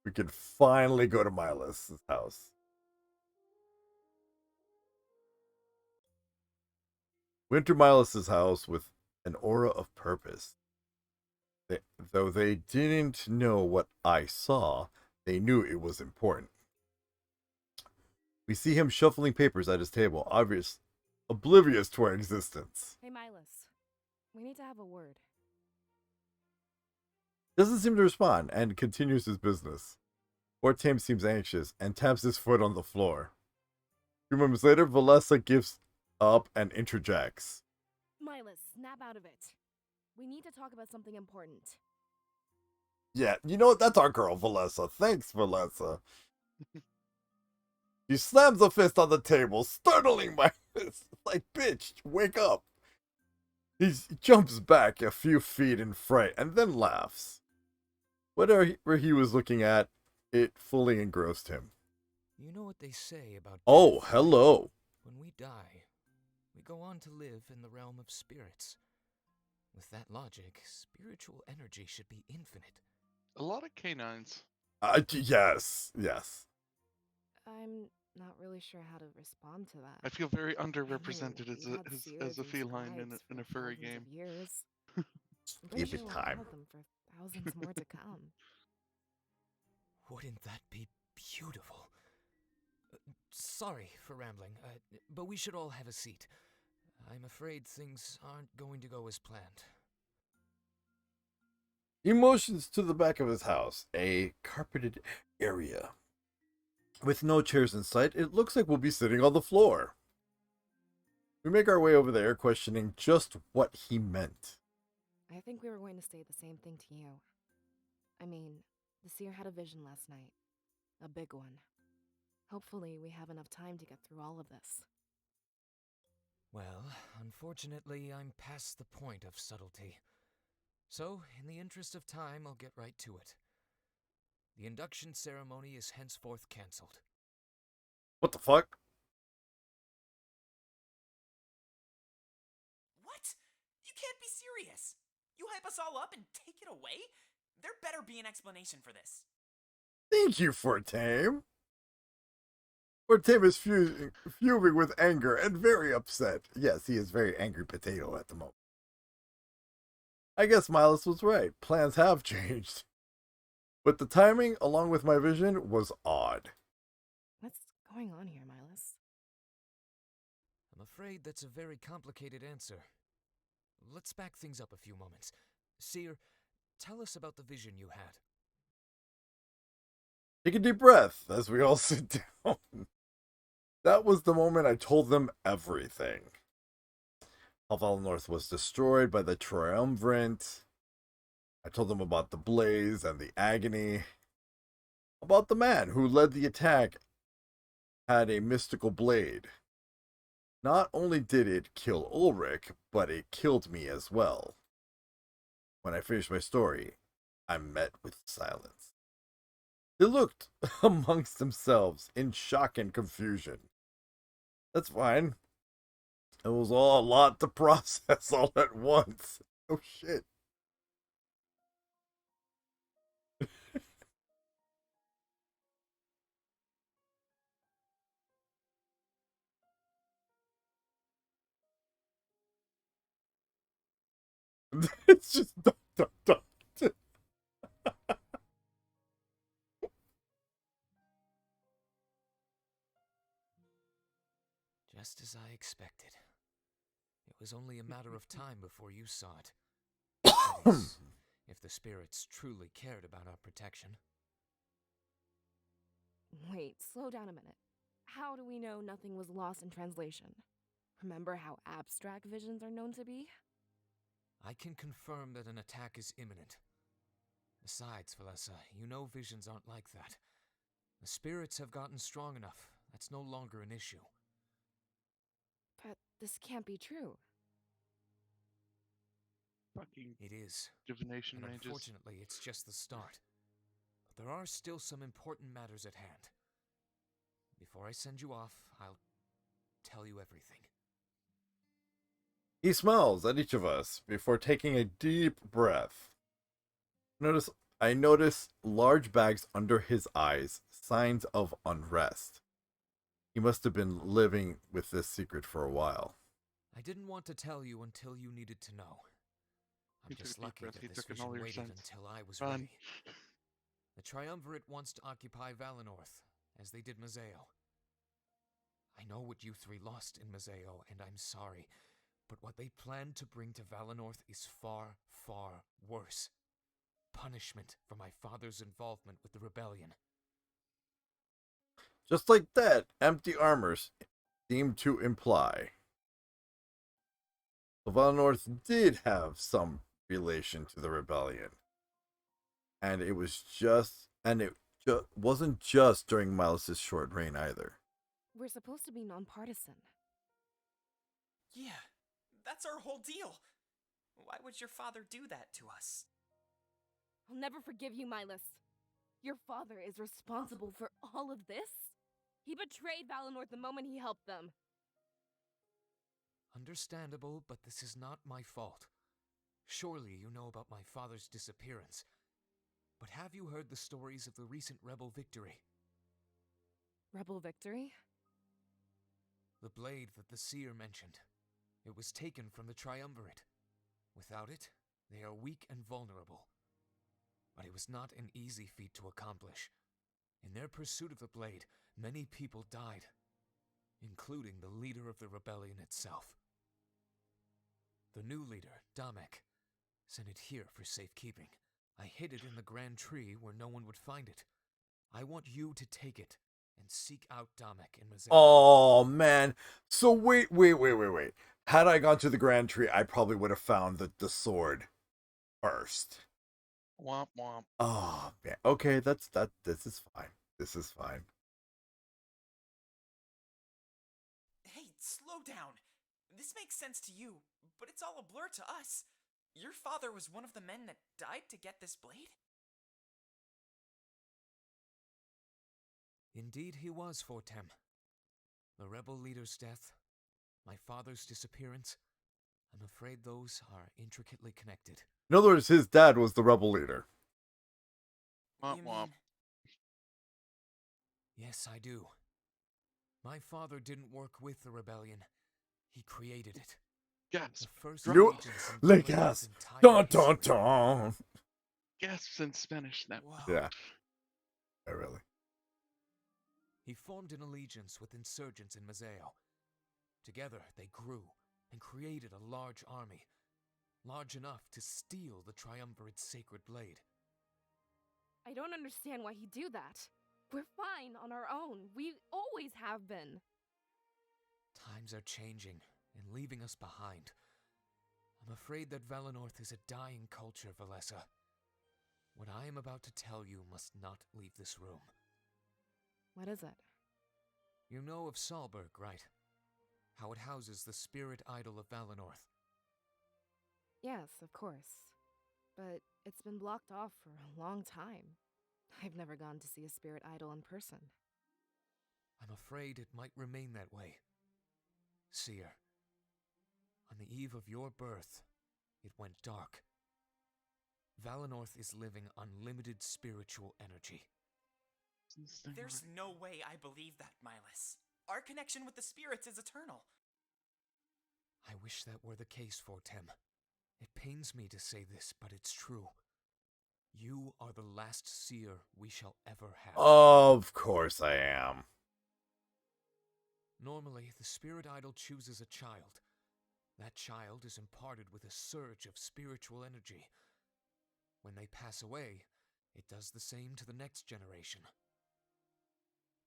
We can finally go to Milas' house. Went to Milas' house with an aura of purpose. Though they didn't know what I saw, they knew it was important. We see him shuffling papers at his table, oblivious to our existence. Hey, Milas. We need to have a word. Doesn't seem to respond and continues his business. Ortame seems anxious and taps his foot on the floor. A few moments later, Valessa gives up and interjects. Milas, snap out of it. We need to talk about something important. Yeah, you know what? That's our girl, Valessa. Thanks, Valessa. He slams a fist on the table, startling my fist. Like, bitch, wake up. He jumps back a few feet in fright and then laughs. Whatever he was looking at, it fully engrossed him. You know what they say about Oh, death? hello. When we die, we go on to live in the realm of spirits. With that logic, spiritual energy should be infinite. A lot of canines. Yes, yes. I'm not really sure how to respond to that. I feel very I mean, underrepresented we've had as seers a and feline scribes in for a furry thousands game. of years. I'm pretty Give sure it we'll time. have them for thousands more to come. Wouldn't that be beautiful? Sorry for rambling, but we should all have a seat. I'm afraid things aren't going to go as planned. He motions to the back of his house, a carpeted area. With no chairs in sight, it looks like we'll be sitting on the floor. We make our way over there, questioning just what he meant. I think we were going to say the same thing to you. I mean, the seer had a vision last night. A big one. Hopefully, we have enough time to get through all of this. Well, unfortunately, I'm past the point of subtlety. So, in the interest of time, I'll get right to it. The induction ceremony is henceforth cancelled. What the fuck? What? You can't be serious. You hype us all up and take it away? There better be an explanation for this. Thank you, Fortame. Fortame is fuming with anger and very upset. Yes, he is very angry potato at the moment. I guess Miles was right. Plans have changed. But the timing, along with my vision, was odd. What's going on here, Miles? I'm afraid that's a very complicated answer. Let's back things up a few moments. Seer, tell us about the vision you had. Take a deep breath as we all sit down. That was the moment I told them everything. How Valinor was destroyed by the Triumvirate. I told them about the blaze and the agony. About the man who led the attack had a mystical blade. Not only did it kill Ulrich, but it killed me as well. When I finished my story, I met with silence. They looked amongst themselves in shock and confusion. That's fine. It was all a lot to process all at once. Oh shit. It's just dun, dun, dun. Just as I expected. It was only a matter of time before you saw it. That is, if the spirits truly cared about our protection. Wait, slow down a minute. How do we know nothing was lost in translation? Remember how abstract visions are known to be? I can confirm that an attack is imminent. Besides, Valessa, you know visions aren't like that. The spirits have gotten strong enough. That's no longer an issue. But this can't be true. Fucking It is. divination And mages. unfortunately, it's just the start. But there are still some important matters at hand. Before I send you off, I'll tell you everything. He smiles at each of us before taking a deep breath. I notice large bags under his eyes, signs of unrest. He must have been living with this secret for a while. I didn't want to tell you until you needed to know. I'm He took a just deep lucky breath. that He this took in vision all your waited sense. until I was Run. ready. The Triumvirate wants to occupy Valenorth, as they did Mazeo. I know what you three lost in Mazeo, and I'm sorry, but what they plan to bring to Valenorth is far, far worse. Punishment for my father's involvement with the rebellion. Just like that, empty armors seem to imply. So Valinor did have some relation to the rebellion. And it wasn't just during Miles' short reign either. We're supposed to be nonpartisan. Yeah, that's our whole deal. Why would your father do that to us? I'll never forgive you, Miles. Your father is responsible for all of this? He betrayed Valinor the moment he helped them. Understandable, but this is not my fault. Surely you know about my father's disappearance. But have you heard the stories of the recent rebel victory? Rebel victory? The blade that the seer mentioned. It was taken from the triumvirate. Without it, they are weak and vulnerable. But it was not an easy feat to accomplish. In their pursuit of the blade, many people died, including the leader of the rebellion itself. The new leader, Damek, sent it here for safekeeping. I hid it in the grand tree where no one would find it. I want you to take it and seek out Damek in Mazet. Oh, man. So wait. Had I gone to the Grand Tree, I probably would have found the sword first. Womp womp. Oh, man. Okay, this is fine. This is fine. Hey, slow down. This makes sense to you, but it's all a blur to us. Your father was one of the men that died to get this blade? Indeed he was, Fortem. The rebel leader's death, my father's disappearance, I'm afraid those are intricately connected. In other words, his dad was the rebel leader. Womp womp. Yes, I do. My father didn't work with the rebellion. He created it. Gasp. The first You, allegiance in like Valinor's us. entire Dun dun history. dun. Gasps in Spanish now. Yeah. Yeah, really. He formed an allegiance with insurgents in Mazeo. Together, they grew and created a large army, large enough to steal the Triumvirate's sacred blade. I don't understand why he'd do that. We're fine on our own. We always have been. Times are changing and leaving us behind. I'm afraid that Valenorth is a dying culture, Valessa. What I am about to tell you must not leave this room. What is it? You know of Salberg, right? How it houses the spirit idol of Valenorth. Yes, of course. But it's been blocked off for a long time. I've never gone to see a spirit idol in person. I'm afraid it might remain that way. Seer, on the eve of your birth, it went dark. Valenorth is living on limited spiritual energy. There's no way I believe that, Milas. Our connection with the spirits is eternal. I wish that were the case, Fortem. It pains me to say this, but it's true. You are the last seer we shall ever have. Of course I am. Normally, the spirit idol chooses a child. That child is imparted with a surge of spiritual energy. When they pass away, it does the same to the next generation.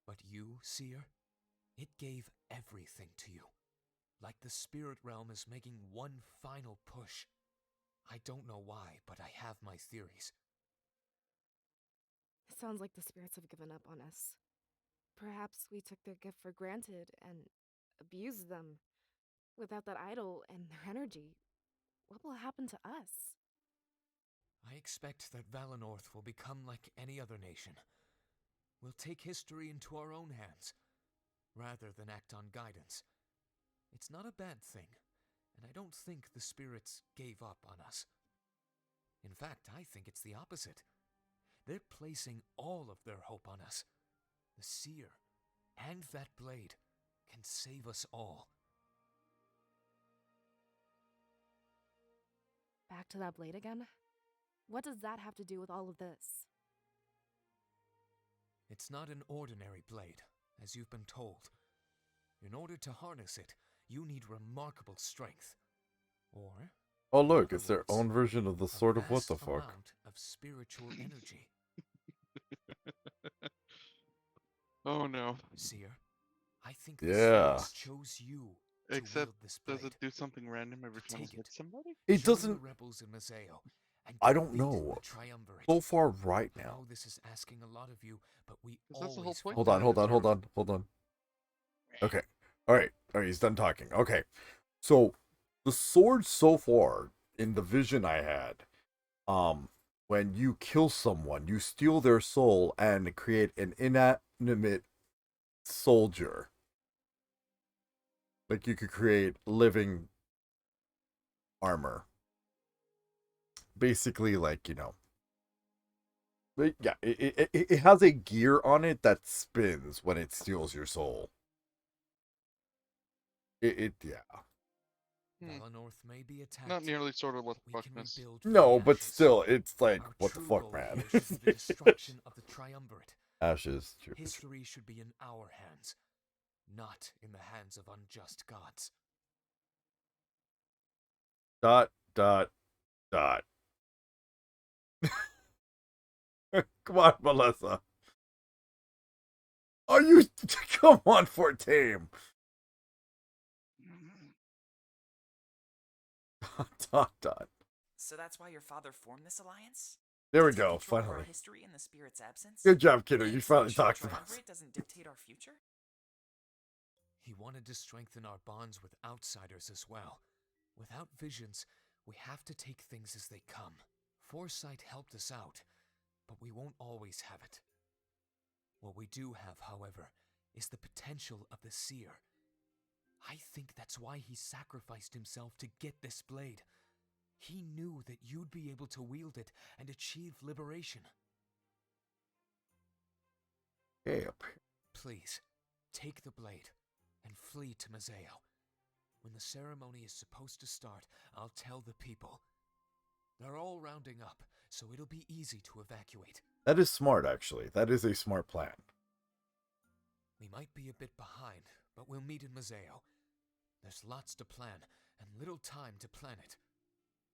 But you, Seer, it gave everything to you. Like the spirit realm is making one final push. I don't know why, but I have my theories. It sounds like the spirits have given up on us. Perhaps we took their gift for granted and abused them. Without that idol and their energy, what will happen to us? I expect that Valenorth will become like any other nation. We'll take history into our own hands, rather than act on guidance. It's not a bad thing, and I don't think the spirits gave up on us. In fact, I think it's the opposite. They're placing all of their hope on us. The seer and that blade can save us all. Back to that blade again? What does that have to do with all of this? It's not an ordinary blade, as you've been told. In order to harness it, you need remarkable strength. Or, Oh, in look, other it's their words, own version of the a sword of what vast the fuck. amount of spiritual energy. Oh no. Seer, I think the Yeah. spirits chose you to Except, wield this blade. does it do something random every time I Take hit it. somebody? It Join doesn't. the rebels in Mazeo and I don't defeat know. the Triumvirate. So far, right I now. know this is asking a lot of you, but we That's the whole always point. Hold follow on, hold on, hold on, hold on. Okay. Alright, he's done talking. Okay. So, the sword so far, in the vision I had, when you kill someone, you steal their soul and create an inanimate soldier. Like you could create living armor. Basically, like, you know. But yeah, it has a gear on it that spins when it steals your soul. Yeah. Valenorth may be attacked. Not nearly sort of what the we fuck can this. rebuild from No, the but ashes. still, it's like, Our what the true fuck, goal man? here should be the destruction of the triumvirate. Ashes. True. History should be in our hands, not in the hands of unjust gods. Dot, dot, dot. Come on, Melissa. Are you... Come on, Fortame. Dot, dot. So that's why your father formed this alliance? There To we take go, control of our finally. history in the spirit's absence? Good job, kiddo. You So finally ensure talked the about it. triumvirate doesn't dictate our future? He wanted to strengthen our bonds with outsiders as well. Without visions, we have to take things as they come. Foresight helped us out, but we won't always have it. What we do have, however, is the potential of the seer. I think that's why he sacrificed himself to get this blade. He knew that you'd be able to wield it and achieve liberation. Hey, Please, take the blade and flee to Mazeo. When the ceremony is supposed to start, I'll tell the people. They're all rounding up, so it'll be easy to evacuate. that is smart, actually. That is a smart plan. We might be a bit behind, but we'll meet in Mazeo. There's lots to plan, and little time to plan it.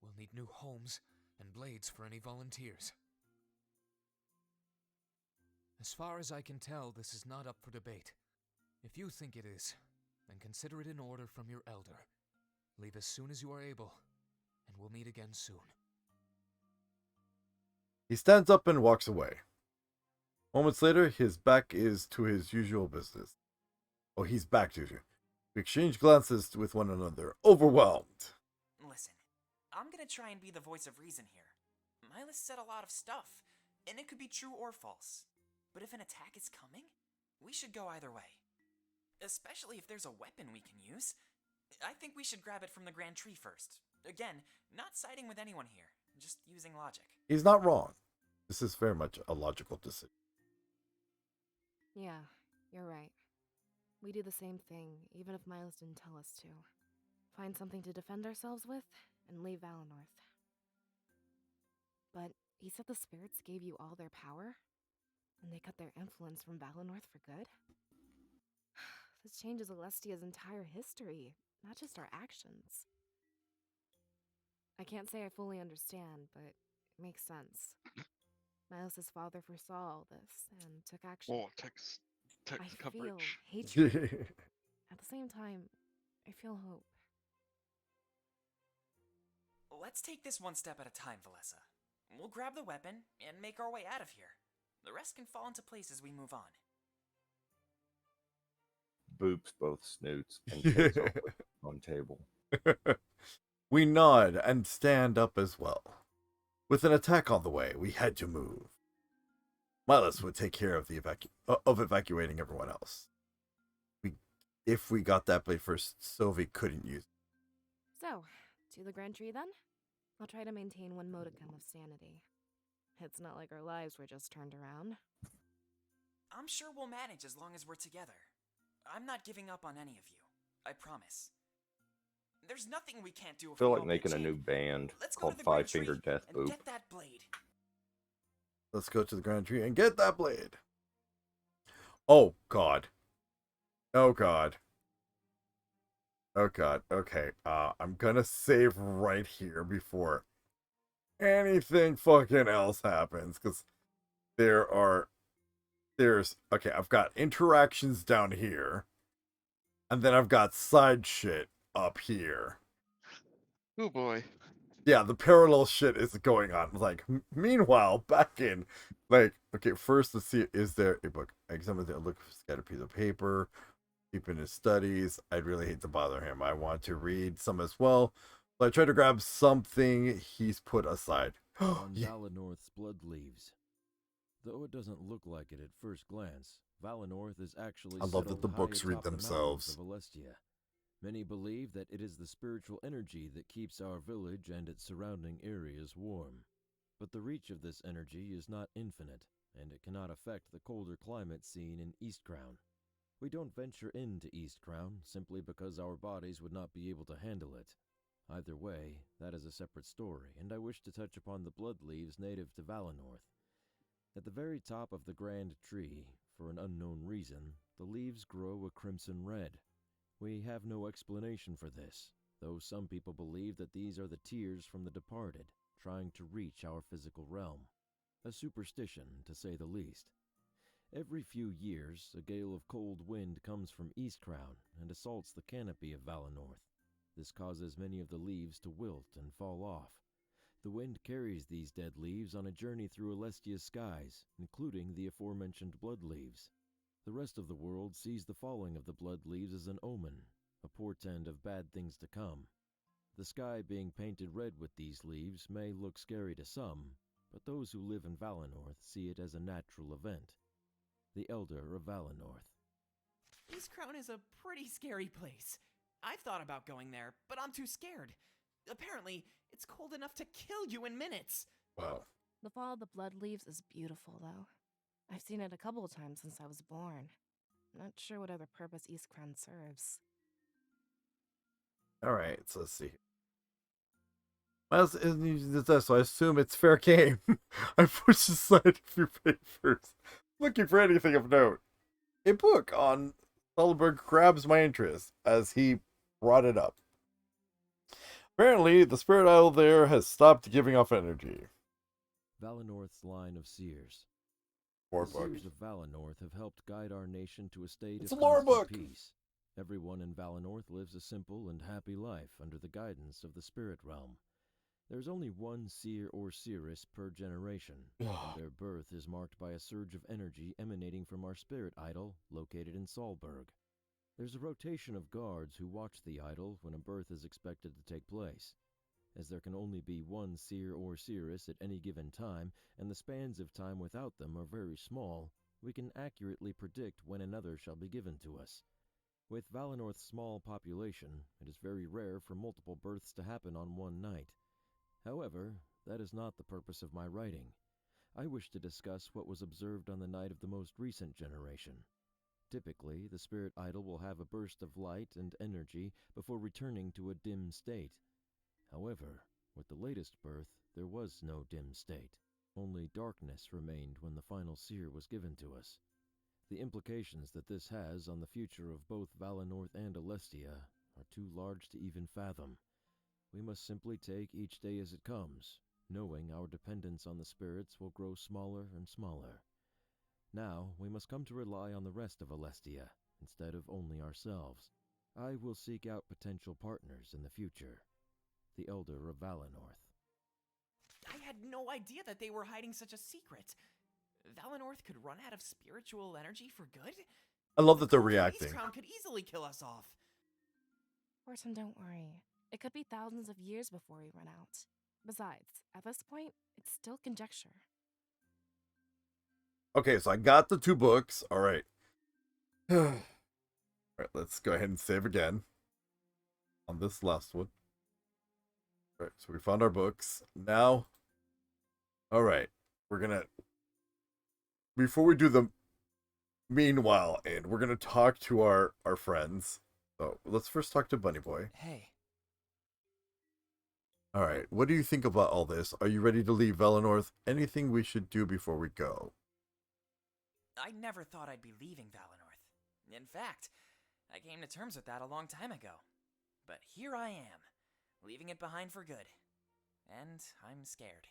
We'll need new homes and blades for any volunteers. As far as I can tell, this is not up for debate. If you think it is, then consider it an order from your elder. Leave as soon as you are able, and we'll meet again soon. He stands up and walks away. Moments later, his back is to his usual business. Oh, he's back to you. We exchange glances with one another, overwhelmed. Listen, I'm gonna try and be the voice of reason here. Milas said a lot of stuff, and it could be true or false. But if an attack is coming, we should go either way. Especially if there's a weapon we can use. I think we should grab it from the Grand Tree first. Again, not siding with anyone here, just using logic. He's not wrong. This is very much a logical decision. Yeah, you're right. We do the same thing, even if Miles didn't tell us to. Find something to defend ourselves with, and leave Valenorth. But he said the spirits gave you all their power? And they cut their influence from Valenorth for good? This changes Alestia's entire history, not just our actions. I can't say I fully understand, but it makes sense. Miles' father foresaw all this and took action. Oh, text I feel coverage. hatred. At the same time, I feel hope. Let's take this one step at a time, Valessa. We'll grab the weapon and make our way out of here. The rest can fall into place as we move on. Boops both snoots and takes off on table. We nod and stand up as well. With an attack on the way, we had to move. Milas would take care of the evacuating everyone else. If we got that blade first, Sylvie couldn't use it. So, to the Grand Tree then? I'll try to maintain one modicum of sanity. It's not like our lives were just turned around. I'm sure we'll manage as long as we're together. I'm not giving up on any of you. I promise. There's nothing we can't do if I feel we like all making pitch a in. new band Let's go called to the Grand Five Finger Tree Death and Boop. get that blade. Let's go to the Grand Tree and get that blade. Oh, God. Oh, God. Oh, God. Okay. I'm gonna save right here before anything fucking else happens, because okay, I've got interactions down here, and then I've got side shit up here. Oh boy. Yeah, the parallel shit is going on. Like, meanwhile, back in, like, okay, first let's see, is there a book? I examine the look, scattered piece of paper, deep in his studies. I'd really hate to bother him. I want to read some as well. So I try to grab something he's put aside. on Yeah. Valanorth's blood leaves. Though it doesn't look like it at first glance, Valanorth is actually I love that settled the high books read atop the mountains themselves. of Alestia. Many believe that it is the spiritual energy that keeps our village and its surrounding areas warm. But the reach of this energy is not infinite, and it cannot affect the colder climate seen in Eastcrown. We don't venture into Eastcrown simply because our bodies would not be able to handle it. Either way, that is a separate story, and I wish to touch upon the blood leaves native to Valanorth. At the very top of the grand tree, for an unknown reason, the leaves grow a crimson red. We have no explanation for this, though some people believe that these are the tears from the departed, trying to reach our physical realm. A superstition, to say the least. Every few years, a gale of cold wind comes from Eastcrown and assaults the canopy of Valanorth. This causes many of the leaves to wilt and fall off. The wind carries these dead leaves on a journey through Alestia's skies, including the aforementioned blood leaves. The rest of the world sees the falling of the blood leaves as an omen, a portent of bad things to come. The sky being painted red with these leaves may look scary to some, but those who live in Valanorth see it as a natural event. The Elder of Valanorth. Eastcrown is a pretty scary place. I've thought about going there, but I'm too scared. Apparently, it's cold enough to kill you in minutes. Wow. The fall of the blood leaves is beautiful, though. I've seen it a couple of times since I was born. Not sure what other purpose Eastcrown serves. All right, so let's see. Well, so I assume it's fair game. I pushed aside a few papers, looking for anything of note. A book on Sullenberg grabs my interest as he brought it up. Apparently, the spirit idol there has stopped giving off energy. Valanorth's line of seers. Lore The book. seers of Valanorth have helped guide our nation to a state It's of a lore constant book. peace. Everyone in Valanorth lives a simple and happy life under the guidance of the spirit realm. There's only one seer or seeress per generation, and their birth is marked by a surge of energy emanating from our spirit idol located in Solberg. There's a rotation of guards who watch the idol when a birth is expected to take place. As there can only be one seer or seeress at any given time, and the spans of time without them are very small, we can accurately predict when another shall be given to us. With Valanorth's small population, it is very rare for multiple births to happen on one night. However, that is not the purpose of my writing. I wish to discuss what was observed on the night of the most recent generation. Typically, the spirit idol will have a burst of light and energy before returning to a dim state. However, with the latest birth, there was no dim state. Only darkness remained when the final seer was given to us. The implications that this has on the future of both Valanorth and Alestia are too large to even fathom. We must simply take each day as it comes, knowing our dependence on the spirits will grow smaller and smaller. Now, we must come to rely on the rest of Alestia, instead of only ourselves. I will seek out potential partners in the future. The Elder of Valanorth. I had no idea that they were hiding such a secret. Valanorth could run out of spiritual energy for good? I love that they're East reacting. Crown could easily kill us off. Fortune, don't worry. It could be thousands of years before we run out. Besides, at this point, it's still conjecture. Okay, so I got the two books. All right. All right, let's go ahead and save again on this last one. All right, so we found our books. Now, all right, we're going to, before we do the meanwhile, and we're going to talk to our friends. So let's first talk to Bunny Boy. Hey. All right, what do you think about all this? Are you ready to leave Valanorth? Anything we should do before we go? I never thought I'd be leaving Valanorth. In fact, I came to terms with that a long time ago. But here I am, leaving it behind for good. And I'm scared.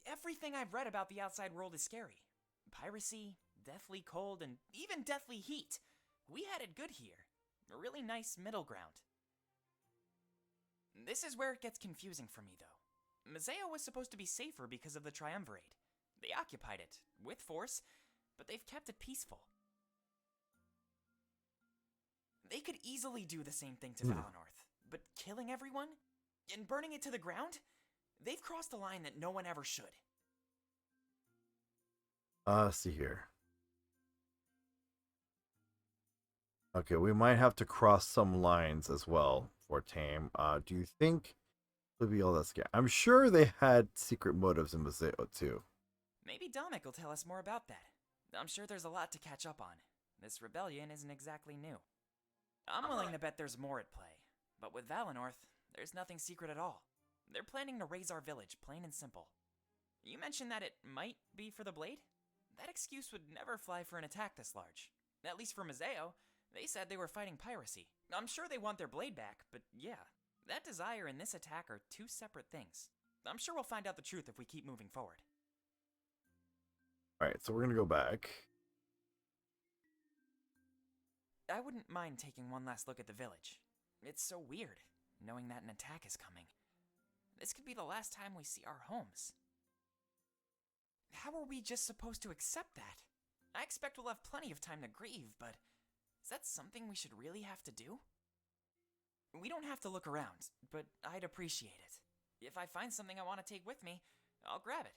Everything I've read about the outside world is scary. Piracy, deathly cold, and even deathly heat. We had it good here. A really nice middle ground. This is where it gets confusing for me, though. Mazeo was supposed to be safer because of the Triumvirate. They occupied it, with force, but they've kept it peaceful. They could easily do the same thing to Valanorth, but killing everyone? And burning it to the ground? They've crossed a line that no one ever should. See here. Okay, we might have to cross some lines as well for Tame. Do you think it'll be all that scary? I'm sure they had secret motives in Museo too. Maybe Dominic will tell us more about that. I'm sure there's a lot to catch up on. This rebellion isn't exactly new. I'm willing to bet there's more at play. But with Valenorth, there's nothing secret at all. They're planning to raise our village, plain and simple. You mentioned that it might be for the blade? That excuse would never fly for an attack this large. At least for Museo, they said they were fighting piracy. I'm sure they want their blade back, but yeah, that desire and this attack are two separate things. I'm sure we'll find out the truth if we keep moving forward. Alright, so we're gonna go back. I wouldn't mind taking one last look at the village. It's so weird, knowing that an attack is coming. This could be the last time we see our homes. How are we just supposed to accept that? I expect we'll have plenty of time to grieve, but is that something we should really have to do? We don't have to look around, but I'd appreciate it. If I find something I want to take with me, I'll grab it.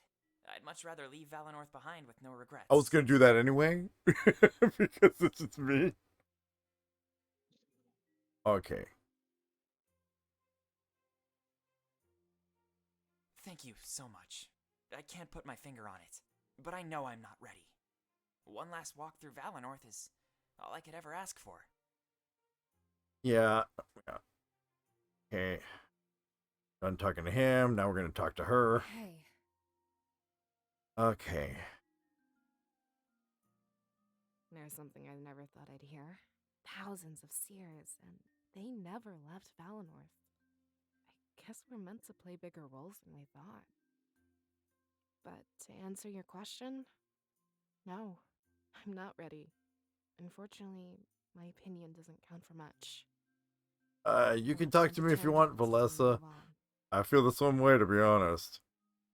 I'd much rather leave Valenorth behind with no regrets. I was gonna do that anyway because it's just me. Okay. Thank you so much. I can't put my finger on it, but I know I'm not ready. One last walk through Valenorth is all I could ever ask for. Yeah. Okay. Done talking to him. Now we're gonna talk to her. Hey. Okay. There's something I never thought I'd hear. Thousands of seers, and they never left Valenorth. I guess we're meant to play bigger roles than we thought. But to answer your question, no, I'm not ready. Unfortunately, my opinion doesn't count for much. You can talk to me if you want, Valessa. I feel the same way, to be honest.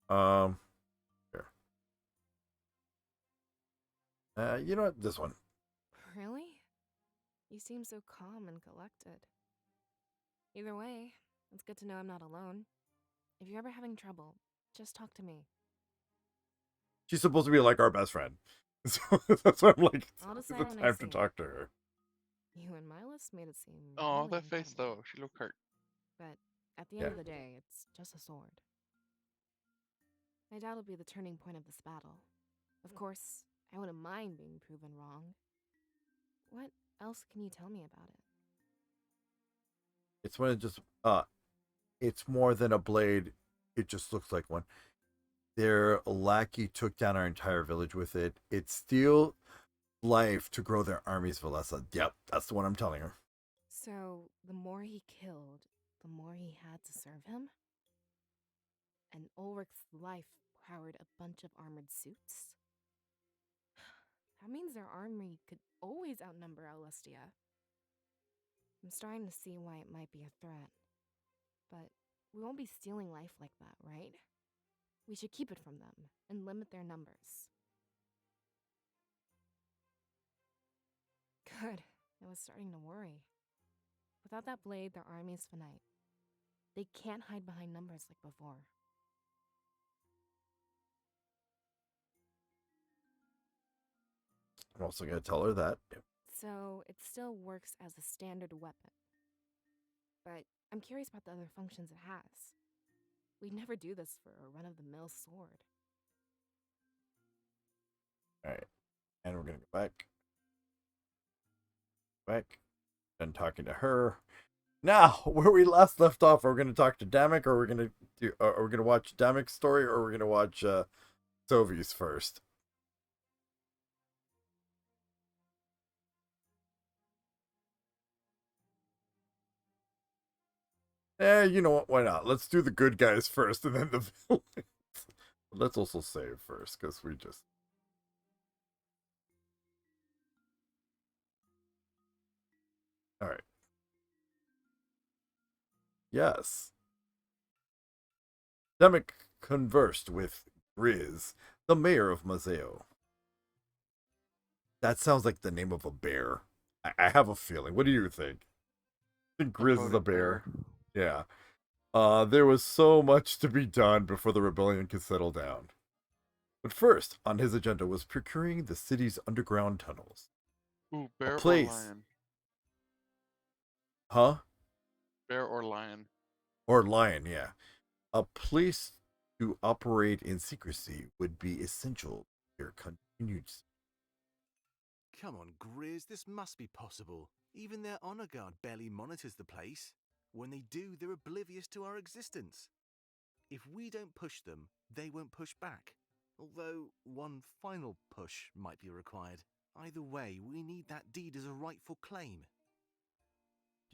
Here. You know what? This one. Really? You seem so calm and collected. Either way, it's good to know I'm not alone. If you're ever having trouble, just talk to me. She's supposed to be like our best friend. So that's why I'm like, I'll it's decide the when I time see to talk to her. You and Milas made it seem Oh, really that face intimidating. though. She looked hurt. But at the end of the day, it's just a sword. I doubt it'll be the turning point of this battle. Of course, I wouldn't mind being proven wrong. What else can you tell me about it? It's when it just it's more than a blade. It just looks like one. Their lackey took down our entire village with it. It steals life to grow their armies, Valessa. Yep, that's the one I'm telling her. So, the more he killed, the more he had to serve him? And Ulrich's life powered a bunch of armored suits? That means their army could always outnumber Alestia. I'm starting to see why it might be a threat. But we won't be stealing life like that, right? We should keep it from them and limit their numbers. Good. I was starting to worry. Without that blade, their army's finite. They can't hide behind numbers like before. I'm also going to tell her that. So, it still works as a standard weapon. But I'm curious about the other functions it has. We'd never do this for a run-of-the-mill sword. Alright. And we're going to go back. Done talking to her. Now, where we last left off, are we going to talk to Damek, or are we going to do? Are we going to watch Damek's story, or are we going to watch Sovi's first? You know what? Why not? Let's do the good guys first, and then the villains. Let's also save first, because we just. All right. Yes. Demek conversed with Grizz, the mayor of Mazeo. That sounds like the name of a bear. I have a feeling. What do you think? I think Grizz is a bear. Yeah. There was so much to be done before the rebellion could settle down. But first, on his agenda was procuring the city's underground tunnels. Ooh, A bear or place. lion? Huh? Bear or lion? Or lion, yeah. A place to operate in secrecy would be essential to their continued. Come on, Grizz, this must be possible. Even their honor guard barely monitors the place. When they do, they're oblivious to our existence. If we don't push them, they won't push back. Although one final push might be required. Either way, we need that deed as a rightful claim.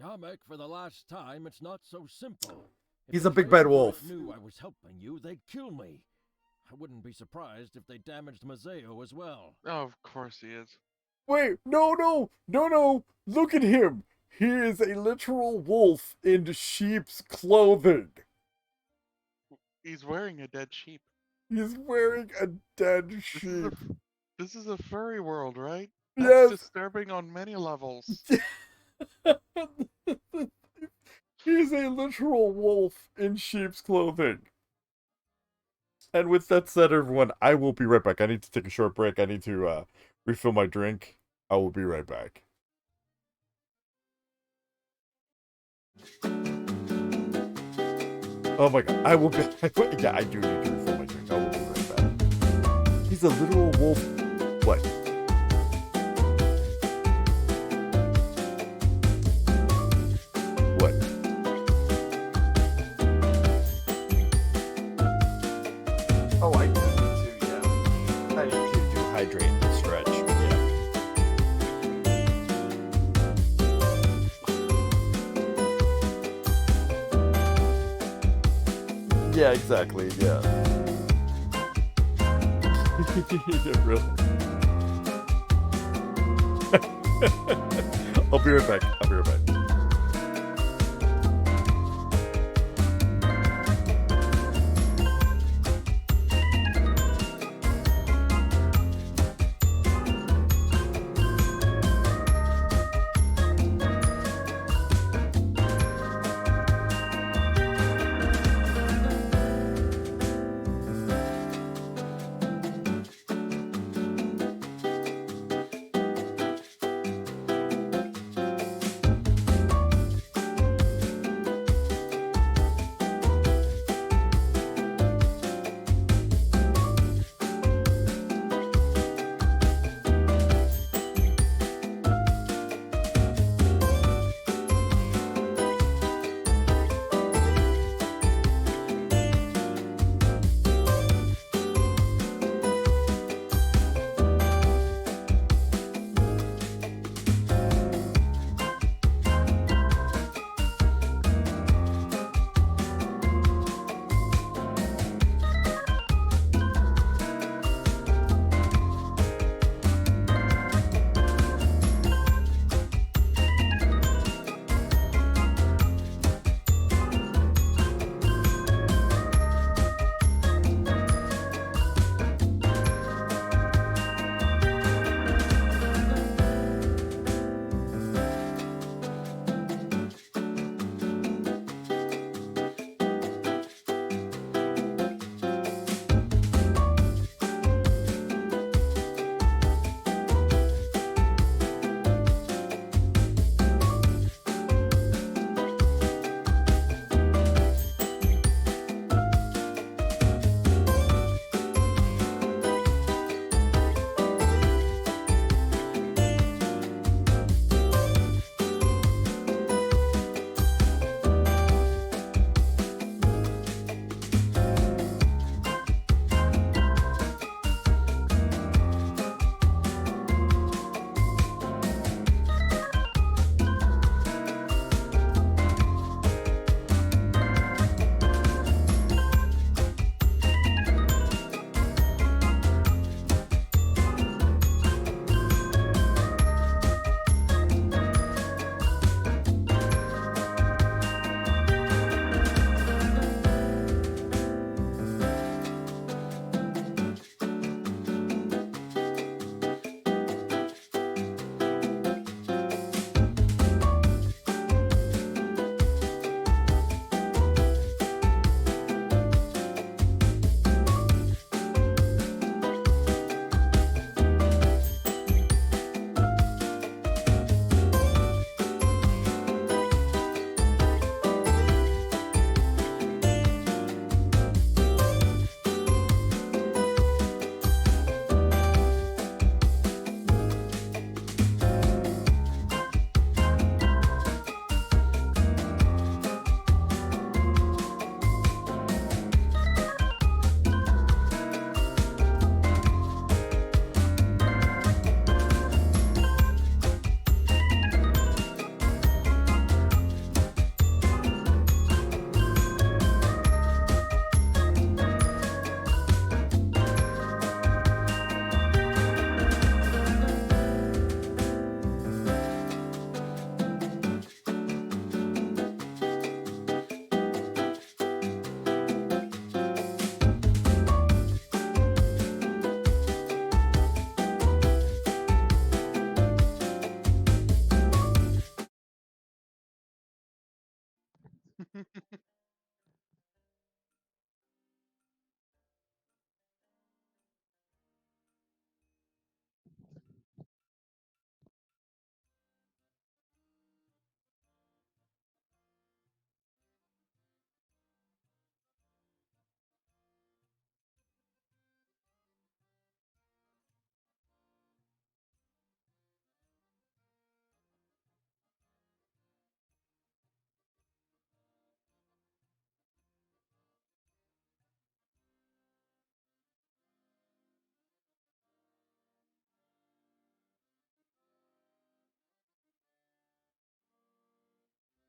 Tomek, for the last time, it's not so simple. If He's the a big bad Trader wolf. knew I was helping you, they'd kill me. I wouldn't be surprised if they damaged Mazeo as well. Oh, of course he is. Wait, no! Look at him! He is a literal wolf in sheep's clothing. He's wearing a dead sheep. He's wearing a dead sheep. This is a furry world, right? Yes. That's disturbing on many levels. He's a literal wolf in sheep's clothing. And with that said, everyone, I will be right back. I need to take a short break. I need to refill my drink. I will be right back. Oh my god, I will be... yeah, I do need to refill my drink. I will be right back. He's a literal wolf. What? What? Oh, I do need to, yeah. I need to do hydrate and stretch, yeah. Yeah, exactly, yeah. Yeah, really. I'll be right back. I'll be right back.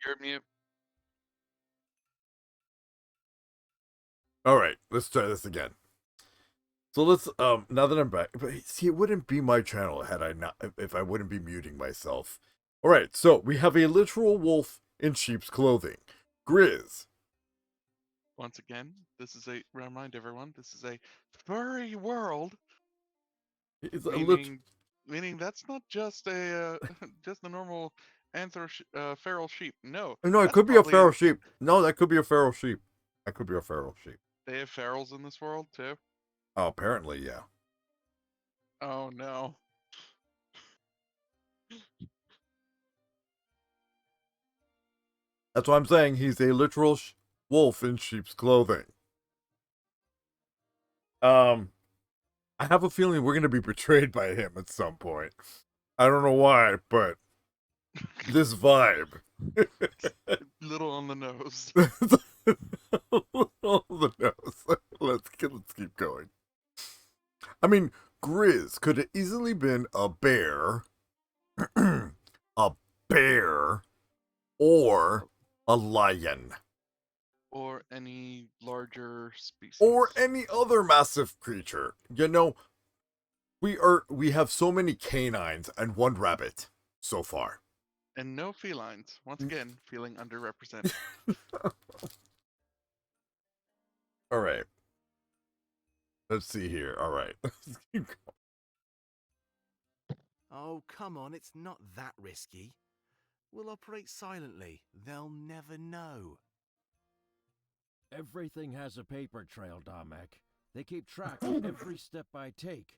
You're mute. All right, let's try this again. So let's now that I'm back, but see, it wouldn't be my channel had I not if I wouldn't be muting myself. All right, so we have a literal wolf in sheep's clothing. Grizz. Once again, this is a remind everyone. This is a furry world. It's a lit. Meaning that's not just a just a normal feral sheep. No, No, it that's could be a probably feral sheep. No, that could be a feral sheep. That could be a feral sheep. They have ferals in this world too. Oh, apparently, yeah. Oh no. That's why I'm saying he's a literal wolf in sheep's clothing. I have a feeling we're gonna be betrayed by him at some point. I don't know why, but this vibe. Little on the nose. On the nose. Let's keep going. I mean, Grizz could have easily been a bear, a bear, or a lion. Or any larger species. Or any other massive creature. You know, we have so many canines and one rabbit so far. And no felines. Once again, feeling underrepresented. All right. Let's see here. All right. Oh, come on, it's not that risky. We'll operate silently. They'll never know. Everything has a paper trail, Damek. They keep track of every step I take.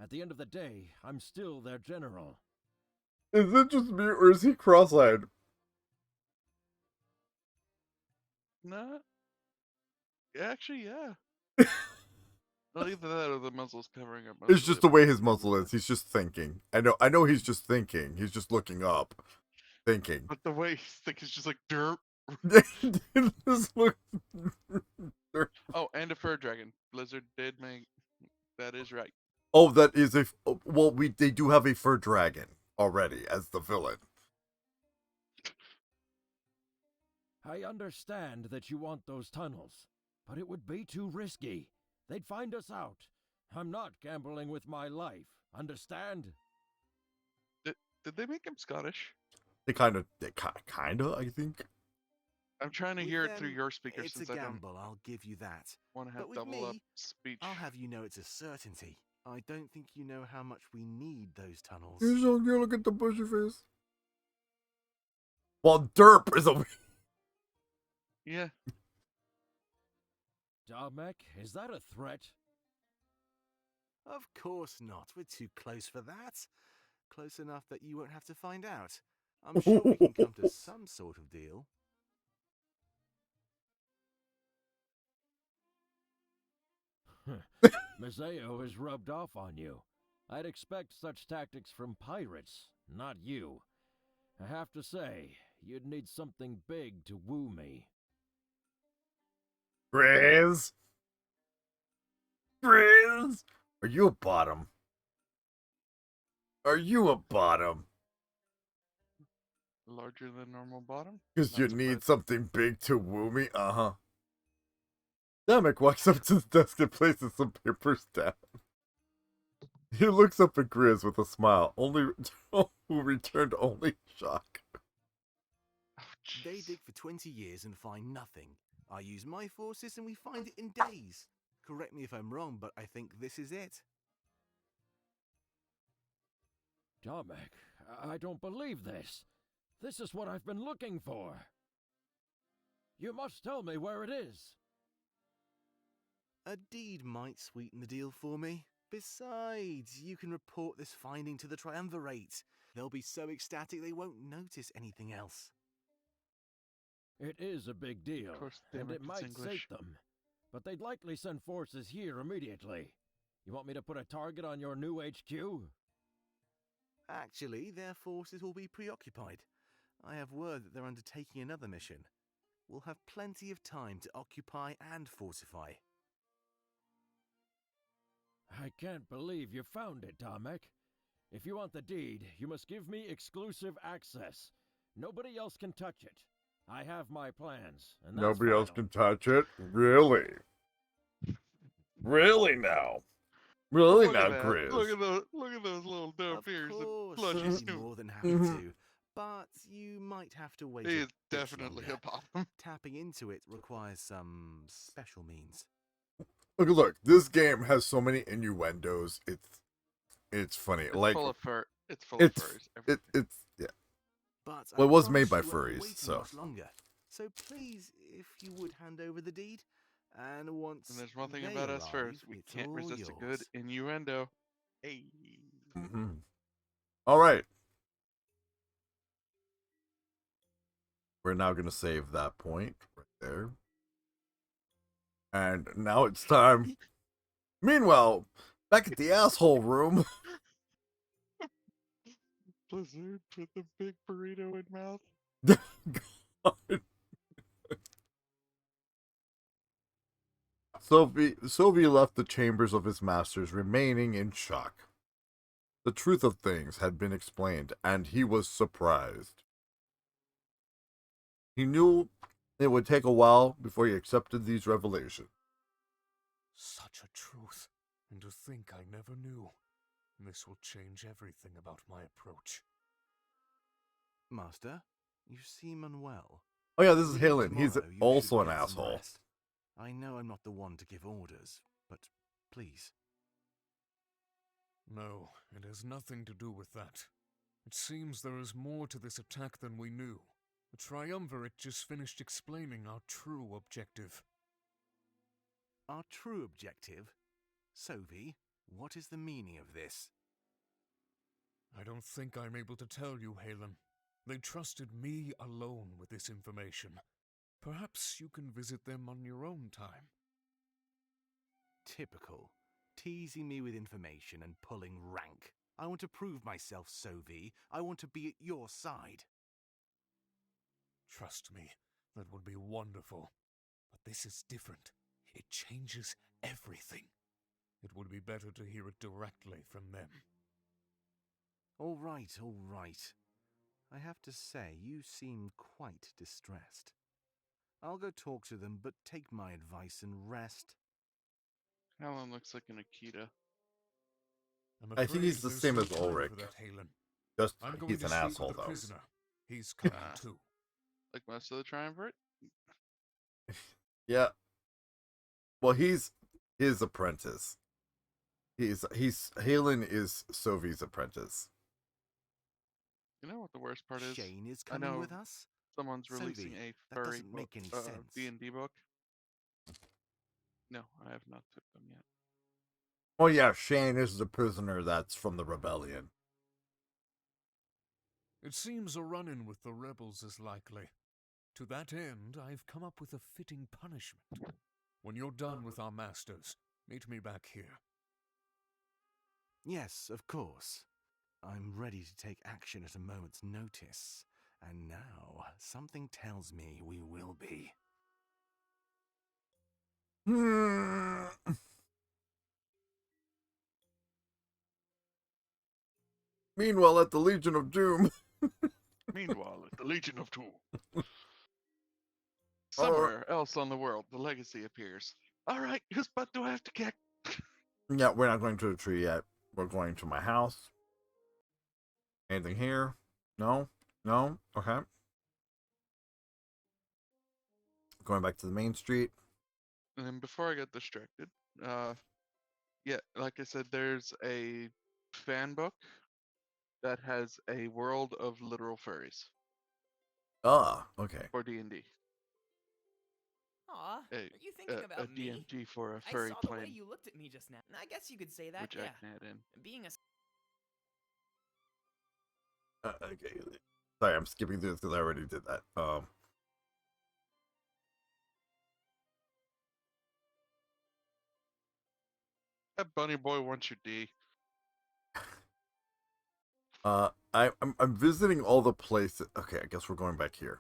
At the end of the day, I'm still their general. Is it just me or is he cross-eyed? Nah. Actually, yeah. Well, either that or the muzzle's covering up. It's just the way his muzzle is. He's just thinking. I know he's just thinking. He's just looking up. Thinking. But the way he's thinking is just like derp. Oh, and a fur dragon. Blizzard did make that is right. Oh, that is a well. They do have a fur dragon already as the villain. I understand that you want those tunnels, but it would be too risky. They'd find us out. I'm not gambling with my life. Understand? Did they make him Scottish? They kind of, I think. I'm trying to hear it through your speakers. It's a gamble, I'll give you that. Want to have But with double up me, speech. I'll have you know it's a certainty. I don't think you know how much we need those tunnels. You don't look at the bushy face. Well, derp is a. Yeah. Damek, is that a threat? Of course not. We're too close for that. Close enough that you won't have to find out. I'm sure we can come to some sort of deal. Mazeo has rubbed off on you. I'd expect such tactics from pirates, not you. I have to say, you'd need something big to woo me. Grizz? Grizz? Are you a bottom? Are you a bottom? Larger than normal bottom? Because you need something big to woo me? Uh-huh. Damek walks up to the desk and places some papers down. He looks up at Grizz with a smile, who returned only shock. They dig for 20 years and find nothing. I use my forces and we find it in days. Correct me if I'm wrong, but I think this is it. Damek, I don't believe this. This is what I've been looking for. You must tell me where it is. A deed might sweeten the deal for me. Besides, you can report this finding to the Triumvirate. They'll be so ecstatic they won't notice anything else. It is a big deal, Of course, and it it's might English. sate them. But they'd likely send forces here immediately. You want me to put a target on your new HQ? Actually, their forces will be preoccupied. I have word that they're undertaking another mission. We'll have plenty of time to occupy and fortify. I can't believe you found it, Tomek. If you want the deed, you must give me exclusive access. Nobody else can touch it. I have my plans, and that's Nobody else final. can touch it? Really? Really now? Really Look now, at that. Chris? Look at those little dumb Of ears and course, plushy I'd be Snoop. more than happy to. But you might have to wait He a is bit definitely longer. a bottom. Tapping into it requires some special means. Look, this game has so many innuendos. It's funny. It's Like full of fur. It's full of furries. it's yeah. But Well, I it was made promise by you won't be furries, waiting so. much longer. So please, if you would hand over the deed, and once And there's one thing they about us arrive, furs. We it's can't all resist a good yours. innuendo. Hey. Mm-hmm. All right. We're now going to save that point right there. And now it's time. Meanwhile, back at the asshole room. Blizzard with a big burrito in mouth. God. Sylvie left the chambers of his masters remaining in shock. The truth of things had been explained, and he was surprised. He knew it would take a while before he accepted these revelations. Such a truth, and to think I never knew. This will change everything about my approach. Master, you seem unwell. Oh yeah, this is Leave Halen. He's tomorrow, you also should an get some asshole. rest. I know I'm not the one to give orders, but please. No, it has nothing to do with that. It seems there is more to this attack than we knew. The Triumvirate just finished explaining our true objective. Our true objective? Sophie, what is the meaning of this? I don't think I'm able to tell you, Halen. They trusted me alone with this information. Perhaps you can visit them on your own time. Typical. Teasing me with information and pulling rank. I want to prove myself, Sophie. I want to be at your side. Trust me, that would be wonderful. But this is different. It changes everything. It would be better to hear it directly from them. All right, all right. I have to say, you seem quite distressed. I'll go talk to them, but take my advice and rest. Helen looks like an Akita. I think he's the there's same no as time Ulrich. for that, Halen. Just I'm going he's to an speak asshole with the though. prisoner. He's coming too. Like most of the Triumvirate? Yeah. Well, he's his apprentice. He's Halen is Sophie's apprentice. You know what the worst part is? Shane is I coming know with us? someone's Sophie, releasing a that furry doesn't make any sense. D&D book. No, I have not took them yet. Oh yeah, Shane is the prisoner that's from the rebellion. It seems a run-in with the rebels is likely. To that end, I've come up with a fitting punishment. When you're done with our masters, meet me back here. Yes, of course. I'm ready to take action at a moment's notice. And now, something tells me we will be. Meanwhile, at the Legion of Doom. Meanwhile, at the Legion of Doom. Somewhere else on the world, the legacy appears. All right, whose butt do I have to kick? Yeah, we're not going to the tree yet. We're going to my house. Anything here? No? No? Okay. Going back to the main street. And then before I get distracted, yeah, like I said, there's a fan book that has a world of literal furries Ah, okay. for D&D. Aw, a, are you thinking a about me? DMG for a I furry saw the way plan, you looked at me just now. I guess you could say that, which I yeah. can add in. Being a Okay. Sorry, I'm skipping through this because I already did that. That bunny boy wants your D. I'm visiting all the places. Okay, I guess we're going back here.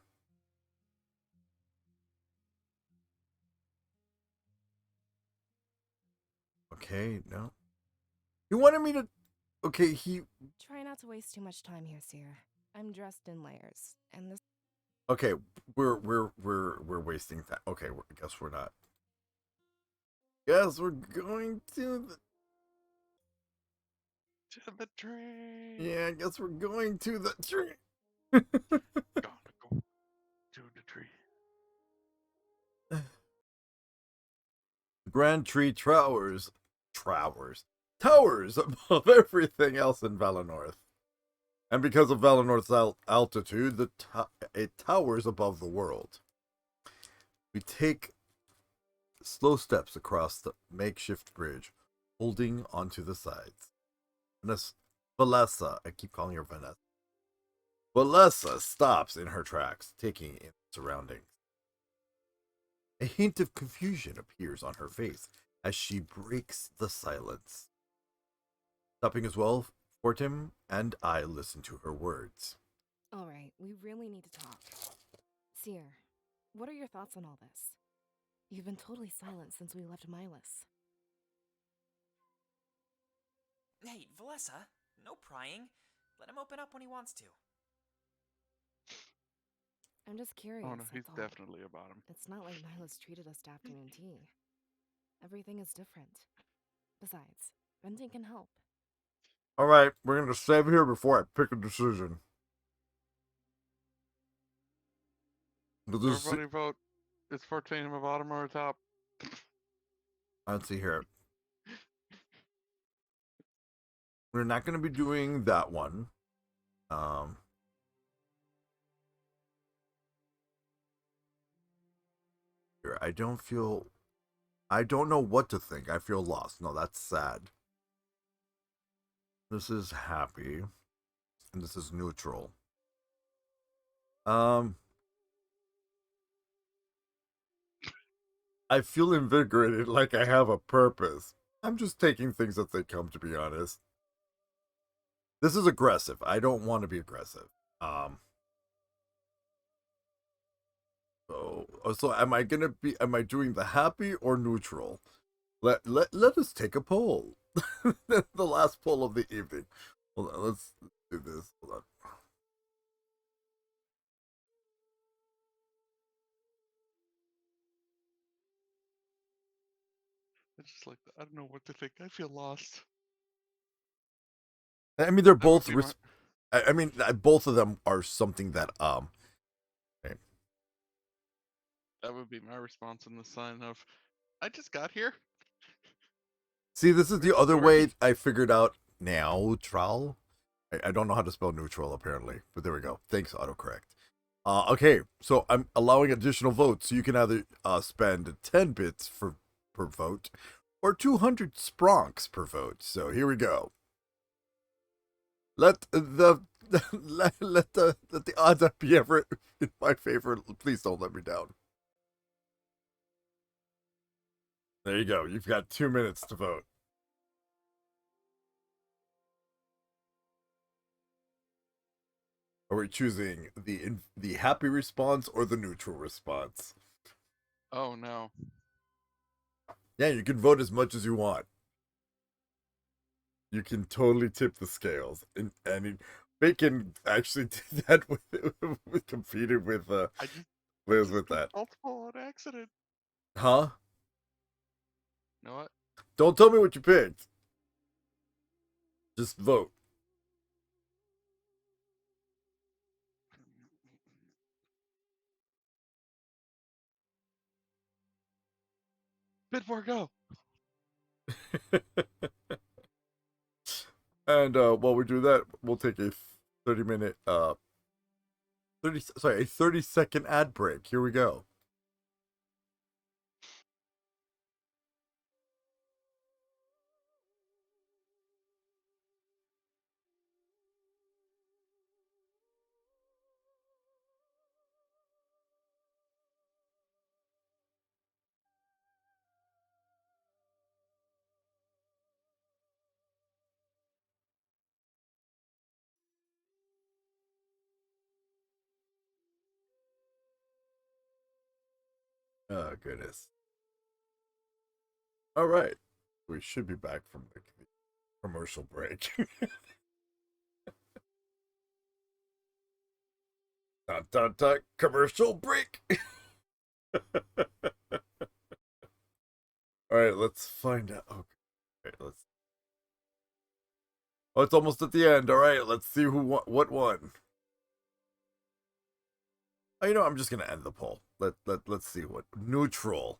Okay, no. You wanted me to. Okay, he. Try not to waste too much time here, Seer. I'm dressed in layers, and this. Okay, we're wasting time. Okay, I guess we're not. Guess we're going to the. To the tree. Yeah, I guess we're going to the tree. Gotta go to the tree. Grand Tree towers above everything else in Valinor. And because of Valinor's altitude, it towers above the world. We take slow steps across the makeshift bridge, holding onto the sides. Valessa, I keep calling her Vanessa. Valessa stops in her tracks, taking in surroundings. A hint of confusion appears on her face as she breaks the silence. Stopping as well, Fortim and I listen to her words. All right, we really need to talk. Seer, what are your thoughts on all this? You've been totally silent since we left Milas. Hey, Valessa, no prying. Let him open up when he wants to. I'm just curious. Oh no, he's that's all. definitely a bottom. It's not like Milas treated us to afternoon tea. Everything is different. Besides, venting can help. Alright, we're going to save here before I pick a decision. Everybody vote. Is 14 a bottom or a top? Let's see here. We're not going to be doing that one. Here, I don't know what to think. I feel lost. No, that's sad. This is happy. And this is neutral. I feel invigorated, like I have a purpose. I'm just taking things as they come, to be honest. This is aggressive. I don't want to be aggressive. So am I doing the happy or neutral? Let us take a poll. The last poll of the evening. Hold on, let's do this. Hold on. It's just like, I don't know what to think. I feel lost. I mean, they're both. Both of them are something that okay. That would be my response in the sign of, I just got here. See, this is the Real other story. way I figured out now. Neutral. I don't know how to spell neutral apparently, but there we go. Thanks, autocorrect. Okay, so I'm allowing additional votes, so you can either spend 10 bits per vote, or 200 spronks per vote. So here we go. Let the let the odds be ever in my favor. Please don't let me down. There you go. You've got 2 minutes to vote. Are we choosing the happy response or the neutral response? Oh no. Yeah, you can vote as much as you want. You can totally tip the scales, and Bacon actually did that with competed with Liz with that. Multiple on accident. Huh? You know what? Don't tell me what you picked. Just vote. Bid for go. And while we do that, we'll take a 30-minute a 30-second ad break. Here we go. Oh, goodness. All right. We should be back from the commercial break. Dun, dun, dun, commercial break. All right, let's find out. Okay, let's. Oh, it's almost at the end. All right, let's see who won, what won. Oh, I'm just gonna end the poll. Let's see what neutral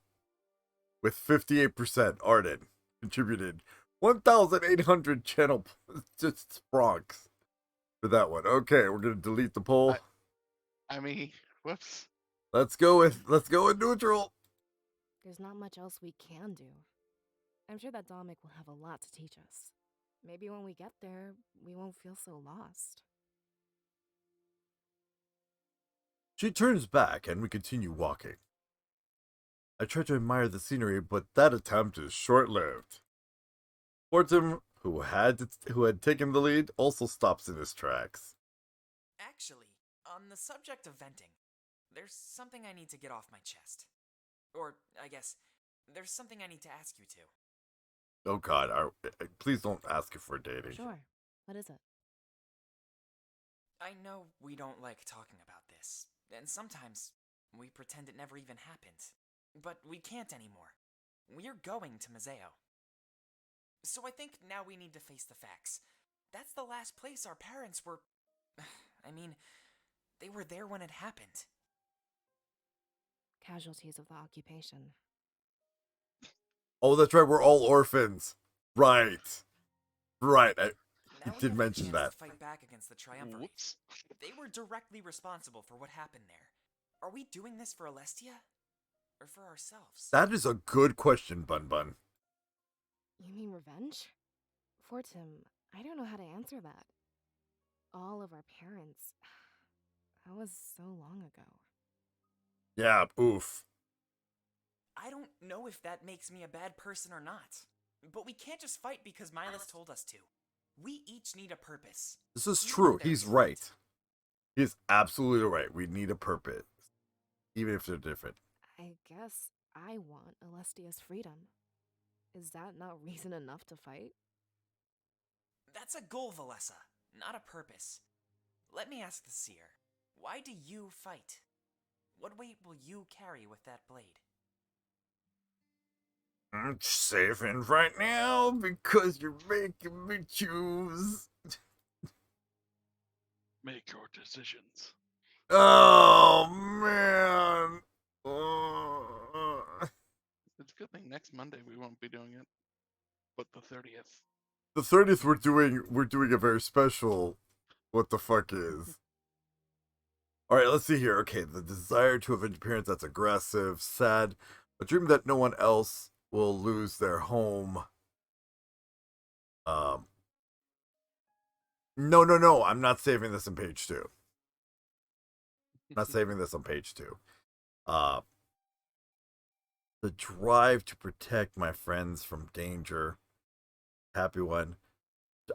with 58%. Arden contributed 1,800 channel just spronks for that one. Okay, we're gonna delete the poll. I mean, whoops. Let's go with neutral. There's not much else we can do. I'm sure that Dominic will have a lot to teach us. Maybe when we get there, we won't feel so lost. She turns back and we continue walking. I try to admire the scenery, but that attempt is short-lived. Fortum, who had taken the lead, also stops in his tracks. Actually, on the subject of venting, there's something I need to get off my chest. Or, I guess, there's something I need to ask you to. Oh God, please don't ask her for dating. Sure. What is it? I know we don't like talking about this, and sometimes we pretend it never even happened. But we can't anymore. We're going to Museo. So I think now we need to face the facts. That's the last place our parents were... I mean, they were there when it happened. Casualties of the occupation. Oh, that's right, we're all orphans. Right. I Now did mention that. To fight back against the Triumvirate. They were directly responsible for what happened there. Are we doing this for Alestia? Or for ourselves? That is a good question, Bun Bun. You mean revenge? Fortum, I don't know how to answer that. All of our parents... That was so long ago. Yeah, oof. I don't know if that makes me a bad person or not. But we can't just fight because Milas told us to. We each need a purpose. This is true. He's right. He's absolutely right. We need a purpose. Even if they're different. I guess I want Alestia's freedom. Is that not reason enough to fight? That's a goal, Valessa, not a purpose. Let me ask the seer. Why do you fight? What weight will you carry with that blade? I'm saving right now because you're making me choose. Make your decisions. Oh, man. It's a good thing next Monday we won't be doing it. But the 30th. The 30th we're doing a very special what the fuck is. Alright, let's see here. Okay, the desire to avenge parents, that's aggressive, sad. A dream that no one else will lose their home. No. I'm not saving this on page 2. Not saving this on page 2. The drive to protect my friends from danger. Happy one.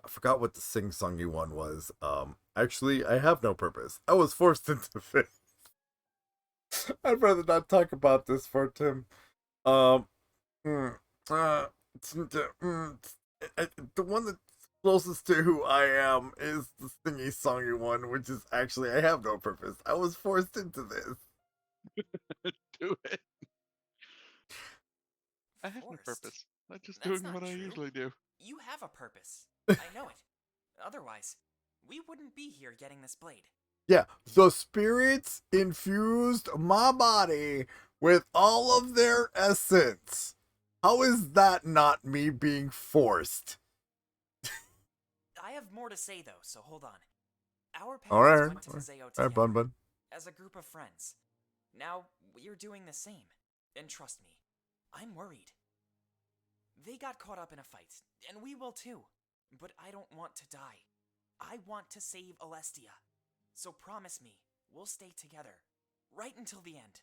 I forgot what the sing-songy one was. Actually, I have no purpose. I was forced into this. I'd rather not talk about this for Tim. The one that's closest to who I am is the stingy-songy one, which is actually, I have no purpose. I was forced into this. Do it. I have no purpose. I'm just doing what I usually do. You have a purpose. I know it. Otherwise, we wouldn't be here getting this blade. Yeah, the spirits infused my body with all of their essence. How is that not me being forced? I have more to say though, so hold on. Our All parents right, went to Museo all together right, Bun. as a group of friends. Now we're doing the same, and trust me, I'm worried. They got caught up in a fight, and we will too. But I don't want to die. I want to save Alestia. So promise me, we'll stay together, right until the end.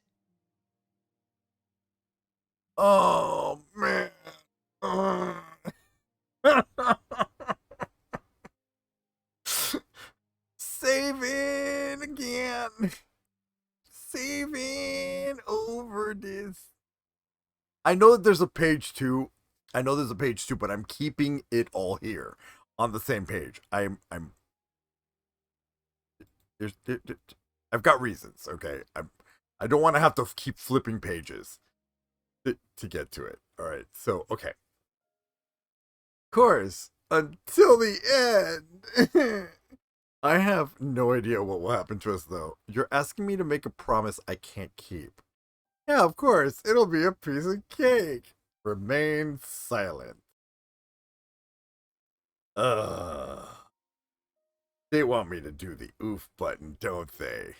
Oh, man. Saving again. Saving over this. I know that there's a page 2. I know there's a page 2, but I'm keeping it all here on the same page. There's, I've got reasons, okay? I don't want to have to keep flipping pages to get to it. All right, so, okay. Of course, until the end. I have no idea what will happen to us, though. You're asking me to make a promise I can't keep. Yeah, of course, it'll be a piece of cake. Remain silent. Ugh. They want me to do the oof button, don't they?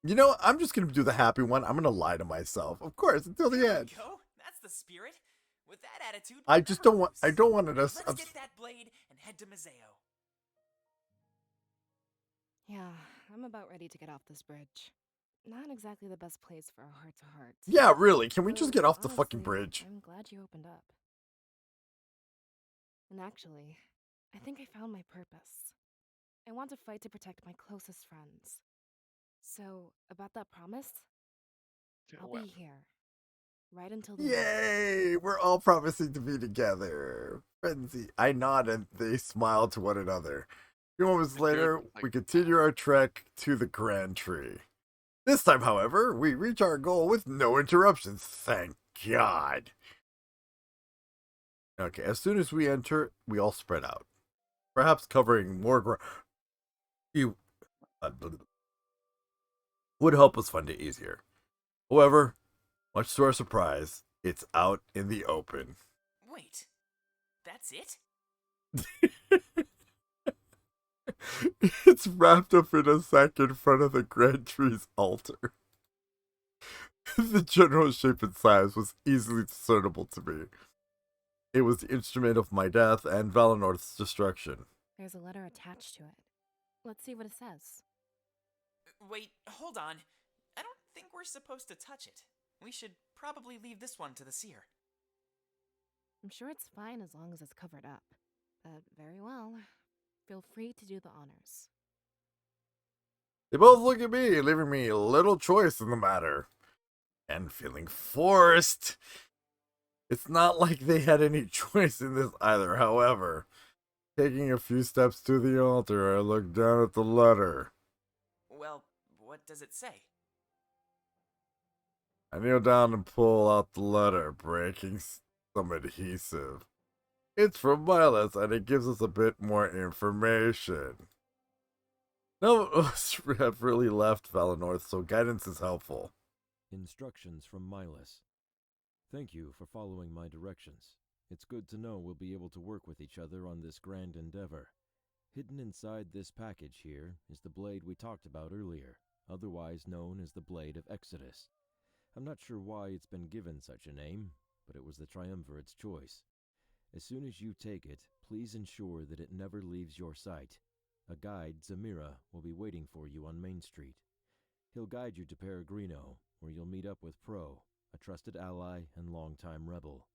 You know, I'm just gonna do the happy one. I'm gonna lie to myself. Of course, until the end. Go. That's the spirit. With that attitude, I just don't want. I don't want it to. let's get that blade and head to Mazeo. Yeah, I'm about ready to get off this bridge. Not exactly the best place for a heart-to-heart. Yeah, really. Can we just Though, get off the fucking honestly, bridge? I'm glad you opened up. And actually, I think I found my purpose. I want to fight to protect my closest friends. So, about that promise, I'll be here. Right until the end. Yay! We're all promising to be together. Frenzy. I nod and they smile to one another. A few moments later, we continue our trek to the Grand Tree. This time, however, we reach our goal with no interruptions. Thank God. Okay, as soon as we enter, we all spread out. Perhaps covering more ground. Would help us find it easier. However, much to our surprise, it's out in the open. Wait, that's it? It's wrapped up in a sack in front of the Grand Tree's altar. The general shape and size was easily discernible to me. It was the instrument of my death and Valinorth's destruction. There's a letter attached to it. Let's see what it says. Wait, hold on. I don't think we're supposed to touch it. We should probably leave this one to the seer. I'm sure it's fine as long as it's covered up. But very well. Feel free to do the honors. They both look at me, leaving me little choice in the matter. And feeling forced. It's not like they had any choice in this either, however. Taking a few steps to the altar, I look down at the letter. Well, what does it say? I kneel down and pull out the letter, breaking some adhesive. It's from Miles, and it gives us a bit more information. None of us have really left Valinorth, so guidance is helpful. Instructions from Miles. Thank you for following my directions. It's good to know we'll be able to work with each other on this grand endeavor. Hidden inside this package here is the blade we talked about earlier, otherwise known as the Blade of Exodus. I'm not sure why it's been given such a name, but it was the Triumvirate's choice. As soon as you take it, please ensure that it never leaves your sight. A guide, Zamira, will be waiting for you on Main Street. He'll guide you to Peregrino, where you'll meet up with Pro, a trusted ally and longtime rebel.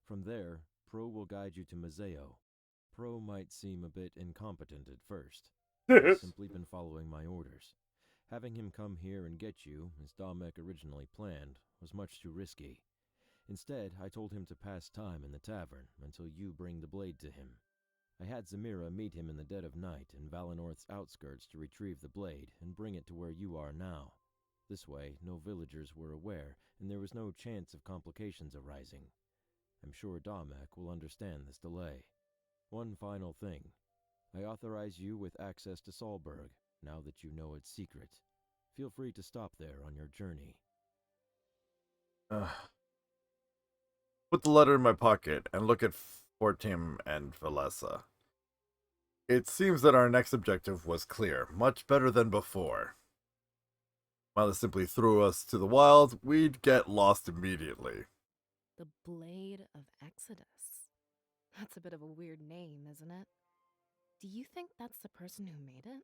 From there, Pro will guide you to Mazeo. Pro might seem a bit incompetent at first. He's simply been following my orders. Having him come here and get you, as Damek originally planned, was much too risky. Instead, I told him to pass time in the tavern until you bring the blade to him. I had Zamira meet him in the dead of night in Valinorth's outskirts to retrieve the blade and bring it to where you are now. This way, no villagers were aware, and there was no chance of complications arising. I'm sure Damek will understand this delay. One final thing. I authorize you with access to Solberg, now that you know its secret. Feel free to stop there on your journey. Put the letter in my pocket and look at Fortim and Valessa. It seems that our next objective was clear, much better than before. While it simply threw us to the wild, we'd get lost immediately. The Blade of Exodus. That's a bit of a weird name, isn't it? Do you think that's the person who made it?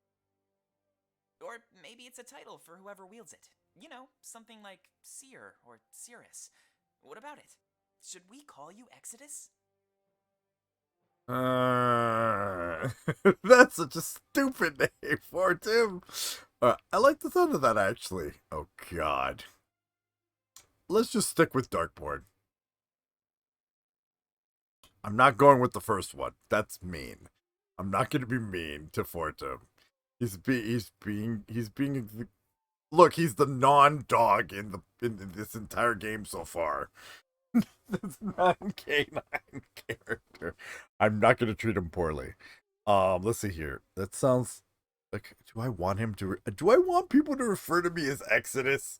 Or maybe it's a title for whoever wields it. You know, something like Seer or Cirrus. What about it? Should we call you Exodus? That's such a stupid name for Tim. I like the sound of that, actually. Oh, God. Let's just stick with Darkborn. I'm not going with the first one. That's mean. I'm not going to be mean to Fortum. He's being. Look, he's the non-dog in this entire game so far. This non-canine character. I'm not going to treat him poorly. Let's see here. That sounds like. Do I want him to? Do I want people to refer to me as Exodus?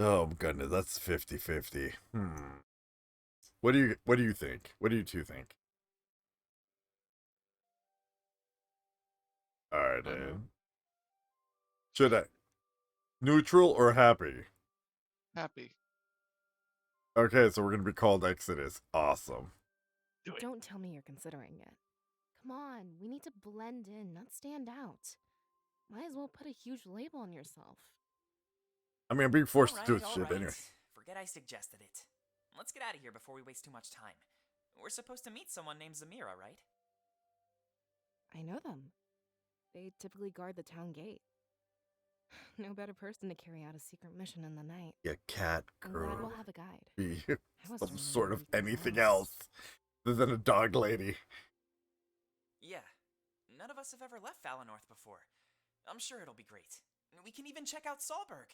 Oh goodness, that's 50-50. What do you think? What do you two think? All right, should I neutral or happy? Happy. Okay, so we're gonna be called Exodus. Awesome. Don't tell me you're considering it. Come on, we need to blend in, not stand out. Might as well put a huge label on yourself. I mean, I'm being forced to do Alright, this shit anyway. Forget I suggested it. Let's get out of here before we waste too much time. We're supposed to meet someone named Zamira, right? I know them. They typically guard the town gate. No better person to carry out a secret mission in the night. Yeah, cat I'm glad girl. we'll have a guide. Be I was some starting to sort of worry anything something else. else than a dog lady. Yeah. None of us have ever left Valinor before. I'm sure it'll be great. We can even check out Salberg.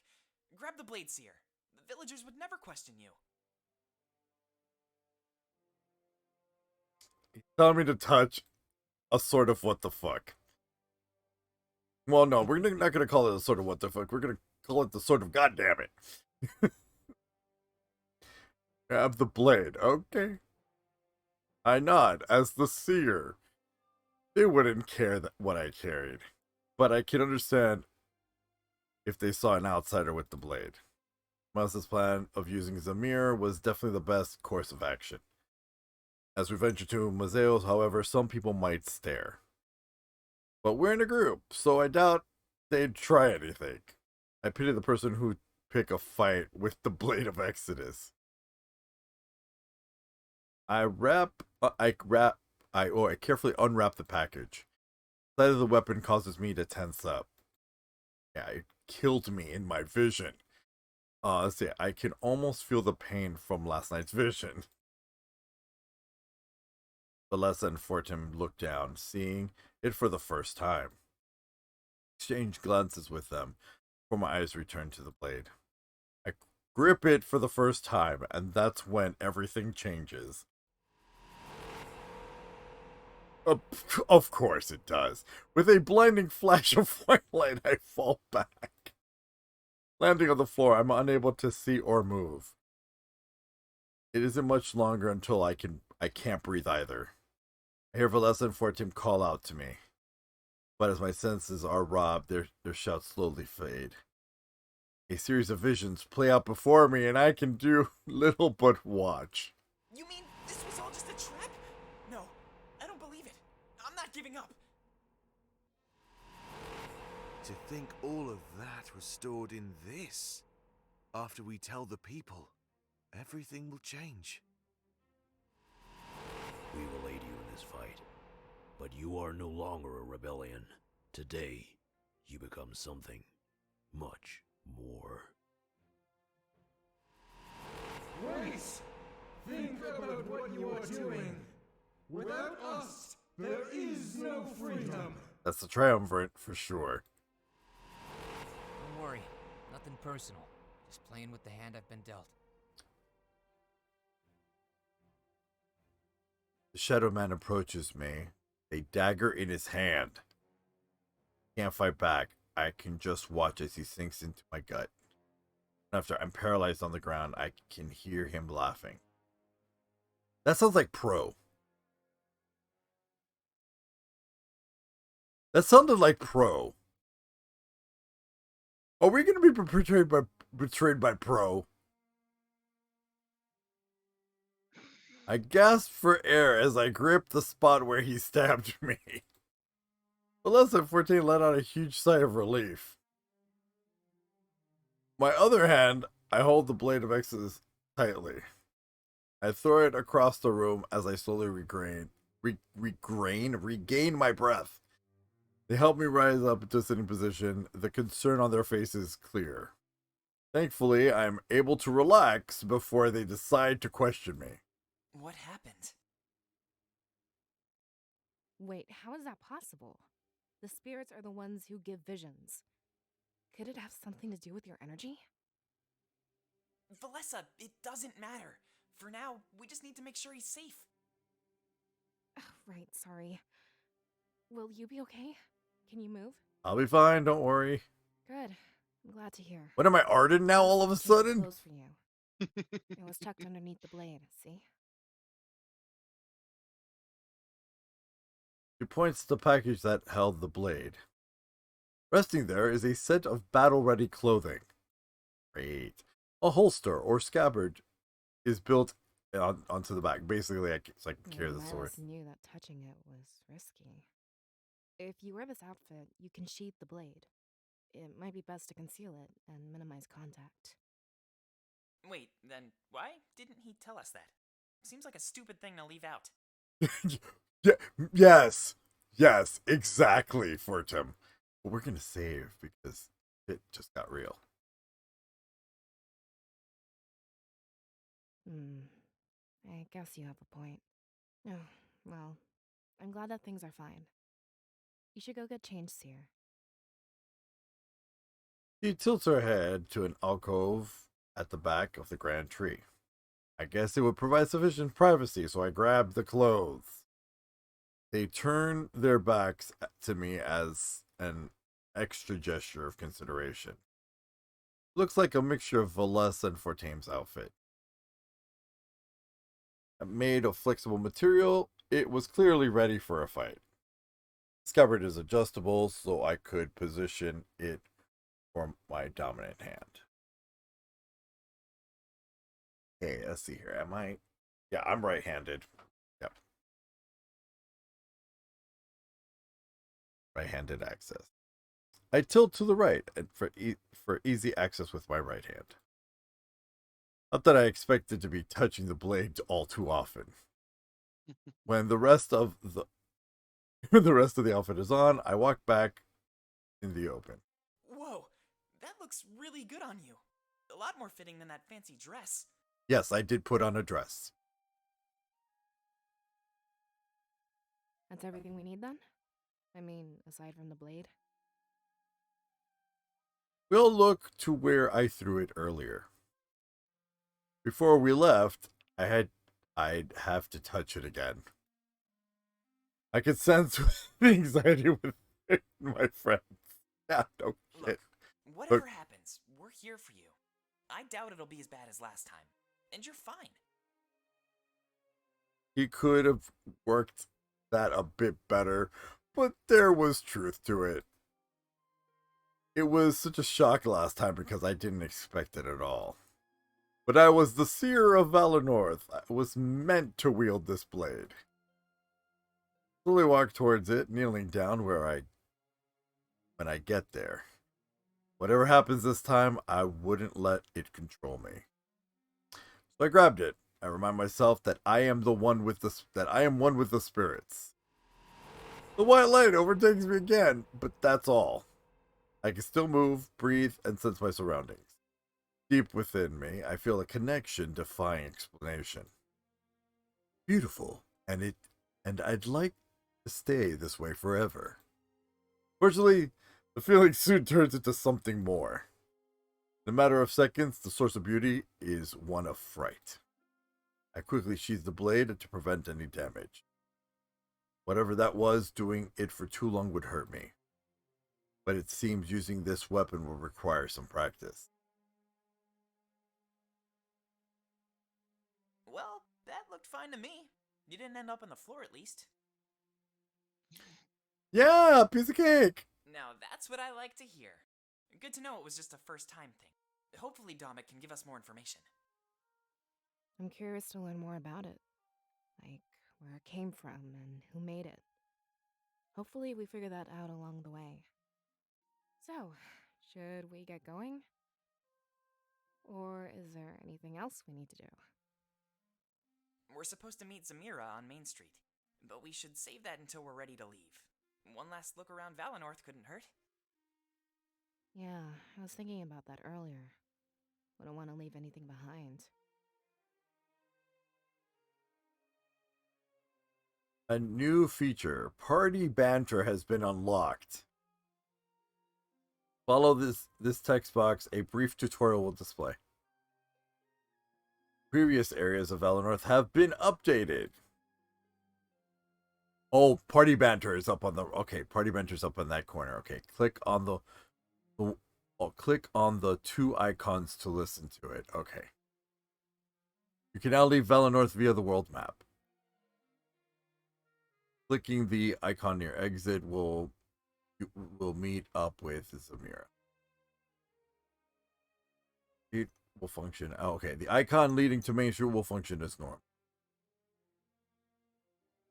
Grab the Blade Seer. The villagers would never question you. He's telling me to touch a sort of what the fuck. Well, no, we're not gonna call it a sort of what the fuck. We're gonna call it the sort of goddamn it. Grab the blade. Okay. I nod as the seer. They wouldn't care what I carried, but I can understand if they saw an outsider with the blade. Mouse's plan of using Zamir was definitely the best course of action. As we venture to museos, however, some people might stare. But we're in a group, so I doubt they'd try anything. I pity the person who'd pick a fight with the Blade of Exodus. I carefully unwrap the package. The sight of the weapon causes me to tense up. Yeah, it killed me in my vision. Let's see, I can almost feel the pain from last night's vision. Valessa and Fortum looked down, seeing it for the first time. Exchange glances with them, before my eyes return to the blade. I grip it for the first time, and that's when everything changes. Of course it does. With a blinding flash of white light, I fall back. Landing on the floor, I'm unable to see or move. It isn't much longer until I can't breathe either. I hear Valessa and Fortum call out to me. But as my senses are robbed, their shouts slowly fade. A series of visions play out before me, and I can do little but watch. You mean this was all just a trap? No, I don't believe it. I'm not giving up. To think all of that was stored in this. After we tell the people, everything will change. We will aid you in this fight, but you are no longer a rebellion. Today, you become something much more. Wait! Think about what you are doing. Without us, there is no freedom. That's the triumvirate for sure. Don't worry, nothing personal. Just playing with the hand I've been dealt. The Shadow Man approaches me, a dagger in his hand. Can't fight back. I can just watch as he sinks into my gut. After I'm paralyzed on the ground, I can hear him laughing. That sounds like Pro. That sounded like Pro. Are we going to be betrayed by Pro? I gasped for air as I gripped the spot where he stabbed me. Valessa 14 let out a huge sigh of relief. My other hand, I hold the blade of Exodus tightly. I throw it across the room as I slowly regain my breath. They help me rise up into a sitting position. The concern on their faces clear. Thankfully, I'm able to relax before they decide to question me. What happened? Wait, how is that possible? The spirits are the ones who give visions. Could it have something to do with your energy? Valessa, it doesn't matter. For now, we just need to make sure he's safe. Right, sorry. Will you be okay? Can you move? I'll be fine, don't worry. Good. I'm glad to hear. What am I, Arden now all of a Change of sudden? clothes for you. It was tucked underneath the blade, see? She points to the package that held the blade. Resting there is a set of battle-ready clothing. Great. A holster or scabbard is built onto the back. Basically, so I can carry the sword. Miles knew that touching it was risky. If you wear this outfit, you can sheath the blade. It might be best to conceal it and minimize contact. Wait, then why didn't he tell us that? Seems like a stupid thing to leave out. Yes, exactly, Fortum. But we're gonna save because it just got real. I guess you have a point. Oh, well, I'm glad that things are fine. You should go get changed, Seer. She tilts her head to an alcove at the back of the grand tree. I guess it would provide sufficient privacy, so I grab the clothes. They turn their backs to me as an extra gesture of consideration. Looks like a mixture of Valessa and Fortame's outfit. Made of flexible material, it was clearly ready for a fight. Scabbard is adjustable, so I could position it for my dominant hand. Okay, let's see here. Am I? Yeah, I'm right-handed. Yep. Right-handed access. I tilt to the right for easy access with my right hand. Not that I expected to be touching the blade all too often. When the rest of the outfit is on, I walk back in the open. Whoa, that looks really good on you. A lot more fitting than that fancy dress. Yes, I did put on a dress. That's everything we need then? I mean, aside from the blade? We'll look to where I threw it earlier. Before we left, I'd have to touch it again. I could sense the anxiety with my friends. Yeah, no shit. Look, whatever happens, we're here for you. I doubt it'll be as bad as last time. And you're fine. He could have worked that a bit better, but there was truth to it. It was such a shock last time because I didn't expect it at all. But I was the seer of Valor North. I was meant to wield this blade. Slowly walk towards it, kneeling down when I get there. Whatever happens this time, I wouldn't let it control me. So I grabbed it. I remind myself that I am one with the spirits. The white light overtakes me again, but that's all. I can still move, breathe, and sense my surroundings. Deep within me, I feel a connection defying explanation. Beautiful, and I'd like to stay this way forever. Fortunately, the feeling soon turns into something more. In a matter of seconds, the source of beauty is one of fright. I quickly sheathe the blade to prevent any damage. Whatever that was, doing it for too long would hurt me. But it seems using this weapon will require some practice. Well, that looked fine to me. You didn't end up on the floor at least. Yeah, piece of cake! Now that's what I like to hear. Good to know it was just a first time thing. Hopefully Dominic can give us more information. I'm curious to learn more about it. Like, where it came from and who made it. Hopefully we figure that out along the way. So, should we get going? Or is there anything else we need to do? We're supposed to meet Zamira on Main Street, but we should save that until we're ready to leave. One last look around Valinor couldn't hurt. Yeah, I was thinking about that earlier. Wouldn't want to leave anything behind. A new feature, party banter, has been unlocked. Follow this text box. A brief tutorial will display. Previous areas of Valinor have been updated. Oh, party banter is up on the. Okay, party banter is up in that corner. Okay, click on click on the two icons to listen to it. Okay. You can now leave Valinor via the world map. Clicking the icon near exit will meet up with Zamira. It will function. Oh, okay, the icon leading to Main Street will function as normal.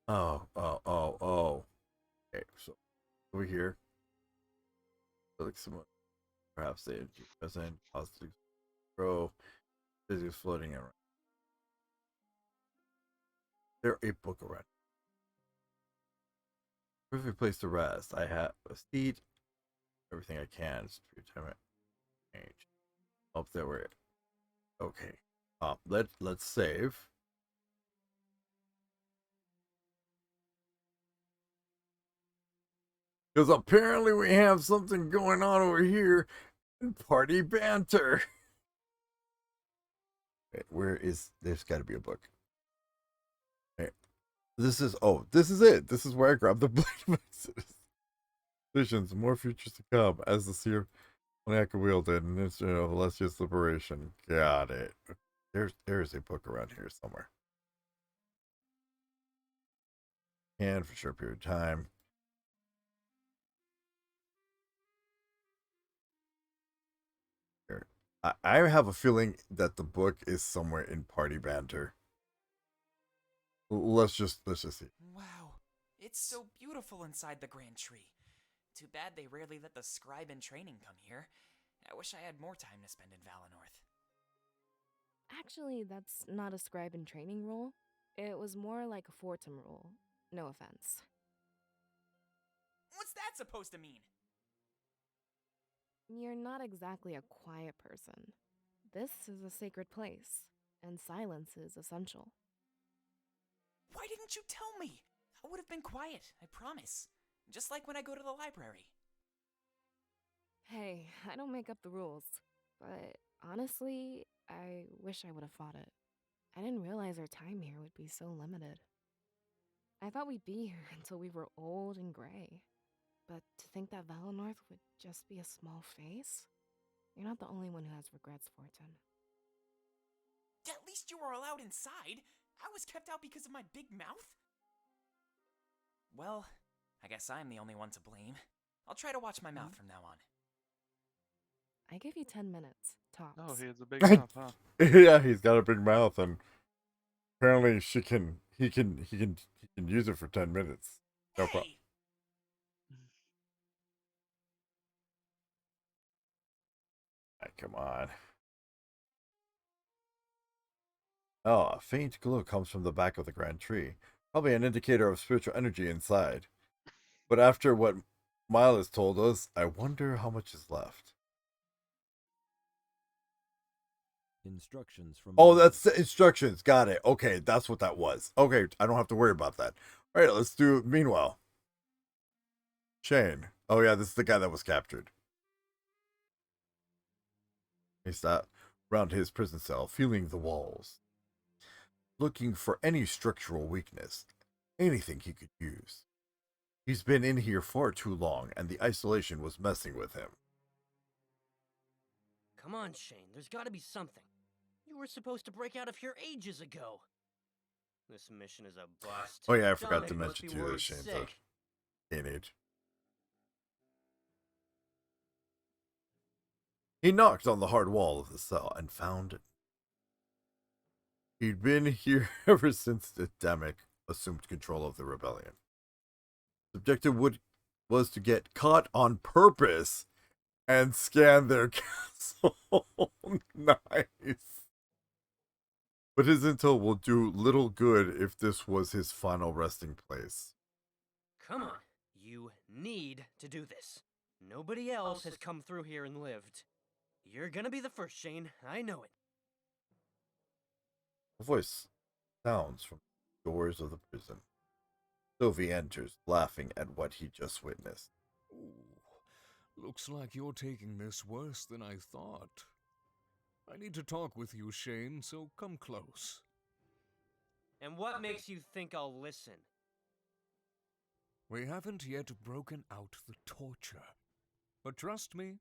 Oh. Okay, so over here, click someone. Perhaps they present positive grow. Is floating around. There a book around. Perfect place to rest. I have a seat. Everything I can. It's time change. Up there we're okay. Let's save. Because apparently we have something going on over here in party banter. Okay, where is there's gotta be a book. Okay. This is it. This is where I grabbed the Blade of Exodus. Visions, more futures to come as the Seer Maniaca wielded and instrument of Alessia's liberation. Got it. There's a book around here somewhere. And for a short period of time. Here. I have a feeling that the book is somewhere in party banter. Let's just see. Wow, it's so beautiful inside the Grand Tree. Too bad they rarely let the scribe in training come here. I wish I had more time to spend in Valinor. Actually, that's not a scribe in training rule. It was more like a Fortum rule. No offense. What's that supposed to mean? You're not exactly a quiet person. This is a sacred place, and silence is essential. Why didn't you tell me? I would have been quiet, I promise. Just like when I go to the library. Hey, I don't make up the rules, but honestly, I wish I would have fought it. I didn't realize our time here would be so limited. I thought we'd be here until we were old and gray. But to think that Valinor would just be a small face? You're not the only one who has regrets, Fortin. At least you were allowed inside. I was kept out because of my big mouth. Well, I guess I'm the only one to blame. I'll try to watch my mouth from now on. I give you 10 minutes, tops. Oh, he has a big mouth, huh? Yeah, he's got a big mouth, and apparently he can use it for 10 minutes. No problem. Come on. Oh, a faint glow comes from the back of the grand tree. Probably an indicator of spiritual energy inside. But after what Miles told us, I wonder how much is left. Instructions from. Oh, that's the instructions. Got it. Okay, that's what that was. Okay, I don't have to worry about that. All right, let's do. Meanwhile, Shane. Oh yeah, this is the guy that was captured. He sat around his prison cell, feeling the walls, looking for any structural weakness, anything he could use. He's been in here far too long, and the isolation was messing with him. Come on, Shane, there's gotta be something. You were supposed to break out of here ages ago. This mission is a bust. Oh yeah, I forgot Dominic to must mention be to you worried this, Shane. sick. Teenage. He knocked on the hard wall of the cell and found he'd been here ever since the Demic assumed control of the rebellion. The objective was to get caught on purpose and scan their castle. Nice. But his intel will do little good if this was his final resting place. Come on, you need to do this. Nobody else has come through here and lived. You're gonna be the first, Shane. I know it. A voice sounds from the doors of the prison. Sylvie enters, laughing at what he just witnessed. Ooh, looks like you're taking this worse than I thought. I need to talk with you, Shane, so come close. And what makes you think I'll listen? We haven't yet broken out the torture. But trust me,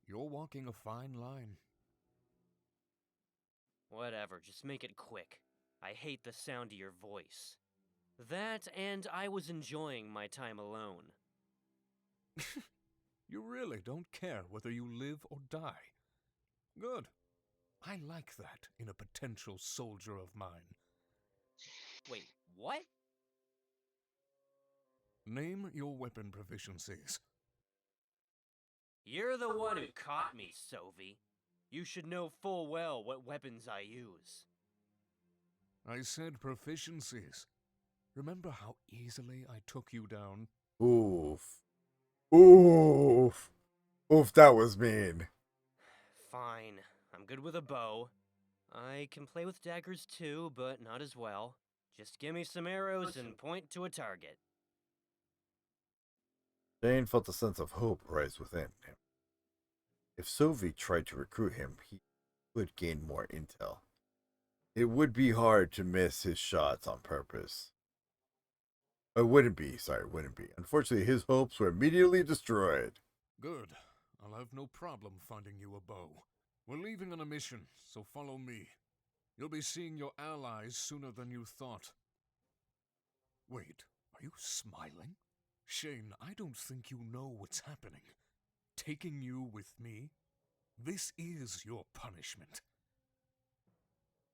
you're walking a fine line. Whatever, just make it quick. I hate the sound of your voice. That, and I was enjoying my time alone. You really don't care whether you live or die. Good. I like that in a potential soldier of mine. Wait, what? Name your weapon proficiencies. You're the one who caught me, Sovie. You should know full well what weapons I use. I said proficiencies. Remember how easily I took you down? Oof. Oof. Oof, that was mean. Fine. I'm good with a bow. I can play with daggers too, but not as well. Just give me some arrows and point to a target. Shane felt a sense of hope rise within him. If Sylvie tried to recruit him, he would gain more intel. It would be hard to miss his shots on purpose. It wouldn't be. Unfortunately, his hopes were immediately destroyed. Good. I'll have no problem finding you a bow. We're leaving on a mission, so follow me. You'll be seeing your allies sooner than you thought. Wait, are you smiling? Shane, I don't think you know what's happening. Taking you with me? This is your punishment.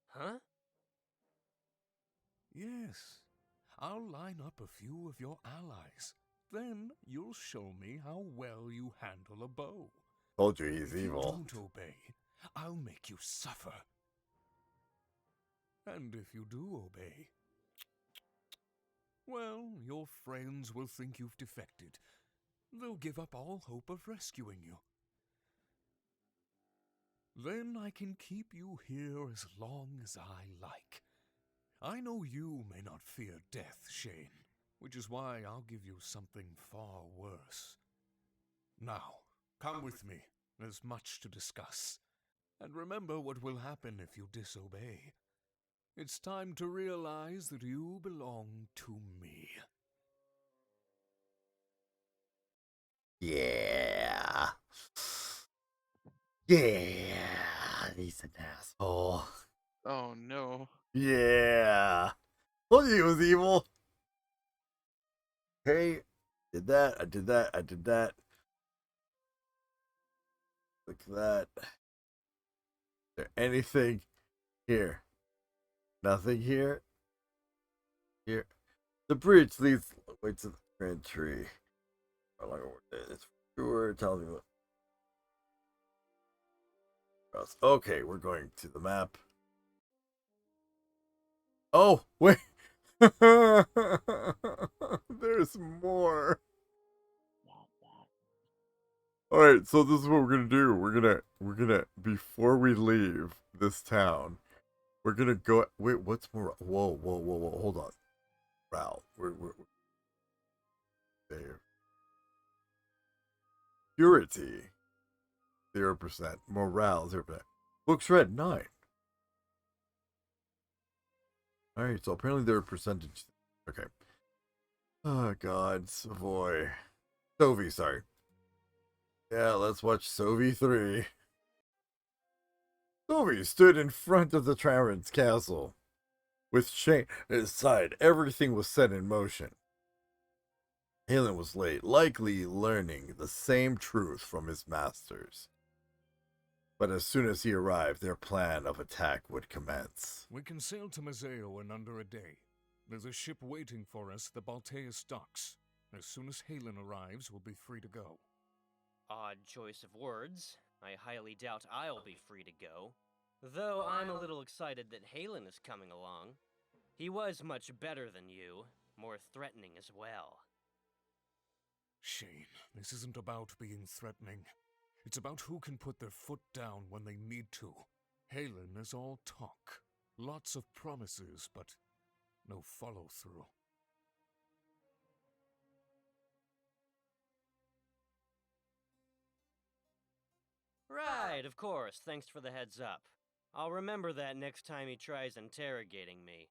Huh? Yes. I'll line up a few of your allies. Then you'll show me how well you handle a bow. Told you he's If evil. you don't obey, I'll make you suffer. And if you do obey, well, your friends will think you've defected. They'll give up all hope of rescuing you. Then I can keep you here as long as I like. I know you may not fear death, Shane, which is why I'll give you something far worse. Now, come with me. There's much to discuss. And remember what will happen if you disobey. It's time to realize that you belong to me. Yeah. Yeah. He's an asshole. Oh no. Yeah. Told you he was evil. Hey, did that. I did that. I did that. Look at that. Is there anything here? Nothing here. Here. The bridge leads way to the grand tree. How long it's sure tells me what. Okay, we're going to the map. Oh, wait. There's more. Alright, so this is what we're gonna do. We're gonna before we leave this town, we're gonna go. Wait, what's more? Whoa, hold on. Wow, we're there. Purity, 0%. Morale, 0%. Books read, 9. Alright, so apparently there are percentage. Okay. Oh God, Savoy. Sovie, sorry. Yeah, let's watch Sovie 3. Sovie stood in front of the Tyrant's castle. With Shane at his side, everything was set in motion. Halen was late, likely learning the same truth from his masters. But as soon as he arrived, their plan of attack would commence. We can sail to Mazeo in under a day. There's a ship waiting for us at the Balteus docks. As soon as Halen arrives, we'll be free to go. Odd choice of words. I highly doubt I'll be free to go. Though I'm a little excited that Halen is coming along. He was much better than you, more threatening as well. Shane, this isn't about being threatening. It's about who can put their foot down when they need to. Halen is all talk. Lots of promises, but no follow-through. Right, of course. Thanks for the heads up. I'll remember that next time he tries interrogating me.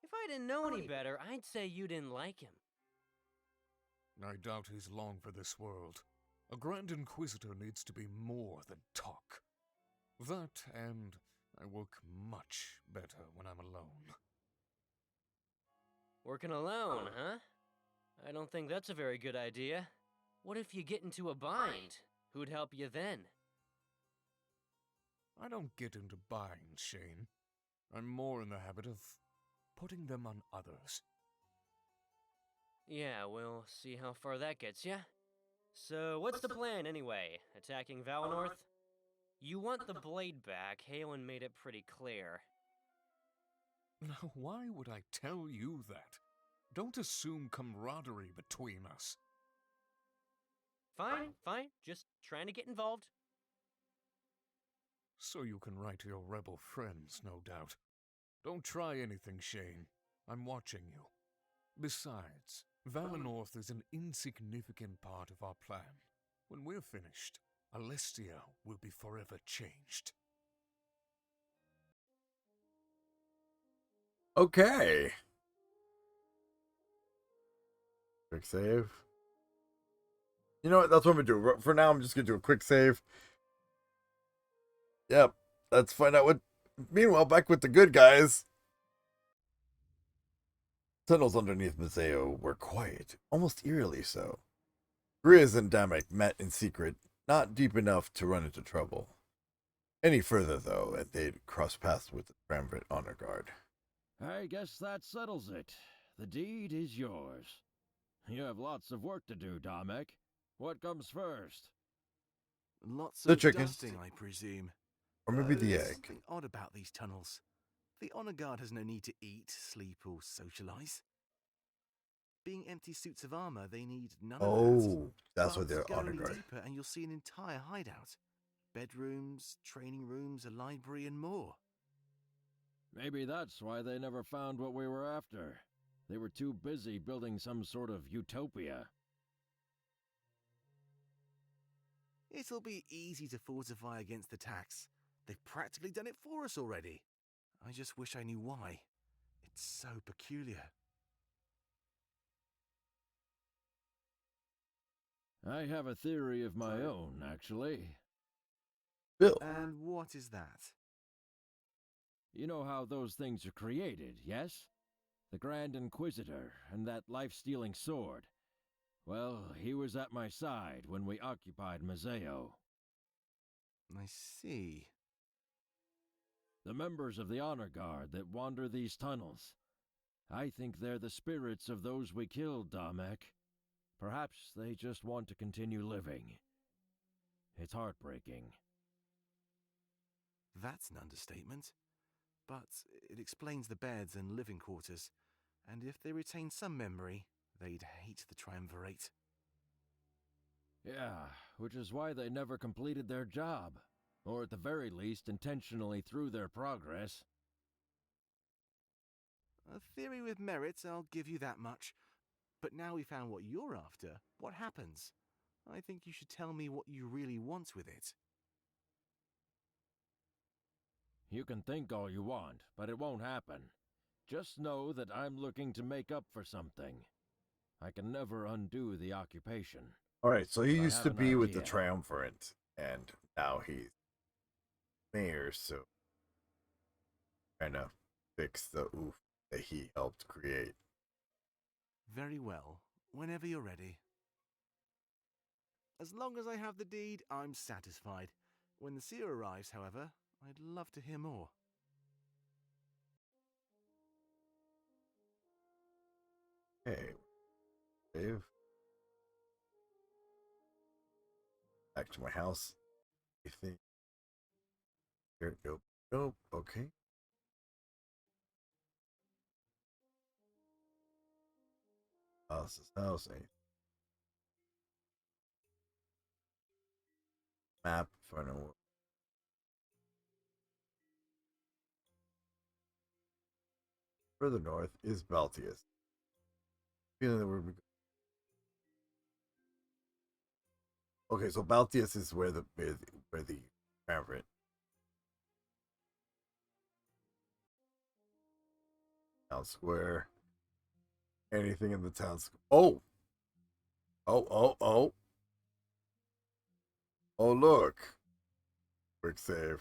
If I didn't know any better, I'd say you didn't like him. I doubt he's long for this world. A Grand Inquisitor needs to be more than talk. That, and I work much better when I'm alone. Working alone, huh? I don't think that's a very good idea. What if you get into a bind? Who'd help you then? I don't get into binds, Shane. I'm more in the habit of putting them on others. Yeah, we'll see how far that gets ya. So, what's the plan anyway? Attacking Valinor? You want the blade back, Halen made it pretty clear. Now, why would I tell you that? Don't assume camaraderie between us. Fine, fine, just trying to get involved. So you can write to your rebel friends, no doubt. Don't try anything, Shane. I'm watching you. Besides, Valinor is an insignificant part of our plan. When we're finished, Alestia will be forever changed. Okay. Quick save. You know what? That's what I'm gonna do. For now, I'm just gonna do a quick save. Yep. Let's find out what. Meanwhile, back with the good guys. Tunnels underneath Mazeo were quiet, almost eerily so. Grizz and Damek met in secret, not deep enough to run into trouble. Any further, though, and they'd cross paths with the triumvirate honor guard. I guess that settles it. The deed is yours. You have lots of work to do, Damek. What comes first? Lots The of chicken. dusting, I presume. Or maybe the There's egg. something odd about these tunnels. The honor guard has no need to eat, sleep, or socialize. Being empty suits of armor, they need none of that. Oh, that's But what they're go honor any guard. deeper and you'll see an entire hideout. Bedrooms, training rooms, a library, and more. Maybe that's why they never found what we were after. They were too busy building some sort of utopia. It'll be easy to fortify against attacks. They've practically done it for us already. I just wish I knew why. It's so peculiar. I have a theory of my own, actually. Bill. And what is that? You know how those things are created, yes? The Grand Inquisitor and that life-stealing sword. Well, he was at my side when we occupied Mazeo. I see. The members of the Honor Guard that wander these tunnels. I think they're the spirits of those we killed, Damek. Perhaps they just want to continue living. It's heartbreaking. That's an understatement. But it explains the beds and living quarters. And if they retain some memory, they'd hate the Triumvirate. Yeah, which is why they never completed their job. Or at the very least, intentionally threw their progress. A theory with merit, I'll give you that much. But now we found what you're after, what happens? I think you should tell me what you really want with it. You can think all you want, but it won't happen. Just know that I'm looking to make up for something. I can never undo the occupation. Alright, so he But I used have to an be with the idea. triumvirate, and now he's mayor, so trying to fix the oof that he helped create. Very well, whenever you're ready. As long as I have the deed, I'm satisfied. When the seer arrives, however, I'd love to hear more. Hey, Dave. Back to my house. You think? Here, nope, nope. Okay. House is house. Ain't. map. If I know. Further north is Baltius. Feeling that we're okay. So Baltius is where the triumvirate. Town square. Anything in the town square? Oh, oh. Oh, look. Quick save.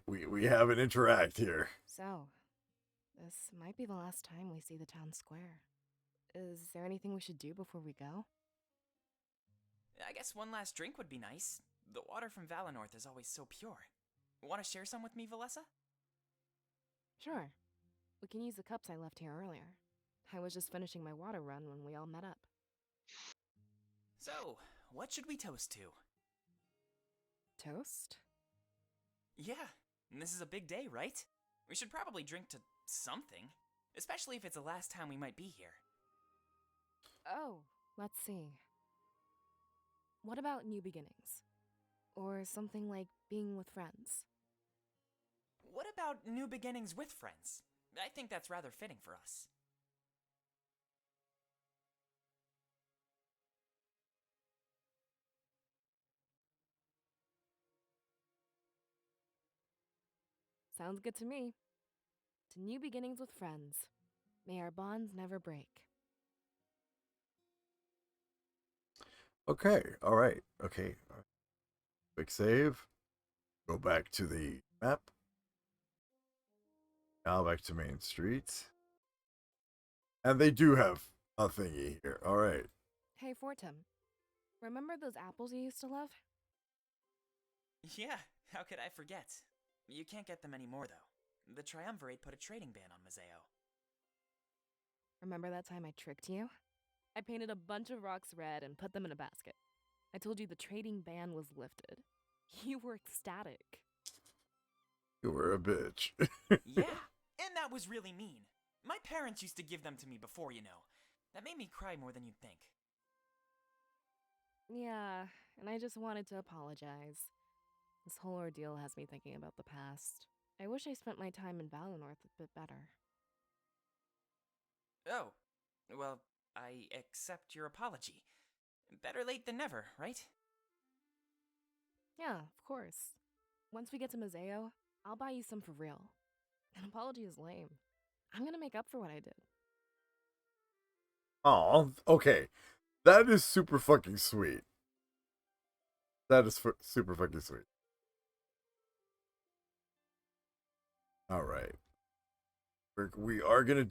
We have an interact here. So, this might be the last time we see the town square. Is there anything we should do before we go? I guess one last drink would be nice. The water from Valenorth is always so pure. Want to share some with me, Valessa? Sure. We can use the cups I left here earlier. I was just finishing my water run when we all met up. So, what should we toast to? Toast? Yeah, this is a big day, right? We should probably drink to something, especially if it's the last time we might be here. Oh, let's see. What about new beginnings? Or something like being with friends? What about new beginnings with friends? I think that's rather fitting for us. Sounds good to me. To new beginnings with friends. May our bonds never break. Okay. All right. Okay. Quick save. Go back to the map. Now back to Main Street. And they do have a thingy here. All right. Hey, Fortum. Remember those apples you used to love? Yeah, how could I forget? You can't get them anymore, though. The Triumvirate put a trading ban on Mazeo. Remember that time I tricked you? I painted a bunch of rocks red and put them in a basket. I told you the trading ban was lifted. You were ecstatic. You were a bitch. Yeah, and that was really mean. My parents used to give them to me before, you know. That made me cry more than you'd think. Yeah, and I just wanted to apologize. This whole ordeal has me thinking about the past. I wish I spent my time in Valenorth a bit better. Oh, well, I accept your apology. Better late than never, right? Yeah, of course. Once we get to Mazeo, I'll buy you some for real. An apology is lame. I'm gonna make up for what I did. Oh, okay. That is super fucking sweet. That is super fucking sweet. All right. We are gonna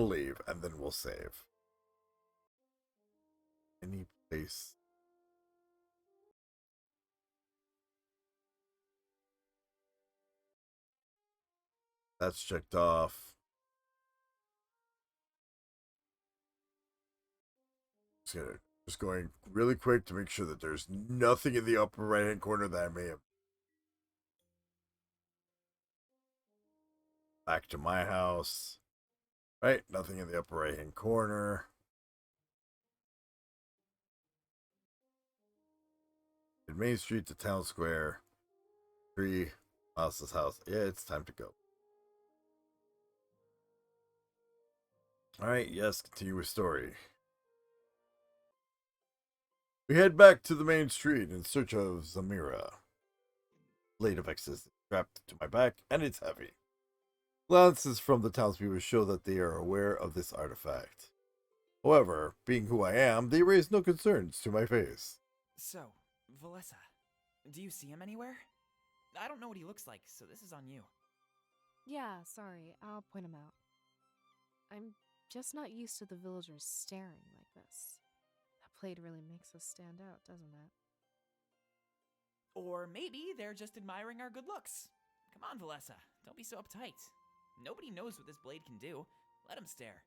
leave and then we'll save. Any place. That's checked off. Just going really quick to make sure that there's nothing in the upper right hand corner that I may have. Back to my house. Right, nothing in the upper right hand corner. In Main Street to Town Square. 3 Mouse's house. Yeah, it's time to go. Alright, yes, continue with story. We head back to the main street in search of Zamira. Blade of X is strapped to my back, and it's heavy. Glances from the townspeople show that they are aware of this artifact. However, being who I am, they raise no concerns to my face. So, Valessa, do you see him anywhere? I don't know what he looks like, so this is on you. Yeah, sorry, I'll point him out. I'm just not used to the villagers staring like this. That blade really makes us stand out, doesn't it? Or maybe they're just admiring our good looks. Come on, Valessa, don't be so uptight. Nobody knows what this blade can do. Let him stare.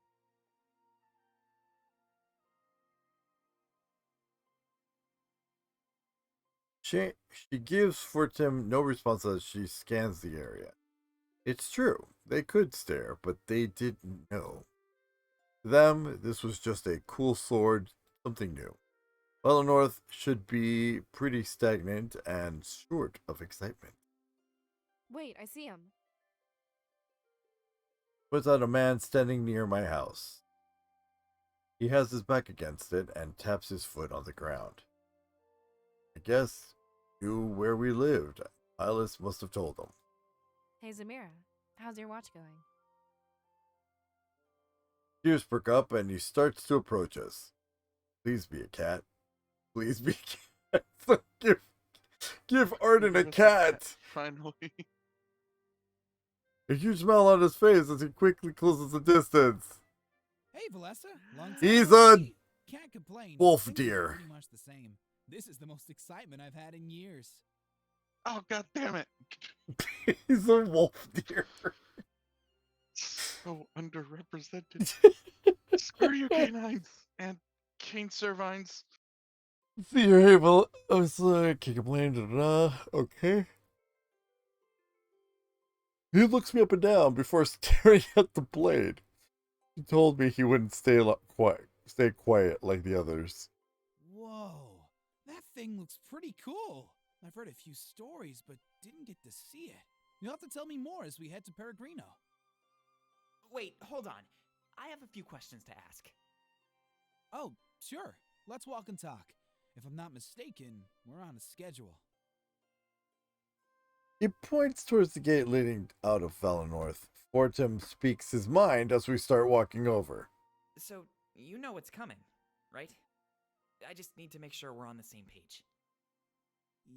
She gives Fortim no response as she scans the area. It's true, they could stare, but they didn't know. To them, this was just a cool sword, something new. North should be pretty stagnant and short of excitement. Wait, I see him. Puts out a man standing near my house. He has his back against it and taps his foot on the ground. I guess knew where we lived. Silas must have told him. Hey, Zamira, how's your watch going? Ears perk up and he starts to approach us. Please be a cat. Please be a cat. give Arden a cat. Finally. A huge smile on his face as he quickly closes the distance. Hey, Valessa. Long time He's no a see. Can't complain. wolf Things are deer. Pretty much the same. This is the most excitement I've had in years. Oh, god damn it. He's a wolf deer. So underrepresented. Screw you, canines and cane cervines. See your hey, well, I was can't complain. Okay. He looks me up and down before staring at the blade. He told me he wouldn't stay quiet like the others. Whoa, that thing looks pretty cool. I've heard a few stories, but didn't get to see it. You'll have to tell me more as we head to Peregrino. Wait, hold on. I have a few questions to ask. Oh, sure. Let's walk and talk. If I'm not mistaken, we're on a schedule. He points towards the gate leading out of Valinor. Fortem speaks his mind as we start walking over. So, you know what's coming, right? I just need to make sure we're on the same page.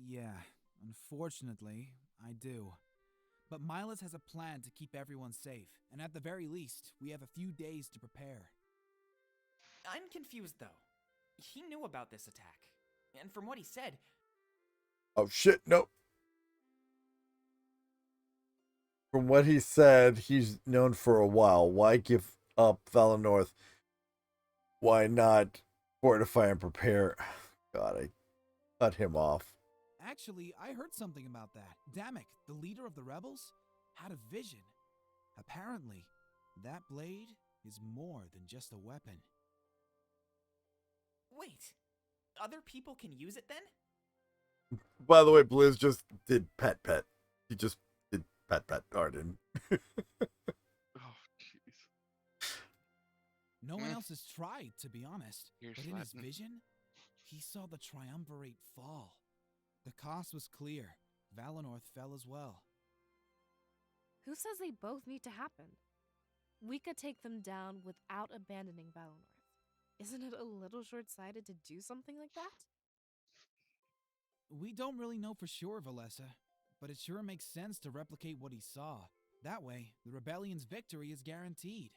Yeah, unfortunately, I do. But Milas has a plan to keep everyone safe, and at the very least, we have a few days to prepare. I'm confused, though. He knew about this attack, and from what he said... Oh shit, no. From what he said, he's known for a while. Why give up Valinor? Why not fortify and prepare? God, I cut him off. Actually, I heard something about that. Damek, the leader of the rebels, had a vision. Apparently, that blade is more than just a weapon. Wait, other people can use it then? By the way, Blizz just did pet. He just did pet Arden. Oh, jeez. No one else has tried, to be honest. You're But in his slapping. vision, he saw the triumvirate fall. The cost was clear. Valinor fell as well. Who says they both need to happen? We could take them down without abandoning Valinor. Isn't it a little short-sighted to do something like that? We don't really know for sure, Valessa, but it sure makes sense to replicate what he saw. That way, the rebellion's victory is guaranteed.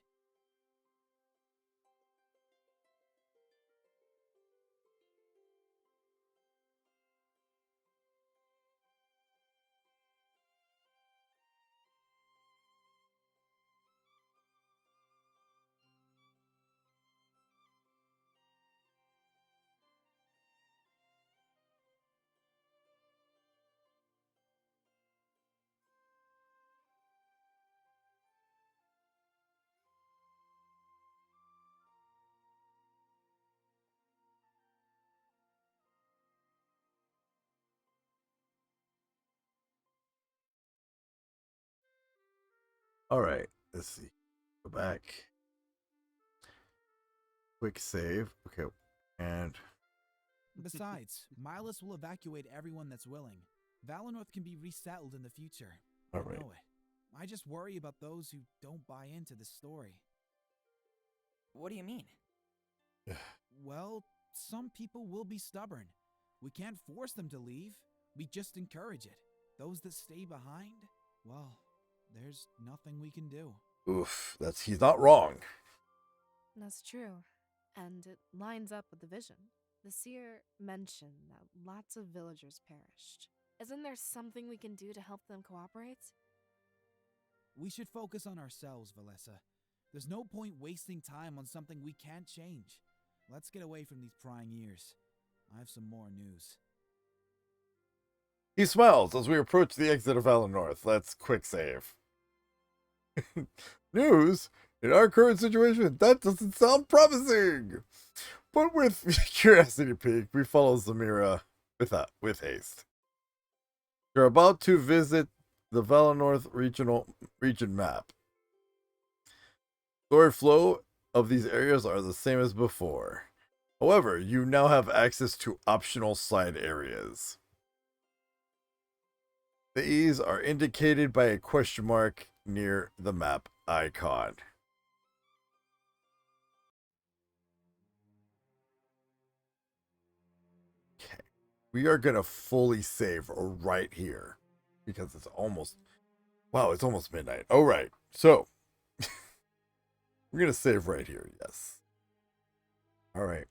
Alright, let's see. Go back. Quick save. Okay, and... Besides, Milas will evacuate everyone that's willing. Valinor can be resettled in the future. I Alright. know it. I just worry about those who don't buy into this story. What do you mean? Well, some people will be stubborn. We can't force them to leave. We just encourage it. Those that stay behind, well, there's nothing we can do. Oof, he's not wrong. That's true. And it lines up with the vision. The seer mentioned that lots of villagers perished. Isn't there something we can do to help them cooperate? We should focus on ourselves, Valessa. There's no point wasting time on something we can't change. Let's get away from these prying ears. I have some more news. He smiles as we approach the exit of Valinor. Let's quick save. News? In our current situation, that doesn't sound promising. But with Curiosity Peak, we follow Zamira with haste. You're about to visit the Valinor region map. Story flow of these areas are the same as before. However, you now have access to optional side areas. These are indicated by a question mark near the map icon. Okay. We are going to fully save right here because it's almost, wow, it's almost midnight. All right. So, we're going to save right here. Yes. All right.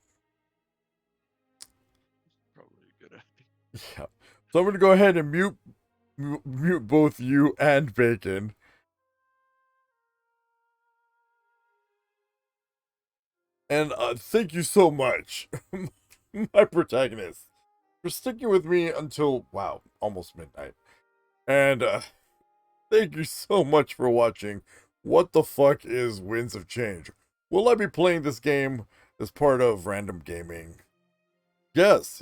Probably a good idea. Yeah. So I'm going to go ahead and mute both you and Bacon. And thank you so much, my protagonist, for sticking with me until, wow, almost midnight. And thank you so much for watching What the Fuck is Winds of Change? Will I be playing this game as part of Random Gaming? Yes,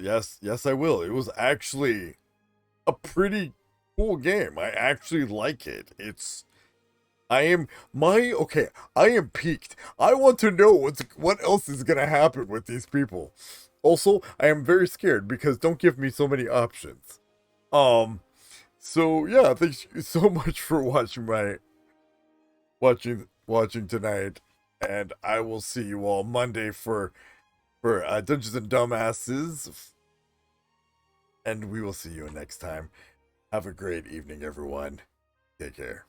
I will. It was actually a pretty cool game. I actually like it. I am peaked. I want to know what else is gonna happen with these people. Also, I am very scared because don't give me so many options. So yeah, thanks so much for watching tonight, and I will see you all Monday for Dungeons and Dumbasses, and we will see you next time. Have a great evening, everyone. Take care.